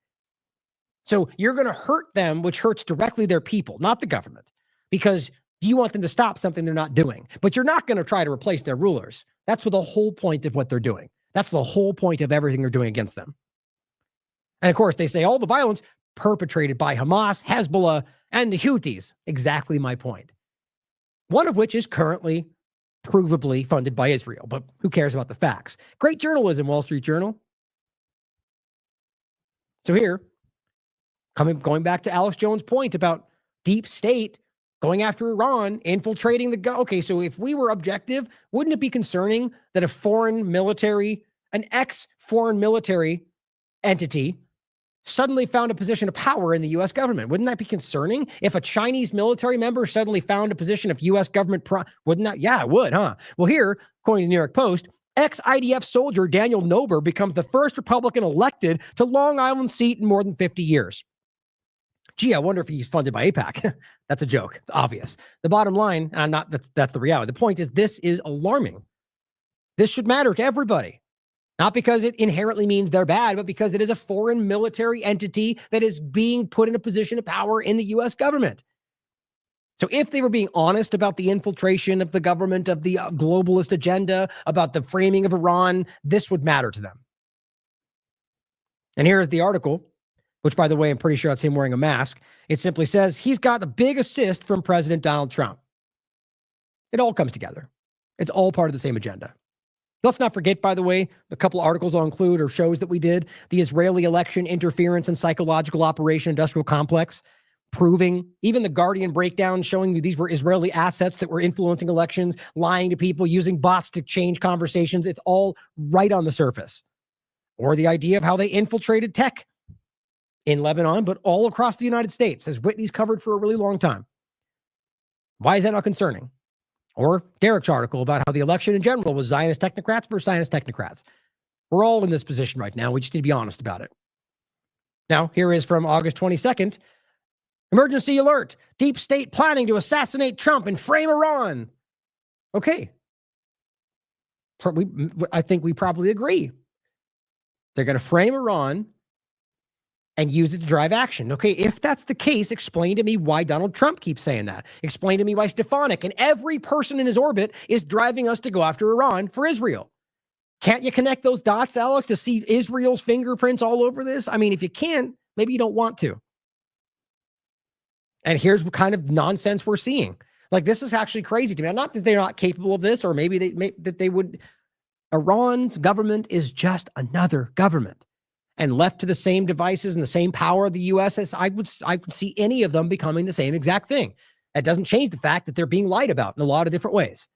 [SPEAKER 1] So you're going to hurt them, which hurts directly their people, not the government, because you want them to stop something they're not doing. But you're not going to try to replace their rulers. That's what the whole point of what they're doing. That's the whole point of everything they're doing against them. And of course, they say all the violence perpetrated by Hamas, Hezbollah, and the Houthis. Exactly my point. One of which is currently provably funded by Israel, but who cares about the facts? Great journalism, Wall Street Journal. So here, going back to Alex Jones' point about deep state going after Iran, infiltrating the... Okay, so if we were objective, wouldn't it be concerning that a foreign military, an ex-foreign military entity suddenly found a position of power in the U.S. government? Wouldn't that be concerning? If a Chinese military member suddenly found a position of U.S. government, wouldn't that? Yeah, it would, huh? Well, here, according to the New York Post, ex-IDF soldier Daniel Nober becomes the first Republican elected to Long Island seat in more than 50 years. Gee, I wonder if he's funded by AIPAC. That's a joke. It's obvious. The bottom line, and that's the reality. The point is, this is alarming. This should matter to everybody. Not because it inherently means they're bad, but because it is a foreign military entity that is being put in a position of power in the U.S. government. So if they were being honest about the infiltration of the government, of the globalist agenda, about the framing of Iran, this would matter to them. And here is the article, which, by the way, I'm pretty sure that's him wearing a mask. It simply says, he's got a big assist from President Donald Trump. It all comes together. It's all part of the same agenda. Let's not forget, by the way, a couple of articles I'll include or shows that we did, the Israeli election interference and psychological operation industrial complex, proving even the Guardian breakdown showing you these were Israeli assets that were influencing elections, lying to people, using bots to change conversations. It's all right on the surface. Or the idea of how they infiltrated tech in Lebanon, but all across the United States, as Whitney's covered for a really long time. Why is that not concerning? Or Derek's article about how the election in general was Zionist technocrats versus Zionist technocrats. We're all in this position right now. We just need to be honest about it. Now, here is from August 22nd. Emergency alert. Deep state planning to assassinate Trump and frame Iran. Okay. I think we probably agree. They're going to frame Iran and use it to drive action. Okay, if that's the case, explain to me why Donald Trump keeps saying that. Explain to me why Stefanik and every person in his orbit is driving us to go after Iran for Israel. Can't you connect those dots, Alex, to see Israel's fingerprints all over this? I mean, if you can, maybe you don't want to. And here's what kind of nonsense we're seeing. Like, this is actually crazy to me. Not that they're not capable of this, or maybe they would. Iran's government is just another government. And left to the same devices and the same power of the U.S., I would see any of them becoming the same exact thing. That doesn't change the fact that they're being lied about in a lot of different ways.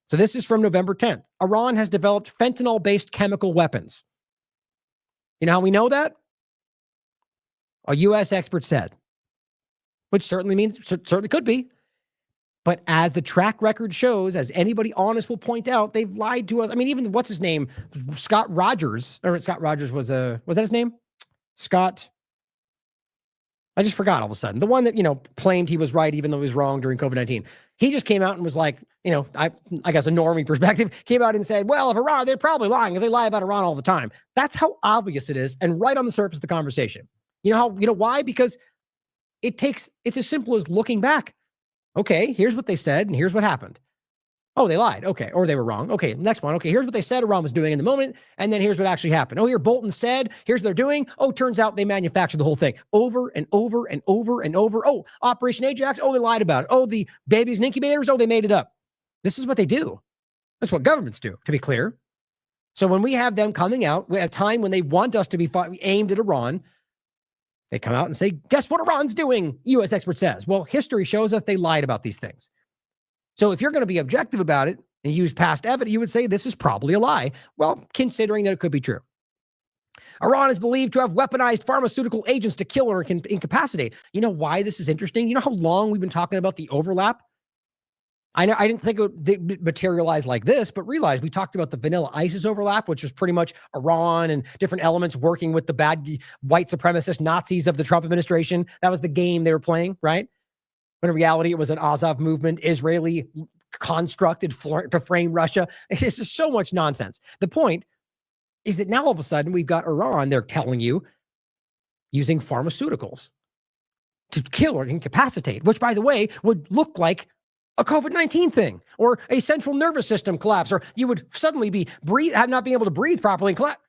[SPEAKER 1] So this is from November 10th. Iran has developed fentanyl-based chemical weapons. You know how we know that? A U.S. expert said, which certainly could be. But as the track record shows, as anybody honest will point out, they've lied to us. I mean, even what's his name? Scott Rogers was that his name? Scott. I just forgot all of a sudden. The one that, claimed he was right, even though he was wrong during COVID-19. He just came out and was like, I guess a normie perspective, came out and said, well, if Iran, they're probably lying if they lie about Iran all the time. That's how obvious it is. And right on the surface of the conversation. You know why? Because it's as simple as looking back. Okay, here's what they said, and here's what happened. Oh, they lied. Okay, or they were wrong. Okay, next one. Okay, here's what they said Iran was doing in the moment, and then here's what actually happened. Oh, here Bolton said, here's what they're doing. Oh, turns out they manufactured the whole thing over and over and over and over. Oh, Operation Ajax. Oh, they lied about it. Oh, the babies and incubators. Oh, they made it up. This is what they do. That's what governments do, to be clear. So when we have them coming out at a time when they want us to be aimed at Iran, they come out and say, guess what Iran's doing? U.S. expert says. Well, history shows us they lied about these things. So if you're going to be objective about it and use past evidence, you would say this is probably a lie. Well, considering that it could be true. Iran is believed to have weaponized pharmaceutical agents to kill or incapacitate. You know why this is interesting? You know how long we've been talking about the overlap? I didn't think it would materialize like this, but realize we talked about the Vanilla ISIS overlap, which was pretty much Iran and different elements working with the bad white supremacist Nazis of the Trump administration. That was the game they were playing, right? When in reality, it was an Azov movement, Israeli constructed to frame Russia. It's just so much nonsense. The point is that now all of a sudden we've got Iran, they're telling you, using pharmaceuticals to kill or incapacitate, which, by the way, would look like a COVID-19 thing or a central nervous system collapse, or you would suddenly be not being able to breathe properly and collapse.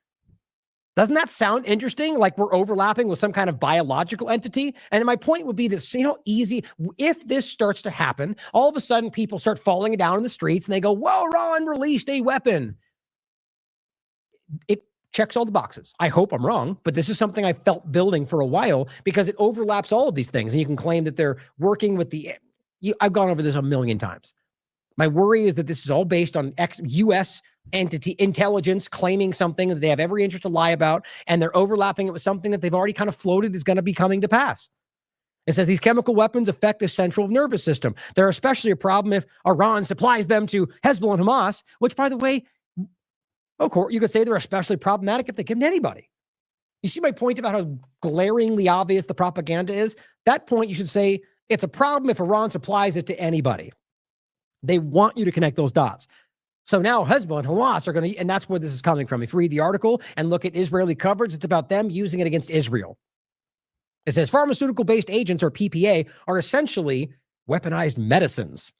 [SPEAKER 1] Doesn't that sound interesting? Like we're overlapping with some kind of biological entity? And my point would be this, easy. If this starts to happen, all of a sudden people start falling down in the streets and they go, whoa, Iran released a weapon. It checks all the boxes. I hope I'm wrong, but this is something I felt building for a while because it overlaps all of these things. And you can claim that they're working with I've gone over this a million times. My worry is that this is all based on U.S. entity intelligence claiming something that they have every interest to lie about, and they're overlapping it with something that they've already kind of floated is going to be coming to pass. It says these chemical weapons affect the central nervous system. They're especially a problem if Iran supplies them to Hezbollah and Hamas, which, by the way, of course, you could say they're especially problematic if they give them to anybody. You see my point about how glaringly obvious the propaganda is? That point, you should say it's a problem if Iran supplies it to anybody. They want you to connect those dots. So now Hezbollah and Hamas are going to, and that's where this is coming from. If you read the article and look at Israeli coverage, it's about them using it against Israel. It says pharmaceutical-based agents, or PPA, are essentially weaponized medicines.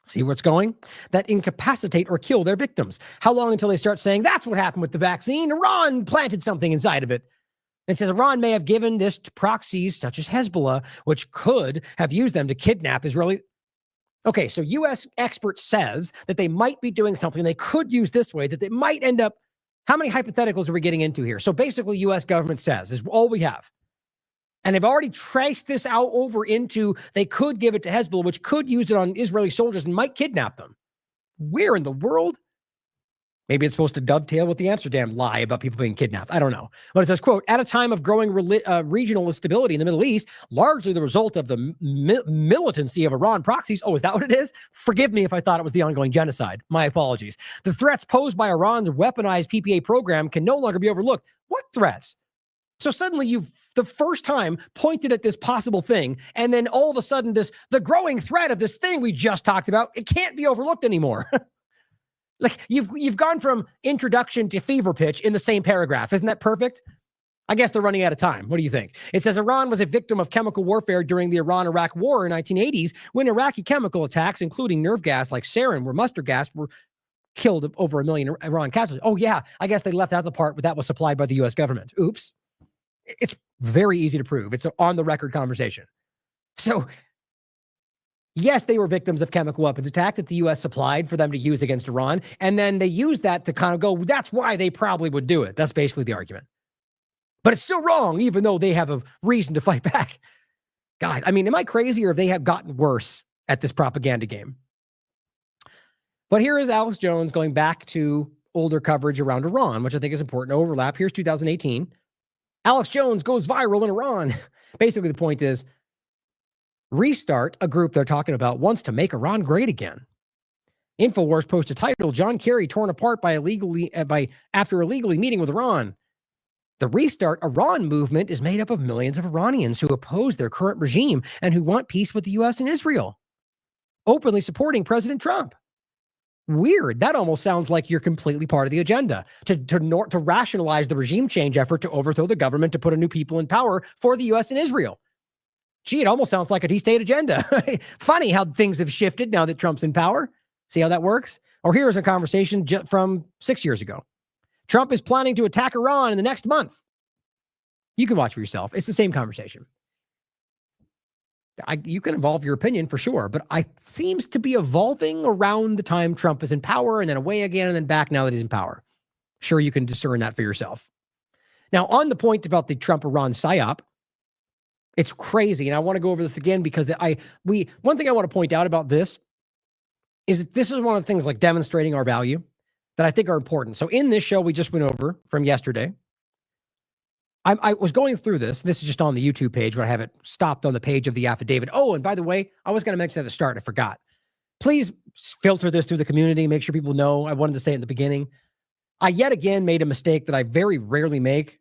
[SPEAKER 1] See where it's going? That incapacitate or kill their victims. How long until they start saying, that's what happened with the vaccine? Iran planted something inside of it. It says Iran may have given this to proxies such as Hezbollah, which could have used them to kidnap Israeli. Okay, so U.S. expert says that they might be doing something they could use this way, that they might end up. How many hypotheticals are we getting into here? So basically, U.S. government says is all we have. And they've already traced this out over into they could give it to Hezbollah, which could use it on Israeli soldiers and might kidnap them. Where in the world? Maybe it's supposed to dovetail with the Amsterdam lie about people being kidnapped. I don't know. But it says, quote, at a time of growing regional instability in the Middle East, largely the result of the militancy of Iran proxies. Oh, is that what it is? Forgive me if I thought it was the ongoing genocide. My apologies. The threats posed by Iran's weaponized PPA program can no longer be overlooked. What threats? So suddenly you've the first time pointed at this possible thing, and then all of a sudden the growing threat of this thing we just talked about, it can't be overlooked anymore. Like you've gone from introduction to fever pitch in the same paragraph. Isn't that perfect? I guess they're running out of time. What do you think? It says Iran was a victim of chemical warfare during the Iran-Iraq War in 1980s when Iraqi chemical attacks, including nerve gas like sarin, where mustard gas, were killed over 1 million Iran casualties. Oh yeah, I guess they left out the part where that was supplied by the U.S. government. Oops. It's very easy to prove. It's an on-the-record conversation. So yes, they were victims of chemical weapons attack that the U.S. supplied for them to use against Iran. And then they used that to kind of go, that's why they probably would do it. That's basically the argument. But it's still wrong, even though they have a reason to fight back. God, I mean, am I crazy or have they have gotten worse at this propaganda game? But here is Alex Jones going back to older coverage around Iran, which I think is important to overlap. Here's 2018. Alex Jones goes viral in Iran. Basically, the point is, Restart, a group they're talking about, wants to make Iran great again. InfoWars posted a title, John Kerry torn apart after illegally meeting with Iran. The Restart Iran movement is made up of millions of Iranians who oppose their current regime and who want peace with the U.S. and Israel, openly supporting President Trump. Weird. That almost sounds like you're completely part of the agenda to rationalize the regime change effort to overthrow the government, to put a new people in power for the U.S. and Israel. Gee, it almost sounds like a D-state agenda. Funny how things have shifted now that Trump's in power. See how that works? Or here's a conversation from 6 years ago. Trump is planning to attack Iran in the next month. You can watch for yourself. It's the same conversation. You can evolve your opinion for sure, but it seems to be evolving around the time Trump is in power and then away again and then back now that he's in power. Sure, you can discern that for yourself. Now, on the point about the Trump-Iran psyop, it's crazy, and I want to go over this again because one thing I want to point out about this is this is one of the things like demonstrating our value that I think are important. So in this show we just went over from yesterday, I was going through this. This is just on the YouTube page, but I have it stopped on the page of the affidavit. Oh, and by the way, I was going to mention at the start, I forgot. Please filter this through the community. Make sure people know. I wanted to say it in the beginning. I yet again made a mistake that I very rarely make.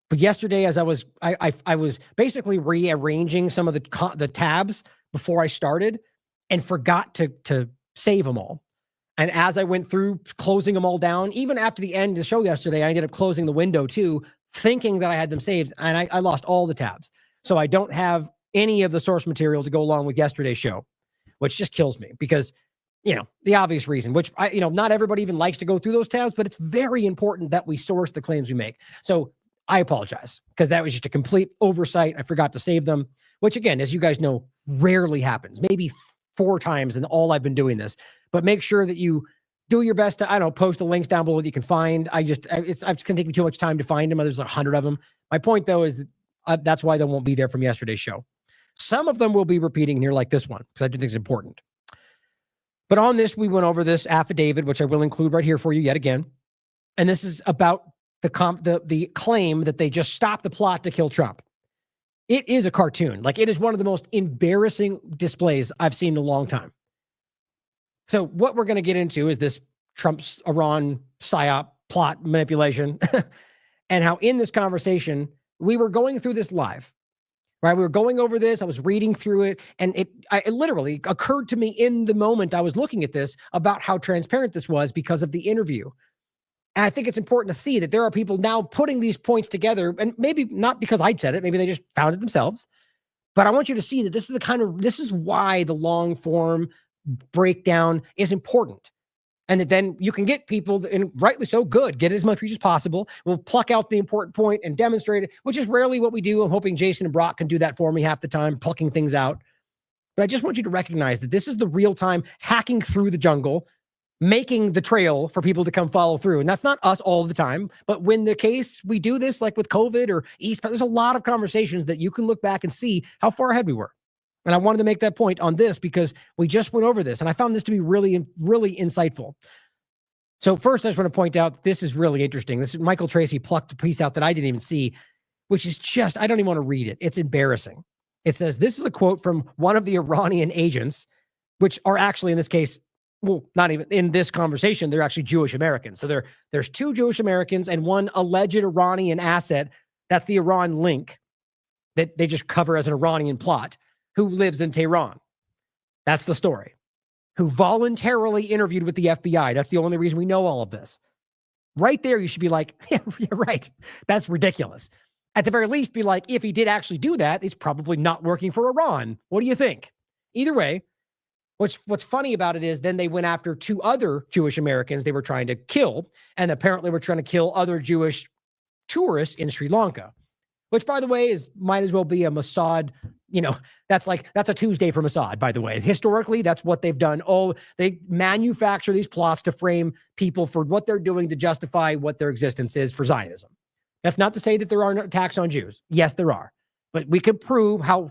[SPEAKER 1] But yesterday, as I was basically rearranging some of the tabs before I started and forgot to save them all. And as I went through closing them all down, even after the end of the show yesterday, I ended up closing the window too, thinking that I had them saved, and I lost all the tabs. So I don't have any of the source material to go along with yesterday's show. which just kills me because, the obvious reason, which not everybody even likes to go through those tabs, but it's very important that we source the claims we make. So I apologize because that was just a complete oversight. I forgot to save them, which again, as you guys know, rarely happens, maybe 4 times in all I've been doing this, but make sure that you do your best to, post the links down below that you can find. It's going to take me too much time to find them. There's 100 of them. My point though, is that that's why they won't be there from yesterday's show. Some of them will be repeating here like this one, because I do think it's important. But on this, we went over this affidavit, which I will include right here for you yet again. And this is about the claim that they just stopped the plot to kill Trump. It is a cartoon. Like, it is one of the most embarrassing displays I've seen in a long time. So what we're going to get into is this Trump's Iran psyop plot manipulation and how in this conversation, we were going through this live, right? We were going over this. I was reading through it, and it literally occurred to me in the moment I was looking at this about how transparent this was because of the interview. And I think it's important to see that there are people now putting these points together, and maybe not because I said it, maybe they just found it themselves. But I want you to see that this is why the long form breakdown is important. And that then you can get people, and rightly so, good, get as much reach as possible. We'll pluck out the important point and demonstrate it, which is rarely what we do. I'm hoping Jason and Brock can do that for me half the time, plucking things out. But I just want you to recognize that this is the real time hacking through the jungle, making the trail for people to come follow through. And that's not us all the time, but when the case we do this, like with COVID or East, there's a lot of conversations that you can look back and see how far ahead we were. And I wanted to make that point on this because we just went over this and I found this to be really, really insightful. So first, I just want to point out, this is really interesting. This is Michael Tracy plucked a piece out that I didn't even see, which is just, I don't even want to read it. It's embarrassing. It says, this is a quote from one of the Iranian agents, which are actually in this case, well, not even in this conversation, they're actually Jewish Americans. So there's 2 Jewish Americans and one alleged Iranian asset. That's the Iran link that they just cover as an Iranian plot, who lives in Tehran. That's the story. Who voluntarily interviewed with the FBI. That's the only reason we know all of this. Right there, you should be like, yeah, you're right. That's ridiculous. At the very least, be like, if he did actually do that, he's probably not working for Iran. What do you think? Either way, what's funny about it is then they went after 2 other Jewish Americans they were trying to kill, and apparently were trying to kill other Jewish tourists in Sri Lanka, which, by the way, might as well be a Mossad. That's a Tuesday for Mossad, by the way. Historically, that's what they've done. They manufacture these plots to frame people for what they're doing to justify what their existence is for Zionism. That's not to say that there aren't attacks on Jews. Yes, there are. But we could prove how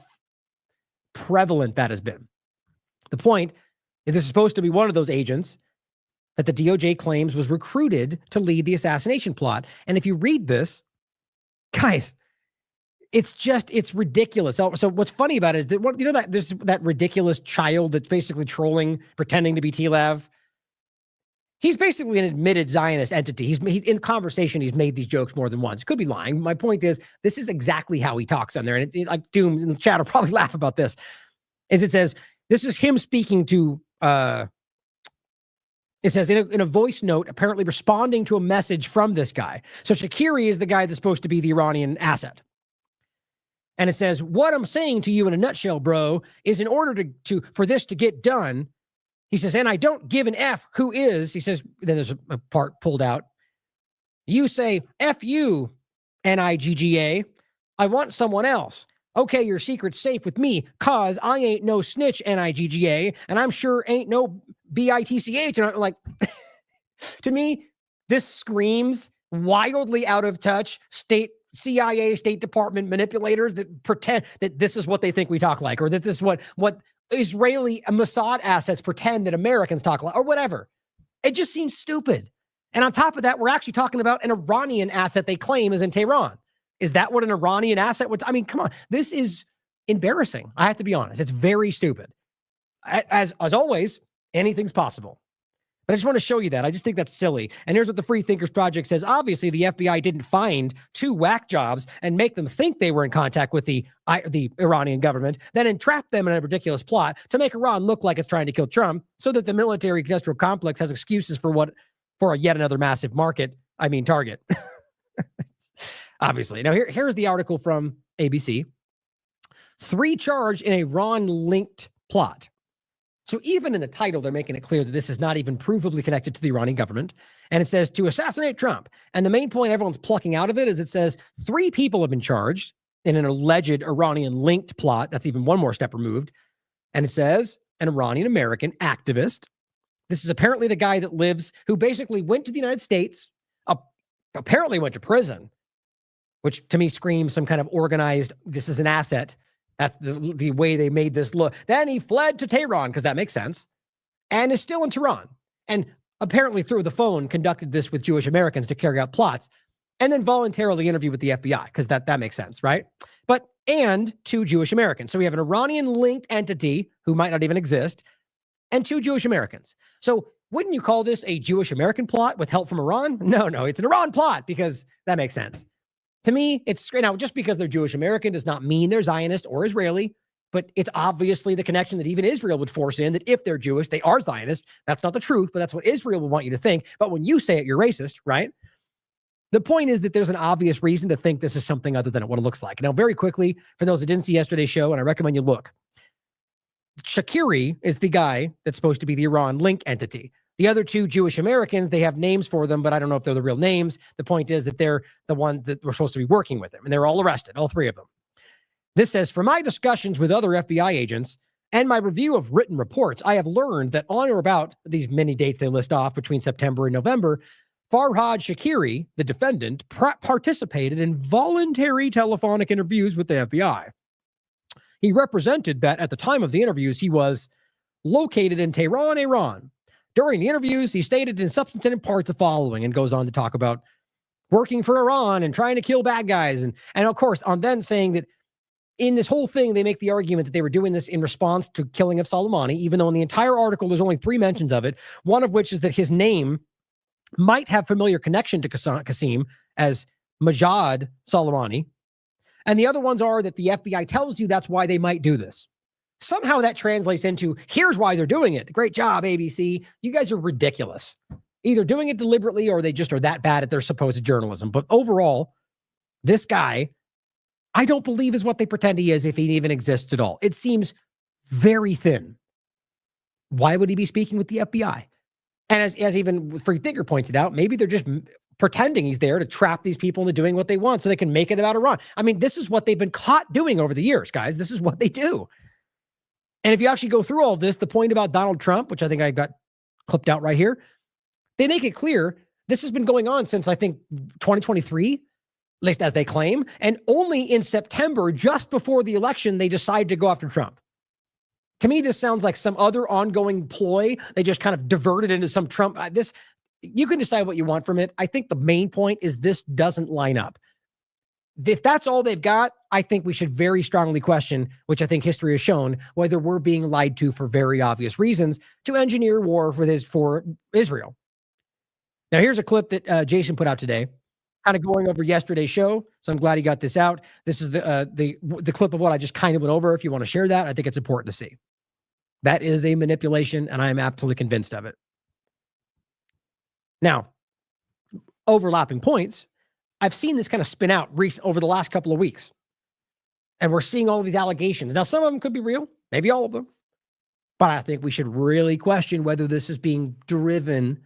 [SPEAKER 1] prevalent that has been. The point is this is supposed to be one of those agents that the DOJ claims was recruited to lead the assassination plot. And if you read this, guys, it's ridiculous. So what's funny about it is that, there's that ridiculous child that's basically trolling, pretending to be TLAV. He's basically an admitted Zionist entity. He's in conversation. He's made these jokes more than once. Could be lying. My point is, this is exactly how he talks on there. And like Doom in the chat will probably laugh about this. Is it says, this is him speaking to, it says in a voice note, apparently responding to a message from this guy. So Shakiri is the guy that's supposed to be the Iranian asset. And it says, what I'm saying to you in a nutshell, bro, is in order for this to get done, he says, and I don't give an F who is, he says, then there's a part pulled out. You say, F you, Nigga, I want someone else. Okay, your secret's safe with me, cause I ain't no snitch, Nigga, and I'm sure ain't no bitch. And I'm like, to me, this screams wildly out of touch CIA, State Department manipulators that pretend that this is what they think we talk like, or that this is what Israeli Mossad assets pretend that Americans talk like, or whatever. It just seems stupid. And on top of that, we're actually talking about an Iranian asset they claim is in Tehran. Is that what an Iranian asset would? I mean, come on. This is embarrassing. I have to be honest. It's very stupid. As always, anything's possible. But I just want to show you that. I just think that's silly. And here's what the Free Thinkers Project says. Obviously, the FBI didn't find 2 whack jobs and make them think they were in contact with the Iranian government, then entrap them in a ridiculous plot to make Iran look like it's trying to kill Trump so that the military industrial complex has excuses for yet another massive target. Obviously. Now, here's the article from ABC. 3 charged in Iran-linked plot. So even in the title, they're making it clear that this is not even provably connected to the Iranian government. And it says to assassinate Trump. And the main point everyone's plucking out of it is it says 3 people have been charged in an alleged Iranian-linked plot. That's even one more step removed. And it says an Iranian-American activist. This is apparently the guy that lives, who basically went to the United States, apparently went to prison, which to me screams some kind of organized, this is an asset. That's the way they made this look. Then he fled to Tehran, because that makes sense, and is still in Tehran. And apparently through the phone conducted this with Jewish Americans to carry out plots, and then voluntarily interviewed with the FBI, because that makes sense, right? And 2 Jewish Americans. So we have an Iranian-linked entity who might not even exist, and 2 Jewish Americans. So wouldn't you call this a Jewish American plot with help from Iran? No, it's an Iran plot, because that makes sense. To me, it's, now, just because they're Jewish American does not mean they're Zionist or Israeli, but it's obviously the connection that even Israel would force in, that if they're Jewish, they are Zionist. That's not the truth, but that's what Israel would want you to think. But when you say it, you're racist, right? The point is that there's an obvious reason to think this is something other than what it looks like. Now, very quickly, for those that didn't see yesterday's show, and I recommend you look, Shakiri is the guy that's supposed to be the Iran link entity. The other 2 Jewish Americans, they have names for them, but I don't know if they're the real names. The point is that they're the ones that were supposed to be working with him, and they're all arrested, all 3 of them. This says, for my discussions with other FBI agents and my review of written reports, I have learned that on or about these many dates they list off between September and November, Farhad Shakiri, the defendant, participated in voluntary telephonic interviews with the FBI. He represented that at the time of the interviews, he was located in Tehran, Iran. During the interviews, he stated in substantive parts the following, and goes on to talk about working for Iran and trying to kill bad guys. And of course, on then saying that in this whole thing, they make the argument that they were doing this in response to killing of Soleimani, even though in the entire article, there's only 3 mentions of it. One of which is that his name might have familiar connection to Qasim as Majad Soleimani. And the other ones are that the FBI tells you that's why they might do this. Somehow that translates into, here's why they're doing it. Great job, ABC. You guys are ridiculous. Either doing it deliberately or they just are that bad at their supposed journalism. But overall, this guy, I don't believe is what they pretend he is, if he even exists at all. It seems very thin. Why would he be speaking with the FBI? And as even Free Thinker pointed out, maybe they're just pretending he's there to trap these people into doing what they want so they can make it about Iran. I mean, this is what they've been caught doing over the years, guys. This is what they do. And if you actually go through all of this, the point about Donald Trump, which I think I got clipped out right here, they make it clear this has been going on since, I think, 2023, at least as they claim. And only in September, just before the election, they decided to go after Trump. To me, this sounds like some other ongoing ploy. They just kind of diverted into some Trump. You can decide what you want from it. I think the main point is this doesn't line up. If that's all they've got, I think we should very strongly question, which I think history has shown, whether we're being lied to for very obvious reasons to engineer war for Israel. Now, here's a clip that Jason put out today, kind of going over yesterday's show. So I'm glad he got this out. This is the clip of what I just kind of went over. If you want to share that, I think it's important to see. That is a manipulation, and I am absolutely convinced of it. Now, overlapping points. I've seen this kind of spin out over the last couple of weeks. And we're seeing all of these allegations. Now, some of them could be real, maybe all of them. But I think we should really question whether this is being driven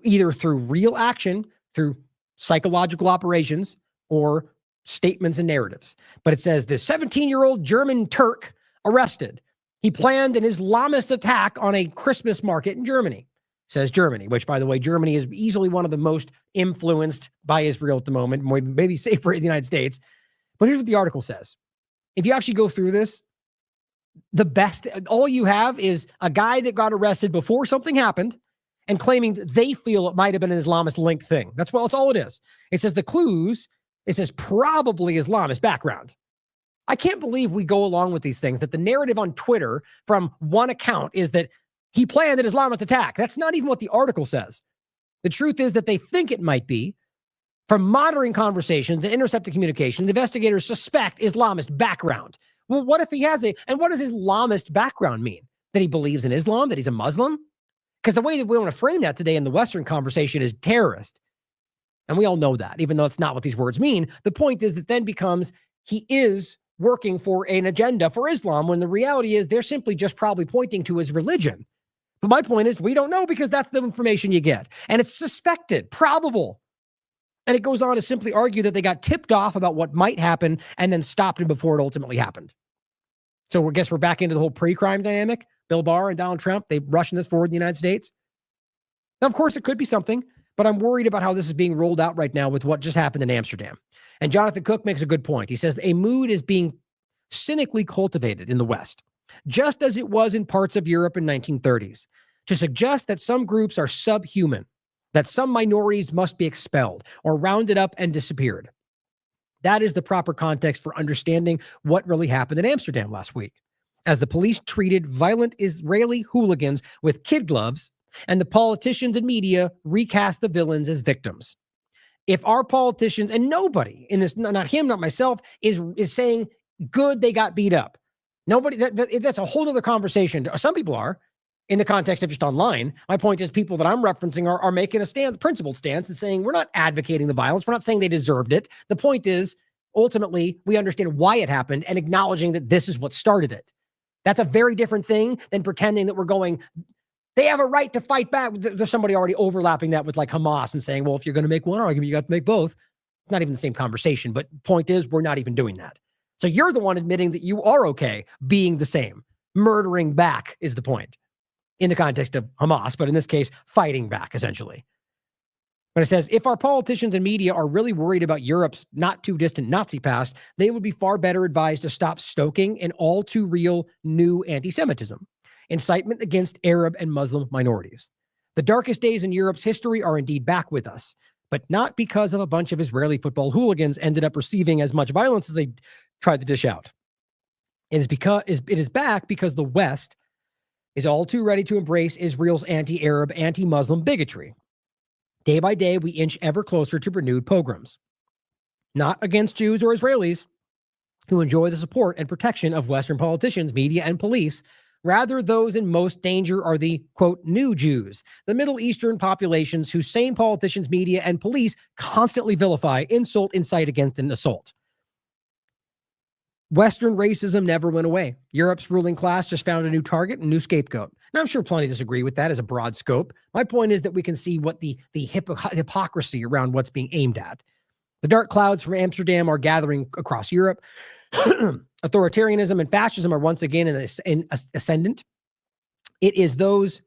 [SPEAKER 1] either through real action, through psychological operations, or statements and narratives. But it says the 17-year-old German Turk arrested. He planned an Islamist attack on a Christmas market in Germany. Says Germany, which, by the way, Germany is easily one of the most influenced by Israel at the moment, maybe safer in the United States. But here's what the article says. If you actually go through this, all you have is a guy that got arrested before something happened and claiming that they feel it might have been an Islamist-linked thing. That's all it is. It says the clues, it says probably Islamist background. I can't believe we go along with these things, that the narrative on Twitter from one account is that he planned an Islamist attack. That's not even what the article says. The truth is that they think it might be. From monitoring conversations and intercepted communications, investigators suspect Islamist background. Well, what if he has and what does Islamist background mean? That he believes in Islam, that he's a Muslim? Because the way that we want to frame that today in the Western conversation is terrorist. And we all know that, even though it's not what these words mean. The point is that then becomes he is working for an agenda for Islam, when the reality is they're simply just probably pointing to his religion. But my point is, we don't know because that's the information you get. And it's suspected, probable. And it goes on to simply argue that they got tipped off about what might happen and then stopped it before it ultimately happened. So I guess we're back into the whole pre-crime dynamic. Bill Barr and Donald Trump, they rushing this forward in the United States. Now, of course, it could be something, but I'm worried about how this is being rolled out right now with what just happened in Amsterdam. And Jonathan Cook makes a good point. He says a mood is being cynically cultivated in the West, just as it was in parts of Europe in 1930s, to suggest that some groups are subhuman, that some minorities must be expelled or rounded up and disappeared. That is the proper context for understanding what really happened in Amsterdam last week, as the police treated violent Israeli hooligans with kid gloves and the politicians and media recast the villains as victims. If our politicians, and nobody in this, not him, not myself, is saying, good, they got beat up. Nobody, that's a whole other conversation. Some people are, in the context of just online. My point is people that I'm referencing are making a stance, principled stance, and saying we're not advocating the violence. We're not saying they deserved it. The point is, ultimately, we understand why it happened and acknowledging that this is what started it. That's a very different thing than pretending that we're going, they have a right to fight back. There's somebody already overlapping that with like Hamas and saying, well, if you're going to make one argument, you got to make both. It's not even the same conversation, but point is, we're not even doing that. So you're the one admitting that you are okay being the same. Murdering back is the point in the context of Hamas, but in this case, fighting back, essentially. But it says, if our politicians and media are really worried about Europe's not too distant Nazi past, they would be far better advised to stop stoking an all too real new anti-Semitism, incitement against Arab and Muslim minorities. The darkest days in Europe's history are indeed back with us, but not because of a bunch of Israeli football hooligans ended up receiving as much violence as they tried to dish out. It is back because the West is all too ready to embrace Israel's anti-Arab, anti-Muslim bigotry. Day by day, we inch ever closer to renewed pogroms. Not against Jews or Israelis who enjoy the support and protection of Western politicians, media, and police. Rather, those in most danger are the, quote, new Jews, the Middle Eastern populations whose same politicians, media, and police constantly vilify, insult, incite against, and assault. Western racism never went away. Europe's ruling class just found a new target and new scapegoat. Now, I'm sure plenty disagree with that as a broad scope. My point is that we can see what the hypocrisy around what's being aimed at. The dark clouds from Amsterdam are gathering across Europe. Authoritarianism and fascism are once again in ascendant. It is those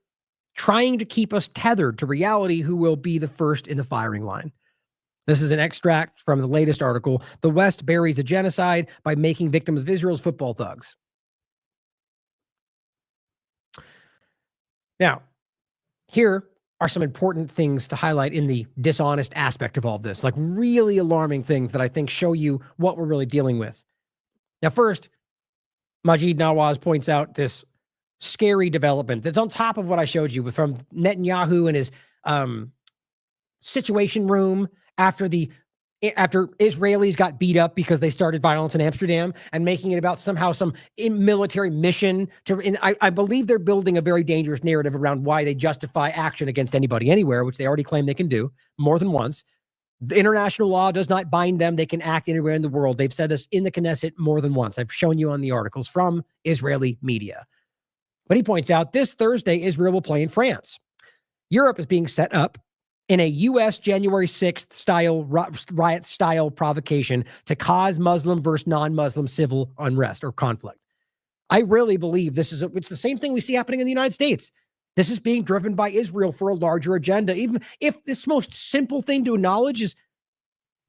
[SPEAKER 1] trying to keep us tethered to reality who will be the first in the firing line. This is an extract from the latest article. The West buries a genocide by making victims of Israel's football thugs. Now, here are some important things to highlight in the dishonest aspect of all of this, like really alarming things that I think show you what we're really dealing with. Now, first, Majid Nawaz points out this scary development that's on top of what I showed you from Netanyahu and his situation room after Israelis got beat up because they started violence in Amsterdam, and making it about somehow some military mission I believe they're building a very dangerous narrative around why they justify action against anybody anywhere, which they already claim they can do more than once. The international law does not bind them. They can act anywhere in the world. They've said this in the Knesset more than once. I've shown you on the articles from Israeli media. But he points out this Thursday, Israel will play in France. Europe is being set up in a U.S. January 6th style riot style provocation to cause Muslim versus non-Muslim civil unrest or conflict. I really believe it's the same thing we see happening in the United States. This is being driven by Israel for a larger agenda, even if this most simple thing to acknowledge is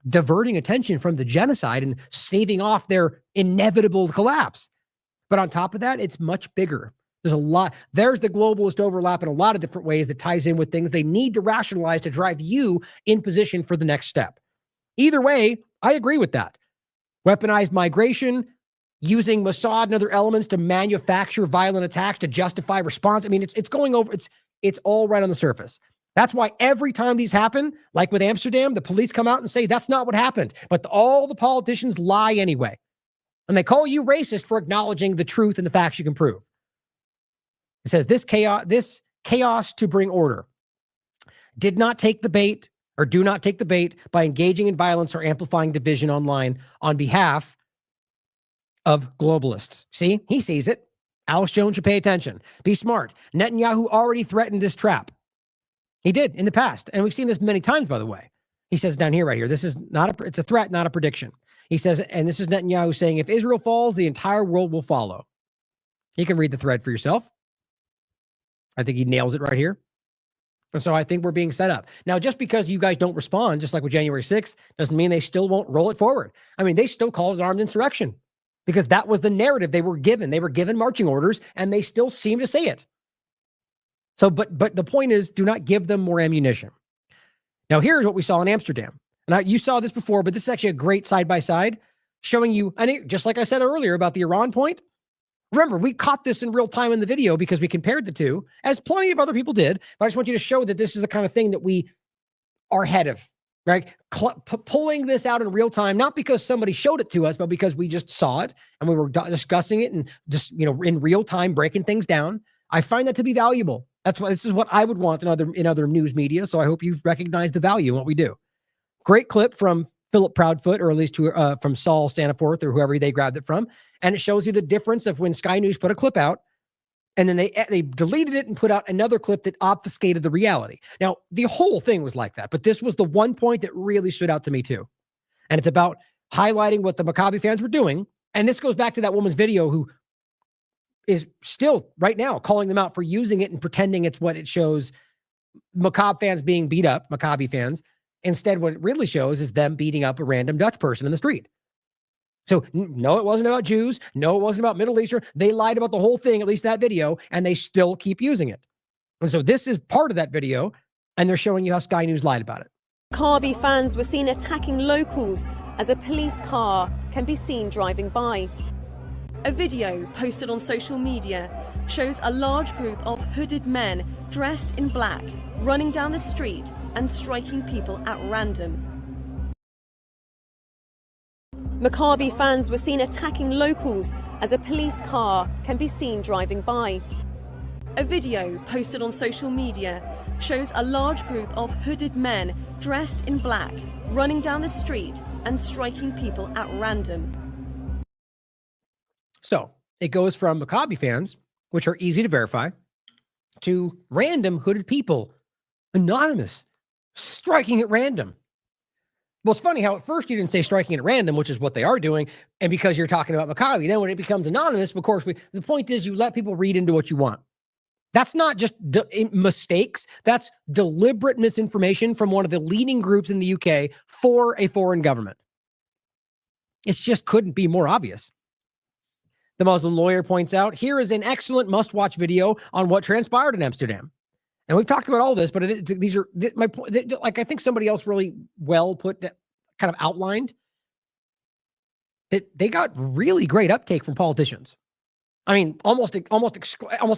[SPEAKER 1] diverting attention from the genocide and staving off their inevitable collapse. But on top of that, it's much bigger. There's the globalist overlap in a lot of different ways that ties in with things they need to rationalize to drive you in position for the next step. Either way, I agree with that. Weaponized migration, using Mossad and other elements to manufacture violent attacks to justify response. I mean, it's going over, it's all right on the surface. That's why every time these happen, like with Amsterdam, the police come out and say that's not what happened, but all the politicians lie anyway. And they call you racist for acknowledging the truth and the facts you can prove. It says this chaos to bring order. Do not take the bait by engaging in violence or amplifying division online on behalf of globalists. See, he sees it. Alex Jones should pay attention. Be smart. Netanyahu already threatened this trap. He did in the past. And we've seen this many times, by the way. He says down here, right here, this is not it's a threat, not a prediction. He says, and this is Netanyahu saying, if Israel falls, the entire world will follow. You can read the thread for yourself. I think he nails it right here. And so I think we're being set up. Now, just because you guys don't respond, just like with January 6th, doesn't mean they still won't roll it forward. I mean, they still call it an armed insurrection because that was the narrative they were given. They were given marching orders and they still seem to say it. So, but the point is, do not give them more ammunition. Now, here's what we saw in Amsterdam. And you saw this before, but this is actually a great side-by-side showing you, and just like I said earlier about the Iran point, remember, we caught this in real time in the video because we compared the two, as plenty of other people did. But I just want you to show that this is the kind of thing that we are ahead of, right? Pulling this out in real time, not because somebody showed it to us, but because we just saw it and we were discussing it and just, in real time, breaking things down. I find that to be valuable. That's why this is what I would want in other news media. So I hope you recognize the value in what we do. Great clip from Philip Proudfoot, or at least from Saul Staniforth, or whoever they grabbed it from. And it shows you the difference of when Sky News put a clip out and then they deleted it and put out another clip that obfuscated the reality. Now, the whole thing was like that, but this was the one point that really stood out to me too. And it's about highlighting what the Maccabi fans were doing. And this goes back to that woman's video who is still right now calling them out for using it and pretending it's what it shows, Maccabi fans being beat up, Maccabi fans. Instead, what it really shows is them beating up a random Dutch person in the street. So no, it wasn't about Jews. No, it wasn't about Middle Eastern. They lied about the whole thing, at least that video, and they still keep using it. And so this is part of that video, and they're showing you how Sky News lied about it.
[SPEAKER 11] Maccabi fans were seen attacking locals as a police car can be seen driving by. A video posted on social media shows a large group of hooded men dressed in black running down the street and striking people at random. Maccabi fans were seen attacking locals as a police car can be seen driving by. A video posted on social media shows a large group of hooded men dressed in black running down the street and striking people at random.
[SPEAKER 1] So it goes from Maccabi fans, which are easy to verify, to random hooded people, anonymous, striking at random. Well, it's funny how at first you didn't say striking at random, which is what they are doing, and because you're talking about Maccabi, then when it becomes anonymous, of course, the point is you let people read into what you want. That's not just mistakes. That's deliberate misinformation from one of the leading groups in the UK for a foreign government. It just couldn't be more obvious. The Muslim lawyer points out, here is an excellent must-watch video on what transpired in Amsterdam. And we've talked about all this, but these are my point. Like I think somebody else really well put that kind of outlined that they got really great uptake from politicians. I mean, almost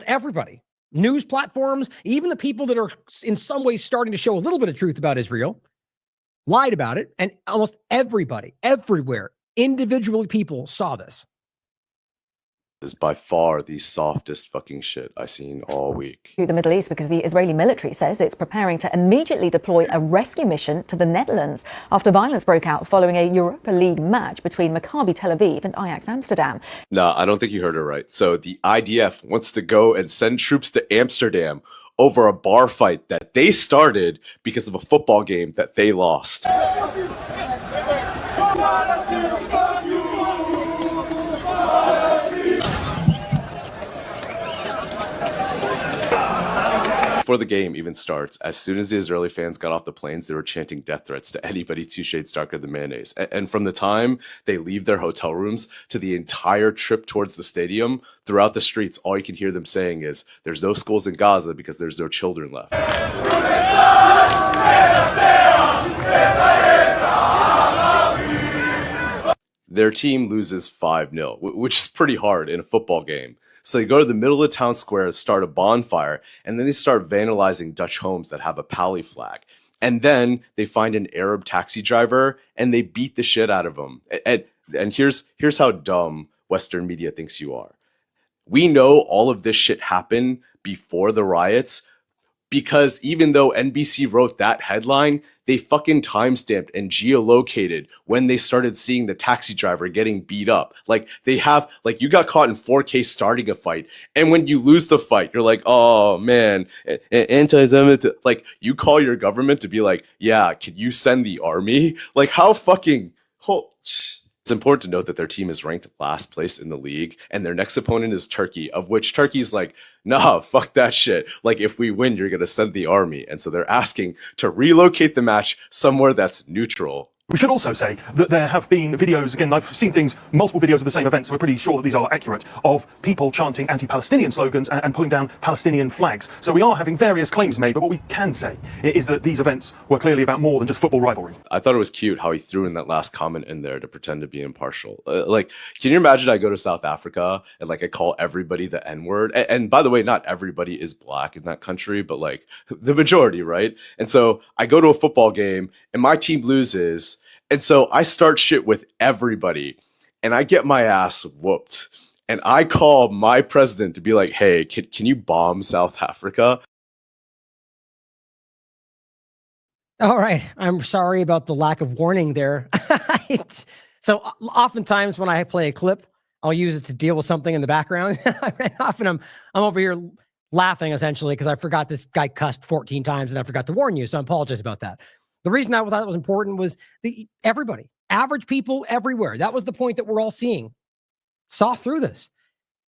[SPEAKER 1] everybody, news platforms, even the people that are in some ways starting to show a little bit of truth about Israel, lied about it, and almost everybody, everywhere, individually, people saw this.
[SPEAKER 12] Is by far the softest fucking shit I've seen all week.
[SPEAKER 13] To the Middle East, because the Israeli military says it's preparing to immediately deploy a rescue mission to the Netherlands after violence broke out following a Europa League match between Maccabi Tel Aviv and Ajax Amsterdam.
[SPEAKER 12] No, I don't think you heard it right. So the IDF wants to go and send troops to Amsterdam over a bar fight that they started because of a football game that they lost. Before the game even starts, as soon as the Israeli fans got off the planes, they were chanting death threats to anybody 2 shades darker than mayonnaise. And from the time they leave their hotel rooms to the entire trip towards the stadium, throughout the streets, all you can hear them saying is, there's no schools in Gaza because there's no children left. Their team loses 5-0, which is pretty hard in a football game. So they go to the middle of the town square, start a bonfire, and then they start vandalizing Dutch homes that have a Pali flag. And then they find an Arab taxi driver and they beat the shit out of him. And here's how dumb Western media thinks you are. We know all of this shit happened before the riots because even though NBC wrote that headline, they fucking timestamped and geolocated when they started seeing the taxi driver getting beat up. Like they have, like you got caught in 4K starting a fight. And when you lose the fight, you're like, oh man, anti-Semitic. Like you call your government to be like, yeah, can you send the army? Like how fucking, it's important to note that their team is ranked last place in the league, and their next opponent is Turkey, of which Turkey's like, nah, fuck that shit. Like, if we win, you're going to send the army. And so they're asking to relocate the match somewhere that's neutral.
[SPEAKER 14] We should also say that there have been videos, again, I've seen things, multiple videos of the same event, so we're pretty sure that these are accurate, of people chanting anti-Palestinian slogans and pulling down Palestinian flags. So we are having various claims made, but what we can say is that these events were clearly about more than just football rivalry.
[SPEAKER 12] I thought it was cute how he threw in that last comment in there to pretend to be impartial. Like, can you imagine I go to South Africa and like I call everybody the N-word? And by the way, not everybody is black in that country, but like the majority, right? And so I go to a football game and my team loses. And so I start shit with everybody and I get my ass whooped. And I call my president to be like, hey, can you bomb South Africa?
[SPEAKER 1] All right. I'm sorry about the lack of warning there. So oftentimes when I play a clip, I'll use it to deal with something in the background. Often I'm over here laughing essentially because I forgot this guy cussed 14 times and I forgot to warn you. So I apologize about that. The reason I thought it was important was everybody, average people everywhere. That was the point that we're all seeing. Saw through this.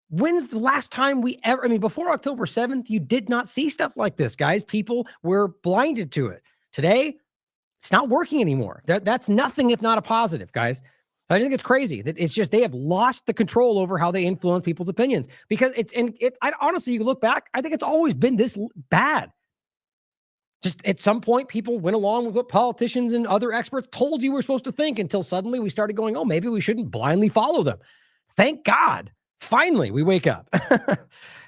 [SPEAKER 1] When's the last time we ever, I mean, before October 7th, you did not see stuff like this, guys. People were blinded to it. Today, it's not working anymore. That's nothing if not a positive, guys. I think it's crazy that it's just they have lost the control over how they influence people's opinions because I honestly, you look back, I think it's always been this bad. Just at some point, people went along with what politicians and other experts told you we're supposed to think until suddenly we started going, oh, maybe we shouldn't blindly follow them. Thank God. Finally, we wake up.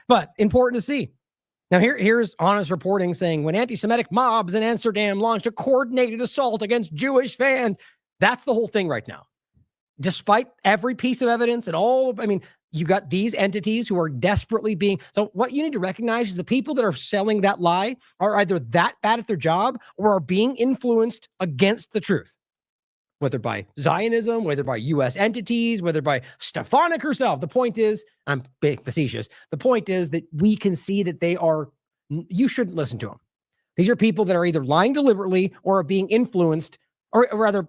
[SPEAKER 1] But important to see. Now, here's honest reporting saying when anti-Semitic mobs in Amsterdam launched a coordinated assault against Jewish fans. That's the whole thing right now. Despite every piece of evidence and all, I mean, you got these entities who are desperately being, so what you need to recognize is the people that are selling that lie are either that bad at their job or are being influenced against the truth, whether by Zionism, whether by U.S. entities, whether by Stefanik herself. The point is, I'm being facetious. The point is that we can see that they are, you shouldn't listen to them. These are people that are either lying deliberately or are being influenced, or rather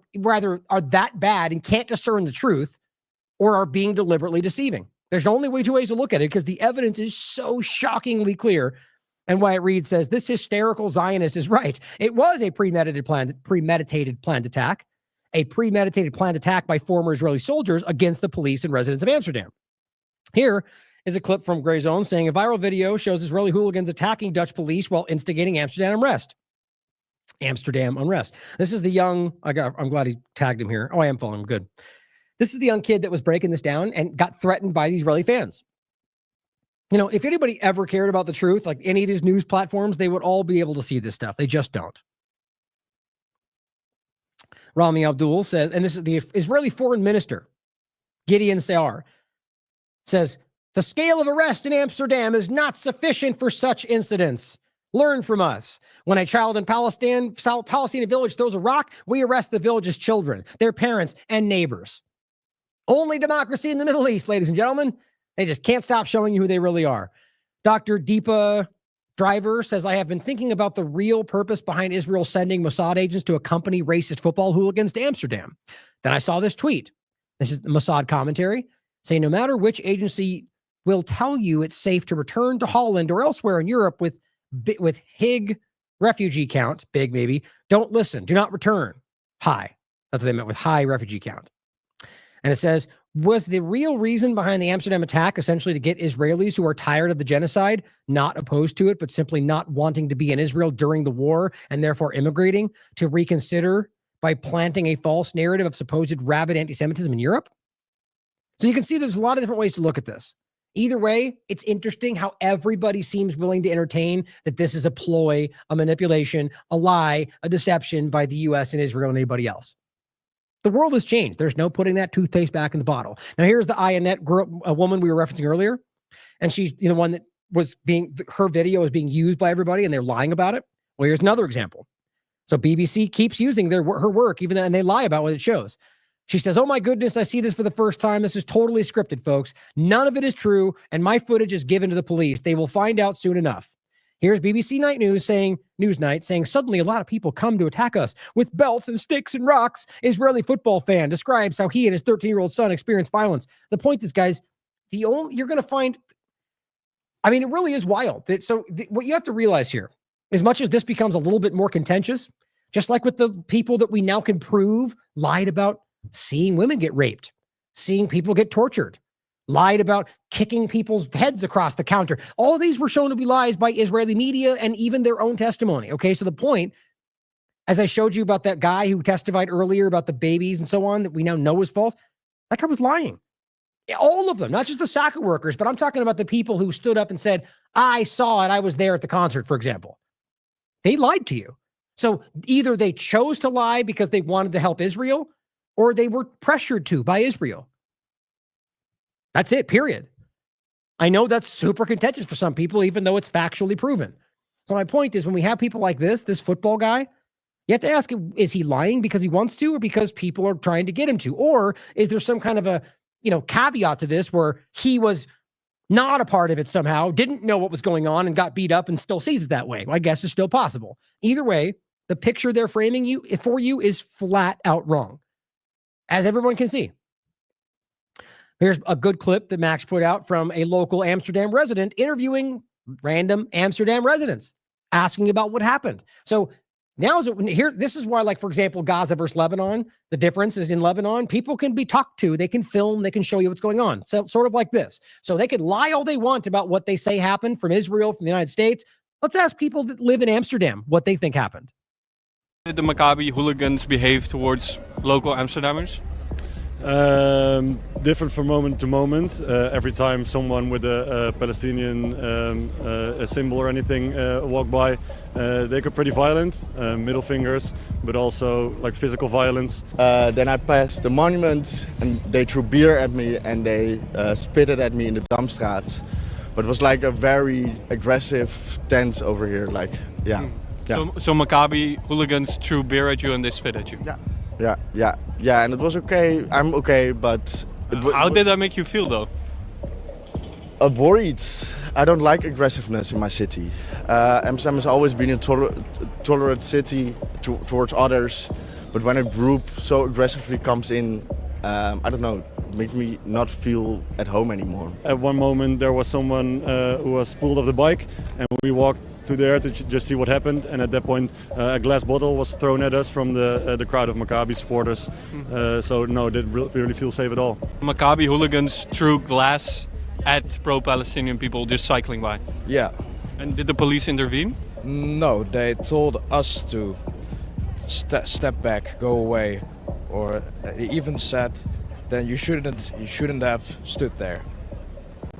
[SPEAKER 1] are that bad and can't discern the truth or are being deliberately deceiving. There's only two ways to look at it because the evidence is so shockingly clear. And Wyatt Reed says this hysterical Zionist is right. It was a premeditated planned attack, a premeditated planned attack by former Israeli soldiers against the police and residents of Amsterdam. Here is a clip from Gray Zone saying a viral video shows Israeli hooligans attacking Dutch police while instigating Amsterdam unrest. This is the young, I'm glad he tagged him here. Oh, I am following him. Good. This is the young kid that was breaking this down and got threatened by the Israeli fans. You know, if anybody ever cared about the truth, like any of these news platforms, they would all be able to see this stuff. They just don't. Rami Abdul says, and this is the Israeli foreign minister, Gideon Saar, says, the scale of arrest in Amsterdam is not sufficient for such incidents. Learn from us. When a child in Palestinian village throws a rock, we arrest the village's children, their parents, and neighbors. Only democracy in the Middle East, ladies and gentlemen. They just can't stop showing you who they really are. Dr. Deepa Driver says, I have been thinking about the real purpose behind Israel sending Mossad agents to accompany racist football hooligans to Amsterdam. Then I saw this tweet. This is the Mossad commentary saying, no matter which agency will tell you it's safe to return to Holland or elsewhere in Europe with Hig refugee count, big maybe, don't listen, do not return. High. That's what they meant with high refugee count. And it says, was the real reason behind the Amsterdam attack essentially to get Israelis who are tired of the genocide, not opposed to it, but simply not wanting to be in Israel during the war and therefore immigrating, to reconsider by planting a false narrative of supposed rabid anti-Semitism in Europe? So you can see there's a lot of different ways to look at this. Either way, it's interesting how everybody seems willing to entertain that this is a ploy, a manipulation, a lie, a deception by the U.S. and Israel and anybody else. The world has changed. There's no putting that toothpaste back in the bottle. Now, here's the Ionette girl, a woman we were referencing earlier, and she's one that her video was being used by everybody and they're lying about it. Well, here's another example. So BBC keeps using her work, even though, and they lie about what it shows. She says, "Oh my goodness, I see this for the first time. This is totally scripted, folks. None of it is true, and my footage is given to the police. They will find out soon enough." Here's BBC Newsnight saying, "Suddenly a lot of people come to attack us with belts and sticks and rocks. Israeli football fan describes how he and his 13-year-old son experienced violence." The point is, guys, you're going to find, I mean, it really is wild. What you have to realize here, as much as this becomes a little bit more contentious, just like with the people that we now can prove lied about seeing women get raped, seeing people get tortured, lied about kicking people's heads across the counter. All of these were shown to be lies by Israeli media and even their own testimony. Okay, so the point, as I showed you about that guy who testified earlier about the babies and so on that we now know is false, that guy was lying. All of them, not just the soccer workers, but I'm talking about the people who stood up and said, "I saw it, I was there at the concert," for example. They lied to you. So either they chose to lie because they wanted to help Israel, or they were pressured to by Israel. That's it, period. I know that's super contentious for some people, even though it's factually proven. So my point is, when we have people like this football guy, you have to ask, is he lying because he wants to, or because people are trying to get him to? Or is there some kind of a, caveat to this where he was not a part of it somehow, didn't know what was going on and got beat up and still sees it that way? I guess it's still possible. Either way, the picture they're framing for you is flat out wrong, as everyone can see. Here's a good clip that Max put out from a local Amsterdam resident interviewing random Amsterdam residents, asking about what happened. So now this is why, like, for example, Gaza versus Lebanon, the difference is in Lebanon, people can be talked to, they can film, they can show you what's going on. So sort of like this. So they can lie all they want about what they say happened from Israel, from the United States. Let's ask people that live in Amsterdam what they think happened.
[SPEAKER 15] Did the Maccabi hooligans behave towards local Amsterdammers?
[SPEAKER 16] Different from moment to moment. Every time someone with a Palestinian a symbol or anything walk by, they got pretty violent, middle fingers, but also like physical violence.
[SPEAKER 17] Then I passed the monument and they threw beer at me and they spit it at me in the Damstraat. But it was like a very aggressive tense over here, like, yeah.
[SPEAKER 15] Yeah. So Maccabi hooligans threw beer at you and they spit at you?
[SPEAKER 17] Yeah, and it was okay. I'm okay, but...
[SPEAKER 15] How did that make you feel, though?
[SPEAKER 17] Worried. I don't like aggressiveness in my city. Amsterdam has always been a tolerant city towards others, but when a group so aggressively comes in, I don't know, make me not feel at home anymore.
[SPEAKER 16] At one moment there was someone who was pulled off the bike and we walked to there to just see what happened, and at that point a glass bottle was thrown at us from the crowd of Maccabi supporters. So no, didn't really feel safe at all.
[SPEAKER 15] Maccabi hooligans threw glass at pro-Palestinian people just cycling by?
[SPEAKER 18] Yeah.
[SPEAKER 15] And did the police intervene?
[SPEAKER 18] No, they told us to step back, go away, or even said then you shouldn't have stood there.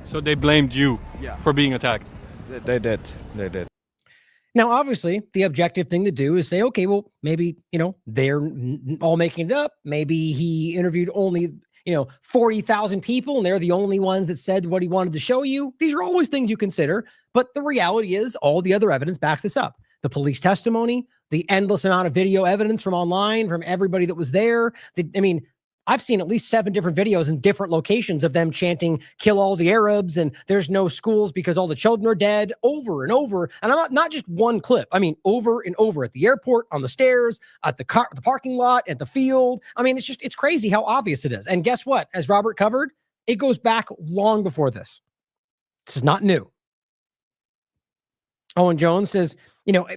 [SPEAKER 15] So they blamed you for being attacked?
[SPEAKER 18] They did.
[SPEAKER 1] Now, obviously, the objective thing to do is say, okay, well, maybe, they're all making it up. Maybe he interviewed only, 40,000 people and they're the only ones that said what he wanted to show you. These are always things you consider. But the reality is all the other evidence backs this up. The police testimony, the endless amount of video evidence from online, from everybody that was there. I've seen at least 7 different videos in different locations of them chanting, "Kill all the Arabs," and "There's no schools because all the children are dead," over and over. And I'm not just one clip. I mean, over and over at the airport, on the stairs, at the parking lot, at the field. I mean, it's crazy how obvious it is. And guess what? As Robert covered, it goes back long before this. This is not new. Owen Jones says,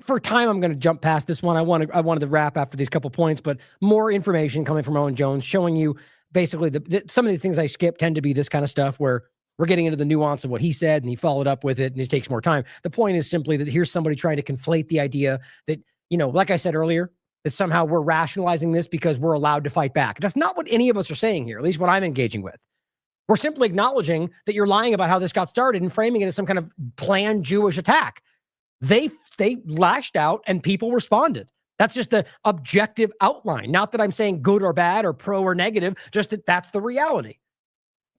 [SPEAKER 1] for time, I'm going to jump past this one. I wanted to wrap after these couple points, but more information coming from Owen Jones showing you basically some of these things I skip tend to be this kind of stuff where we're getting into the nuance of what he said and he followed up with it and it takes more time. The point is simply that here's somebody trying to conflate the idea that, like I said earlier, that somehow we're rationalizing this because we're allowed to fight back. That's not what any of us are saying here, at least what I'm engaging with. We're simply acknowledging that you're lying about how this got started and framing it as some kind of planned Jewish attack. They lashed out and people responded. That's just the objective outline. Not that I'm saying good or bad or pro or negative, just that that's the reality.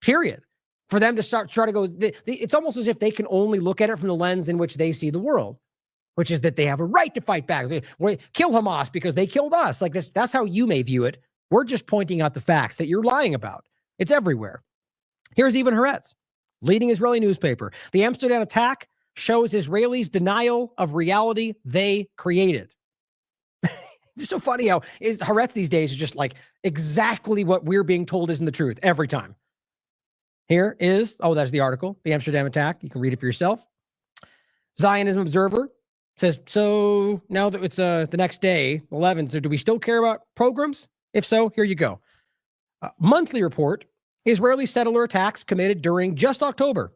[SPEAKER 1] Period. For them to try to go, it's almost as if they can only look at it from the lens in which they see the world, which is that they have a right to fight back. Kill Hamas because they killed us. Like this, that's how you may view it. We're just pointing out the facts that you're lying about. It's everywhere. Here's even Haaretz, leading Israeli newspaper. The Amsterdam attack shows Israelis' denial of reality they created. It's so funny how Haaretz these days is just like exactly what we're being told isn't the truth every time. Here is, that's the article, the Amsterdam attack. You can read it for yourself. Zionism Observer says, so now that it's the next day, 11, so do we still care about pogroms? If so, here you go. Monthly report, Israeli settler attacks committed during just October.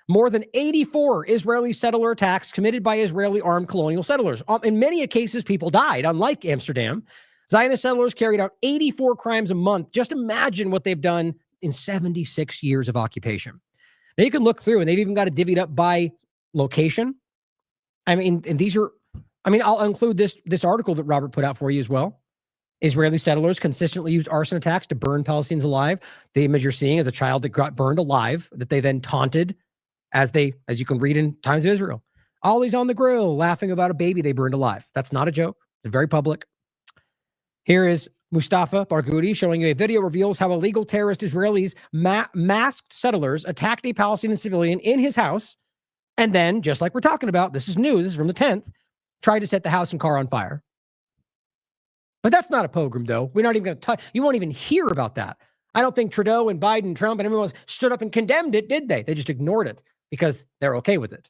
[SPEAKER 1] More than 84 Israeli settler attacks committed by Israeli armed colonial settlers. In many cases, people died, unlike Amsterdam. Zionist settlers carried out 84 crimes a month. Just imagine what they've done in 76 years of occupation. Now you can look through, and they've even got it divvied up by location. I mean, and these are, I'll include this article that Robert put out for you as well. Israeli settlers consistently used arson attacks to burn Palestinians alive. The image you're seeing is a child that got burned alive, that they then taunted as you can read in Times of Israel. Ollie's on the grill, laughing about a baby they burned alive. That's not a joke. It's very public. Here is Mustafa Barghouti showing you a video reveals how illegal terrorist Israelis masked settlers attacked a Palestinian civilian in his house. And then, just like we're talking about, this is new, this is from the 10th, tried to set the house and car on fire. But that's not a pogrom, though. We're not even going to touch, you won't even hear about that. I don't think Trudeau and Biden, Trump, and everyone else stood up and condemned it, did they? They just ignored it because they're okay with it.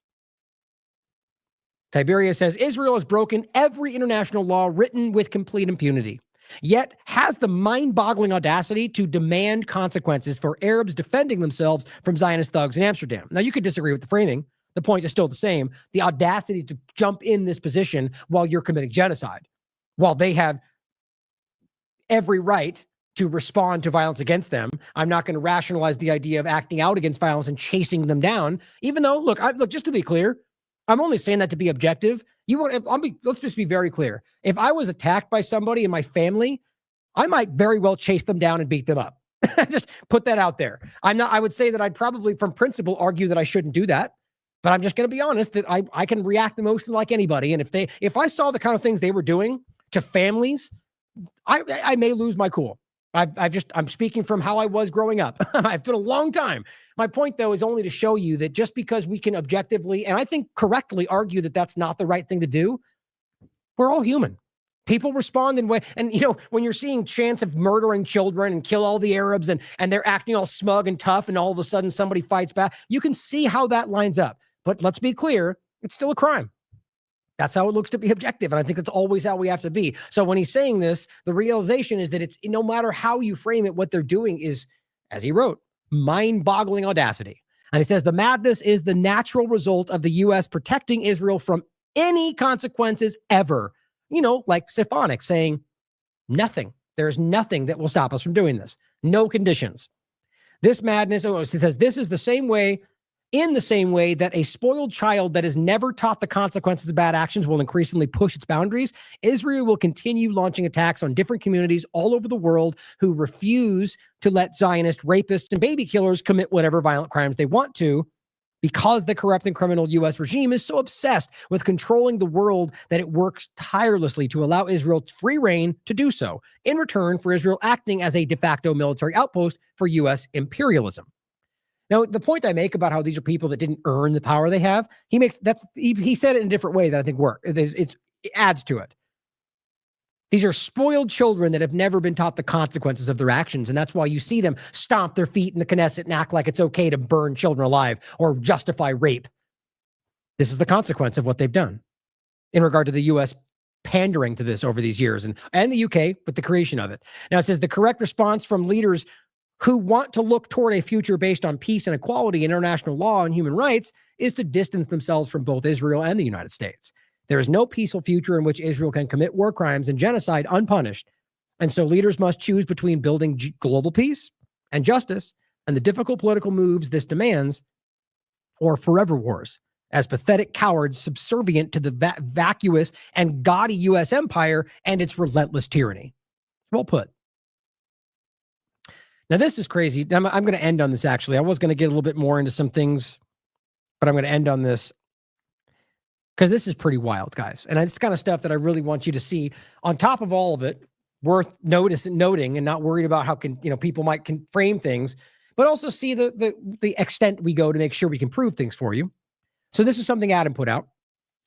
[SPEAKER 1] Tiberius says, Israel has broken every international law written with complete impunity, yet has the mind-boggling audacity to demand consequences for Arabs defending themselves from Zionist thugs in Amsterdam. Now, you could disagree with the framing. The point is still the same. The audacity to jump in this position while you're committing genocide, while they have every right to respond to violence against them. I'm not going to rationalize the idea of acting out against violence and chasing them down, even though, look, just to be clear, I'm only saying that to be objective. Let's just be very clear. If I was attacked by somebody in my family, I might very well chase them down and beat them up. Just put that out there. I would say that I'd probably from principle argue that I shouldn't do that, but I'm just going to be honest that I can react emotionally like anybody. And if I saw the kind of things they were doing to families, I may lose my cool. I'm speaking from how I was growing up. I've done a long time. My point, though, is only to show you that just because we can objectively, and I think correctly, argue that that's not the right thing to do, we're all human. People respond in way, and when you're seeing chants of murdering children and kill all the Arabs and they're acting all smug and tough, and all of a sudden somebody fights back, you can see how that lines up. But let's be clear, it's still a crime. That's how it looks to be objective. And I think that's always how we have to be. So when he's saying this, the realization is that it's no matter how you frame it, what they're doing is, as he wrote, mind-boggling audacity. And he says the madness is the natural result of the U.S. protecting Israel from any consequences ever. Like Stefanik saying, nothing. There's nothing that will stop us from doing this. No conditions. This madness, he says, this is the same way, in the same way that a spoiled child that is never taught the consequences of bad actions will increasingly push its boundaries, Israel will continue launching attacks on different communities all over the world who refuse to let Zionist rapists and baby killers commit whatever violent crimes they want to, because the corrupt and criminal U.S. regime is so obsessed with controlling the world that it works tirelessly to allow Israel free reign to do so, in return for Israel acting as a de facto military outpost for U.S. imperialism. Now, the point I make about how these are people that didn't earn the power they have, he said it in a different way that I think it adds to it. These are spoiled children that have never been taught the consequences of their actions, and that's why you see them stomp their feet in the Knesset and act like it's okay to burn children alive or justify rape. This is the consequence of what they've done in regard to the U.S. pandering to this over these years, and the UK with the creation of it. Now, it says the correct response from leaders who want to look toward a future based on peace and equality, international law, and human rights is to distance themselves from both Israel and the United States. There is no peaceful future in which Israel can commit war crimes and genocide unpunished. And so leaders must choose between building global peace and justice and the difficult political moves this demands, or forever wars, as pathetic cowards subservient to the vacuous and gaudy U.S. empire and its relentless tyranny. Well put. Now, this is crazy. I'm going to end on this, actually. I was going to get a little bit more into some things, but I'm going to end on this because this is pretty wild, guys. And it's kind of stuff that I really want you to see. On top of all of it, worth noting and not worried about how people might frame things, but also see the extent we go to make sure we can prove things for you. So this is something Adam put out.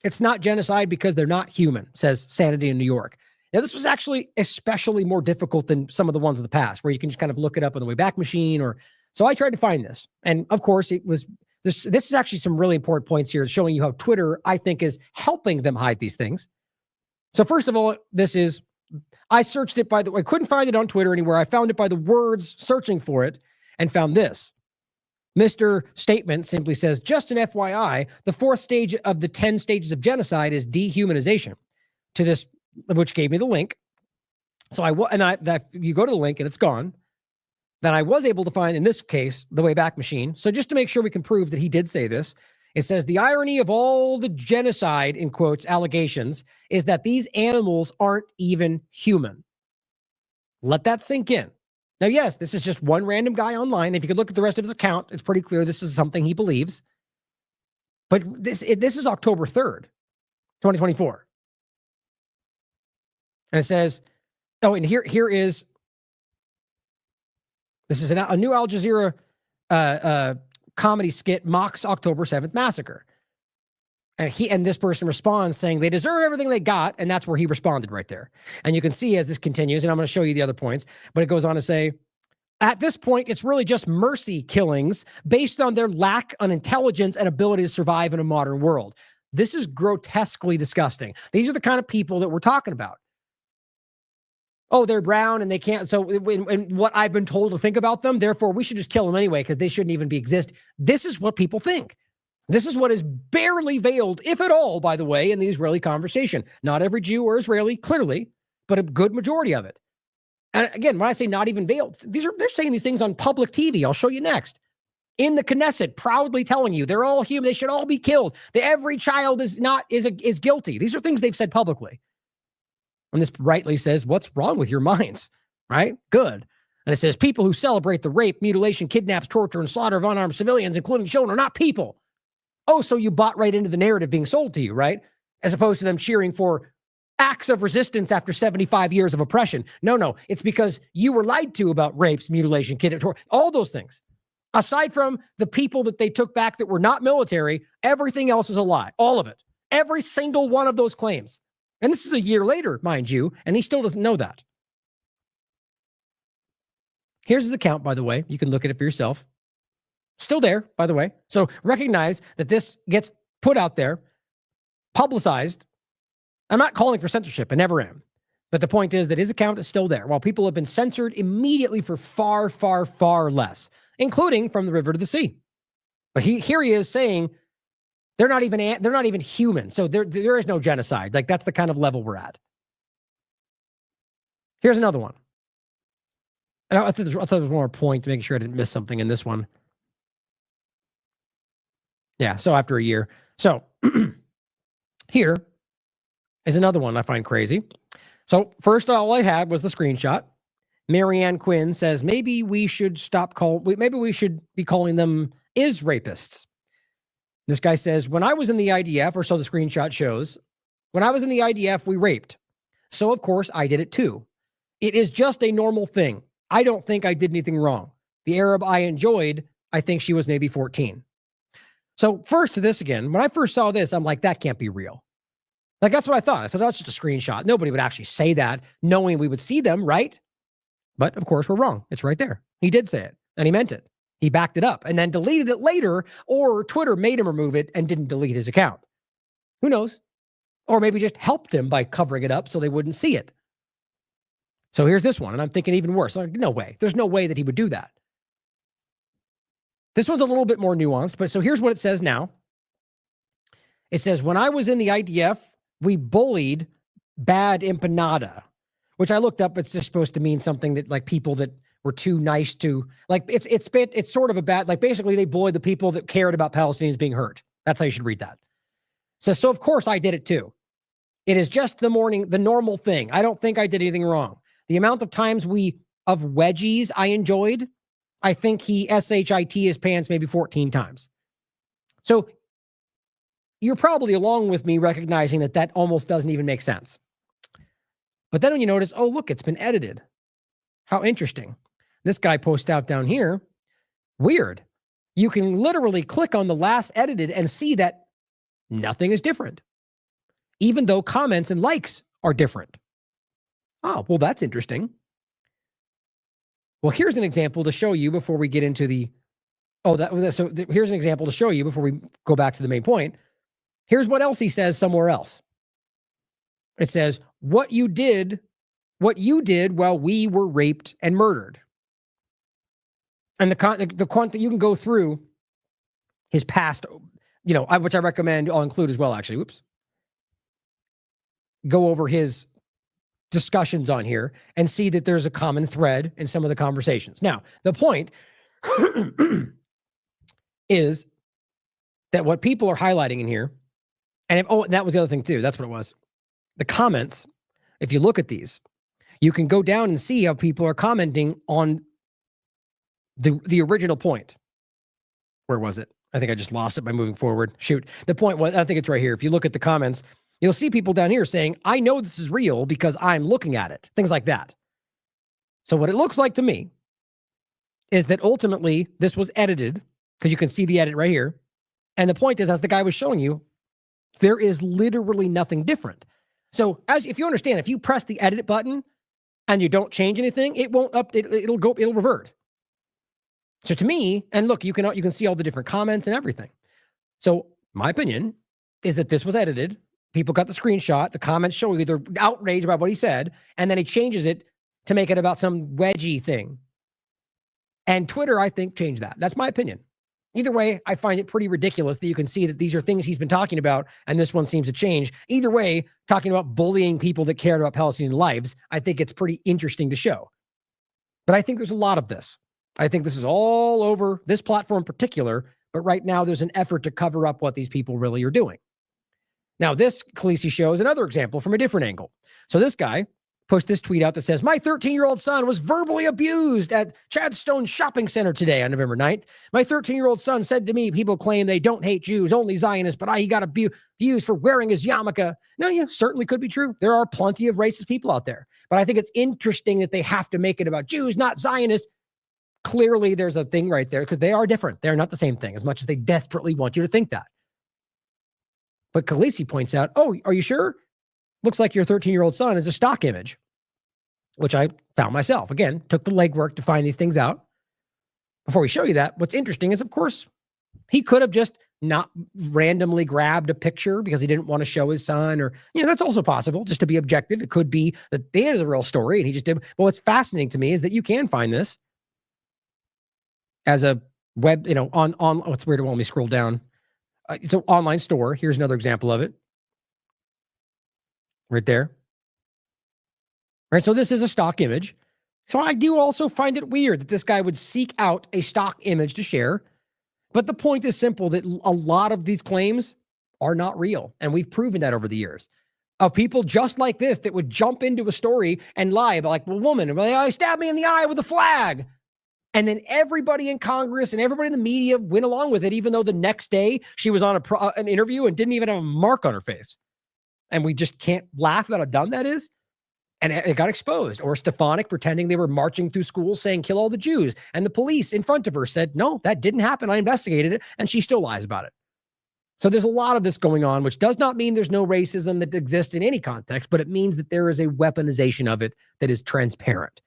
[SPEAKER 1] It's not genocide because they're not human, says Sanity in New York. Now, this was actually especially more difficult than some of the ones of the past, where you can just kind of look it up on the Wayback Machine. So I tried to find this. And of course, it was this is actually some really important points here, showing you how Twitter, I think, is helping them hide these things. So first of all, I searched it I couldn't find it on Twitter anywhere. I found it by the words searching for it and found this. Mr. Statement simply says, just an FYI, the 4th stage of the 10 stages of genocide is dehumanization. To this, which gave me the link. So you go to the link and it's gone. Then I was able to find, in this case, the Wayback Machine. So just to make sure we can prove that he did say this, it says the irony of all the genocide, in quotes, allegations is that these animals aren't even human. Let that sink in. Now, yes, this is just one random guy online. If you could look at the rest of his account, it's pretty clear this is something he believes. But this is October 3rd, 2024. And it says, and here is, this is a new Al Jazeera comedy skit mocks October 7th massacre. And this person responds saying they deserve everything they got, and that's where he responded right there. And you can see as this continues, and I'm going to show you the other points, but it goes on to say, at this point, it's really just mercy killings based on their lack of intelligence and ability to survive in a modern world. This is grotesquely disgusting. These are the kind of people that we're talking about. Oh, they're brown and they can't. So and what I've been told to think about them, therefore we should just kill them anyway because they shouldn't even exist. This is what people think. This is what is barely veiled, if at all, by the way, in the Israeli conversation. Not every Jew or Israeli, clearly, but a good majority of it. And again, when I say not even veiled, they're saying these things on public TV. I'll show you next. In the Knesset, proudly telling you they're all human. They should all be killed. Every child is guilty. These are things they've said publicly. And this rightly says, what's wrong with your minds? Right? Good. And it says, people who celebrate the rape, mutilation, kidnaps, torture, and slaughter of unarmed civilians, including children, are not people. Oh, so you bought right into the narrative being sold to you, right? As opposed to them cheering for acts of resistance after 75 years of oppression. No. It's because you were lied to about rapes, mutilation, kidnapping, torture, all those things. Aside from the people that they took back that were not military, everything else is a lie. All of it. Every single one of those claims. And this is a year later, mind you, and he still doesn't know that. Here's his account, by the way. You can look at it for yourself. Still there, by the way. So recognize that this gets put out there, publicized. I'm not calling for censorship. I never am. But the point is that his account is still there, while people have been censored immediately for far, far, far less, including from the river to the sea. But here he is saying they're not even human. So there is no genocide. Like, that's the kind of level we're at. Here's another one. And I thought there was one more point to make sure I didn't miss something in this one. Yeah, so after a year. So here is another one I find crazy. So first, all I had was the screenshot. Marianne Quinn says, maybe we should be calling them is rapists. This guy says, when I was in the IDF, or so the screenshot shows, when I was in the IDF, we raped. So of course I did it too. It is just a normal thing. I don't think I did anything wrong. The Arab I enjoyed, I think she was maybe 14. So first to this again, when I first saw this, I'm like, that can't be real. Like, that's what I thought. I said, that's just a screenshot. Nobody would actually say that knowing we would see them, right? But of course we're wrong. It's right there. He did say it and he meant it. He backed it up and then deleted it later, or Twitter made him remove it and didn't delete his account. Who knows? Or maybe just helped him by covering it up so they wouldn't see it. So here's this one, and I'm thinking even worse. Like, no way. There's no way that he would do that. This one's a little bit more nuanced, but so here's what it says now. It says, when I was in the IDF, we bullied bad empanada, which I looked up. It's just supposed to mean something that, like, people that were too nice to, like, it's sort of a bad, like, basically they bullied the people that cared about Palestinians being hurt. That's how you should read that. So of course I did it too. It is just the normal thing. I don't think I did anything wrong. The amount of times we of wedgies I enjoyed, I think he shit his pants maybe 14 times. So you're probably along with me recognizing that that almost doesn't even make sense. But then when you notice, oh, look, it's been edited. How interesting. This guy posts out down here. Weird. You can literally click on the last edited and see that nothing is different, even though comments and likes are different. Oh, well, that's interesting. Well, here's an example to show you before we get into the, here's an example to show you before we go back to the main point. Here's what else he says somewhere else. It says, what you did while we were raped and murdered. And the quant that you can go through his past, which I recommend I'll include as well, actually. Whoops. Go over his discussions on here and see that there's a common thread in some of the conversations. Now, the point is that what people are highlighting in here, and that was the other thing too. That's what it was. The comments, if you look at these, you can go down and see how people are commenting on the original point. Where was it? I think I just lost it by moving forward. Shoot. The point was, I think it's right here. If you look at the comments, you'll see people down here saying, I know this is real because I'm looking at it. Things like that. So what it looks like to me is that ultimately this was edited, because you can see the edit right here. And the point is, as the guy was showing you, there is literally nothing different. So if you understand, if you press the edit button and you don't change anything, it won't update, it'll revert. So to me, and look, you can see all the different comments and everything. So my opinion is that this was edited. People got the screenshot, the comments show you they're outraged about what he said, and then he changes it to make it about some wedgie thing. And Twitter, I think, changed that. That's my opinion. Either way, I find it pretty ridiculous that you can see that these are things he's been talking about, and this one seems to change. Either way, talking about bullying people that cared about Palestinian lives, I think it's pretty interesting to show. But I think there's a lot of this. I think this is all over this platform in particular, but right now there's an effort to cover up what these people really are doing. Now, this Khaleesi shows another example from a different angle. So this guy pushed this tweet out that says, my 13-year-old son was verbally abused at Chadstone Shopping Center today on November 9th. My 13-year-old son said to me, people claim they don't hate Jews, only Zionists, but he got abused for wearing his yarmulke. No, yeah, certainly could be true. There are plenty of racist people out there. But I think it's interesting that they have to make it about Jews, not Zionists. Clearly, there's a thing right there because they are different. They're not the same thing, as much as they desperately want you to think that. But Khaleesi points out, oh, are you sure? Looks like your 13-year-old son is a stock image, which I found myself. Again, took the legwork to find these things out. Before we show you that, what's interesting is, of course, he could have just not randomly grabbed a picture because he didn't want to show his son, or, that's also possible, just to be objective. It could be that it is a real story and he just did. But what's fascinating to me is that you can find this as a web, on what's weird, it won't let me scroll down. It's an online store. Here's another example of it. Right there. Right. So this is a stock image. So I do also find it weird that this guy would seek out a stock image to share. But the point is simple, that a lot of these claims are not real. And we've proven that over the years. Of people just like this that would jump into a story and lie about, like, well, woman, stabbed me in the eye with a flag. And then everybody in Congress and everybody in the media went along with it, even though the next day she was on an interview and didn't even have a mark on her face. And we just can't laugh at how dumb that is. And it got exposed. Or Stefanik pretending they were marching through schools saying, kill all the Jews. And the police in front of her said, no, that didn't happen. I investigated it. And she still lies about it. So there's a lot of this going on, which does not mean there's no racism that exists in any context, but it means that there is a weaponization of it that is transparent.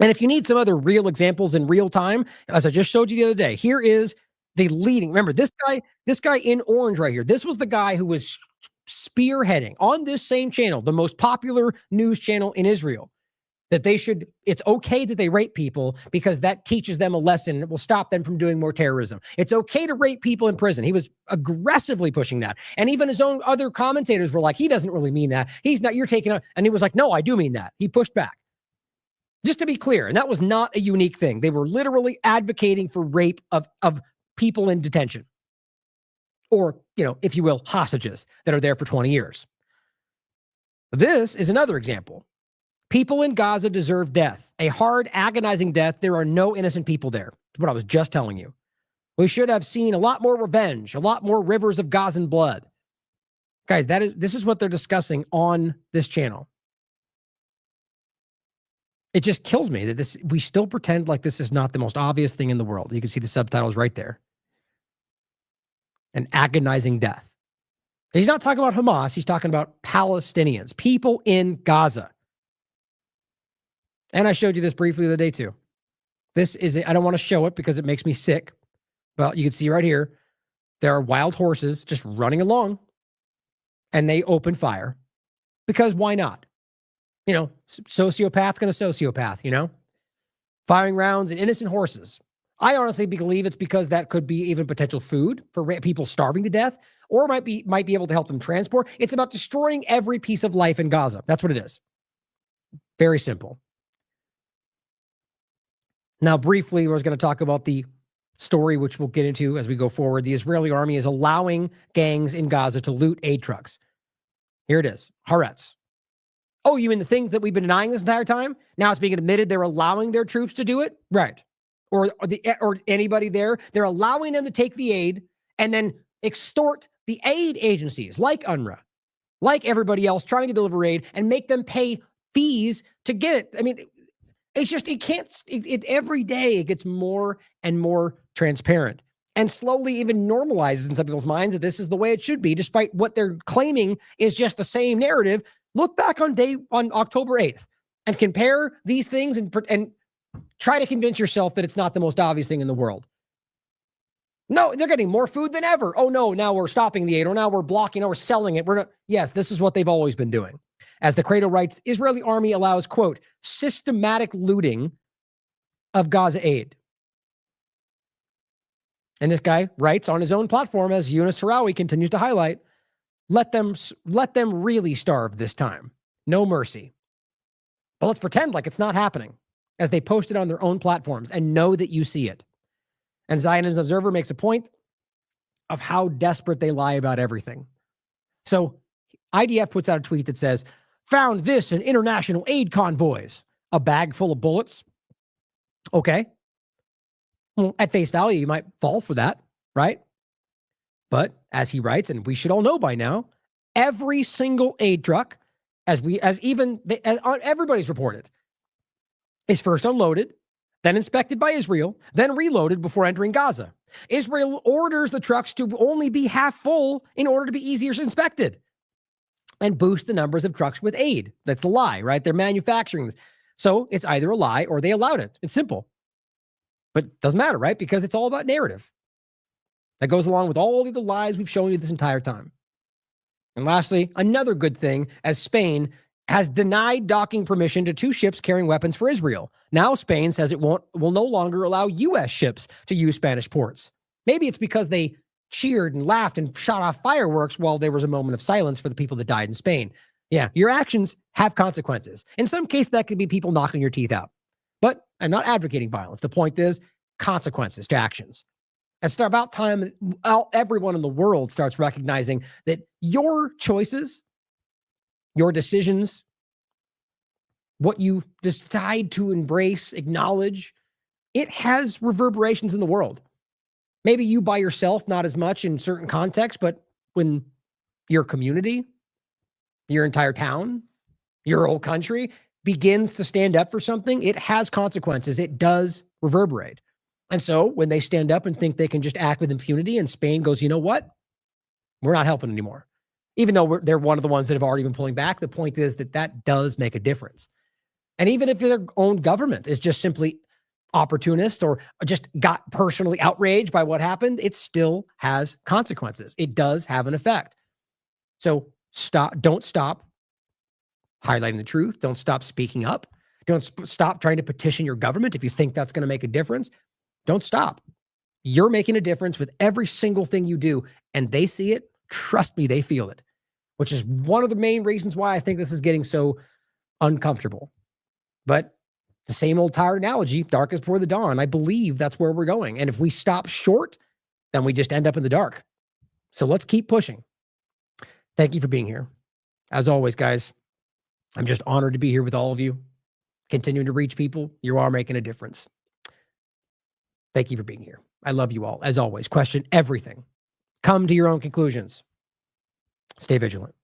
[SPEAKER 1] And if you need some other real examples in real time, as I just showed you the other day, here is the leading. Remember, this guy in orange right here, this was the guy who was spearheading on this same channel, the most popular news channel in Israel, that it's okay that they rape people because that teaches them a lesson. It will stop them from doing more terrorism. It's okay to rape people in prison. He was aggressively pushing that. And even his own other commentators were like, he doesn't really mean that. You're taking it. And he was like, no, I do mean that. He pushed back. Just to be clear, and that was not a unique thing. They were literally advocating for rape of people in detention. Or, if you will, hostages that are there for 20 years. This is another example. People in Gaza deserve death, a hard, agonizing death. There are no innocent people there. That's what I was just telling you. We should have seen a lot more revenge, a lot more rivers of Gazan blood. Guys, this is what they're discussing on this channel. It just kills me that we still pretend like this is not the most obvious thing in the world. You can see the subtitles right there. An agonizing death. And he's not talking about Hamas. He's talking about Palestinians, people in Gaza. And I showed you this briefly the other day too. I don't want to show it because it makes me sick. Well, you can see right here, there are wild horses just running along and they open fire because why not? You know, sociopath gonna sociopath, you know, firing rounds at innocent horses. I honestly believe it's because that could be even potential food for people starving to death, or might be able to help them transport. It's about destroying every piece of life in Gaza. That's what it is. Very simple. Now, briefly, we're going to talk about the story, which we'll get into as we go forward. The Israeli army is allowing gangs in Gaza to loot aid trucks. Here it is. Haaretz. Oh, you mean the thing that we've been denying this entire time? Now it's being admitted they're allowing their troops to do it? Right. Or anybody there. They're allowing them to take the aid and then extort the aid agencies like UNRWA, like everybody else trying to deliver aid, and make them pay fees to get it. I mean, it's just, every day it gets more and more transparent and slowly even normalizes in some people's minds that this is the way it should be, despite what they're claiming is just the same narrative. Look back on October 8th and compare these things and try to convince yourself that it's not the most obvious thing in the world. No, they're getting more food than ever. Oh no, now we're stopping the aid, or now we're blocking, or we're selling it. Yes, this is what they've always been doing. As the Cradle writes, Israeli army allows, quote, systematic looting of Gaza aid. And this guy writes on his own platform, as Yunus Sarawi continues to highlight, let them really starve this time. No mercy. But let's pretend like it's not happening, as they post it on their own platforms and know that you see it. And Zionist Observer makes a point of how desperate they lie about everything. So IDF puts out a tweet that says, found this in international aid convoys, a bag full of bullets. Okay. Well, at face value, you might fall for that, right? But as he writes, and we should all know by now, every single aid truck, everybody's reported, is first unloaded, then inspected by Israel, then reloaded before entering Gaza. Israel orders the trucks to only be half full in order to be easier inspected and boost the numbers of trucks with aid. That's the lie, right? They're manufacturing this. So it's either a lie or they allowed it. It's simple. But it doesn't matter, right? Because it's all about narrative. That goes along with all of the lies we've shown you this entire time. And lastly, another good thing, as Spain has denied docking permission to 2 ships carrying weapons for Israel. Now Spain says it will no longer allow U.S. ships to use Spanish ports. Maybe it's because they cheered and laughed and shot off fireworks while there was a moment of silence for the people that died in Spain. Yeah, your actions have consequences. In some cases, that could be people knocking your teeth out. But I'm not advocating violence. The point is consequences to actions. It's about time everyone in the world starts recognizing that your choices, your decisions, what you decide to embrace, acknowledge, it has reverberations in the world. Maybe you by yourself, not as much in certain contexts, but when your community, your entire town, your whole country begins to stand up for something, it has consequences. It does reverberate. And so when they stand up and think they can just act with impunity, and Spain goes, you know what? We're not helping anymore. Even though they're one of the ones that have already been pulling back, the point is that does make a difference. And even if their own government is just simply opportunist or just got personally outraged by what happened, it still has consequences. It does have an effect. So don't stop highlighting the truth. Don't stop speaking up. Don't stop trying to petition your government if you think that's going to make a difference. Don't stop. You're making a difference with every single thing you do, and they see it. Trust me, they feel it, which is one of the main reasons why I think this is getting so uncomfortable. But the same old tired analogy, dark is before the dawn. I believe that's where we're going. And if we stop short, then we just end up in the dark. So let's keep pushing. Thank you for being here. As always, guys, I'm just honored to be here with all of you, continuing to reach people. You are making a difference. Thank you for being here. I love you all. As always, question everything. Come to your own conclusions. Stay vigilant.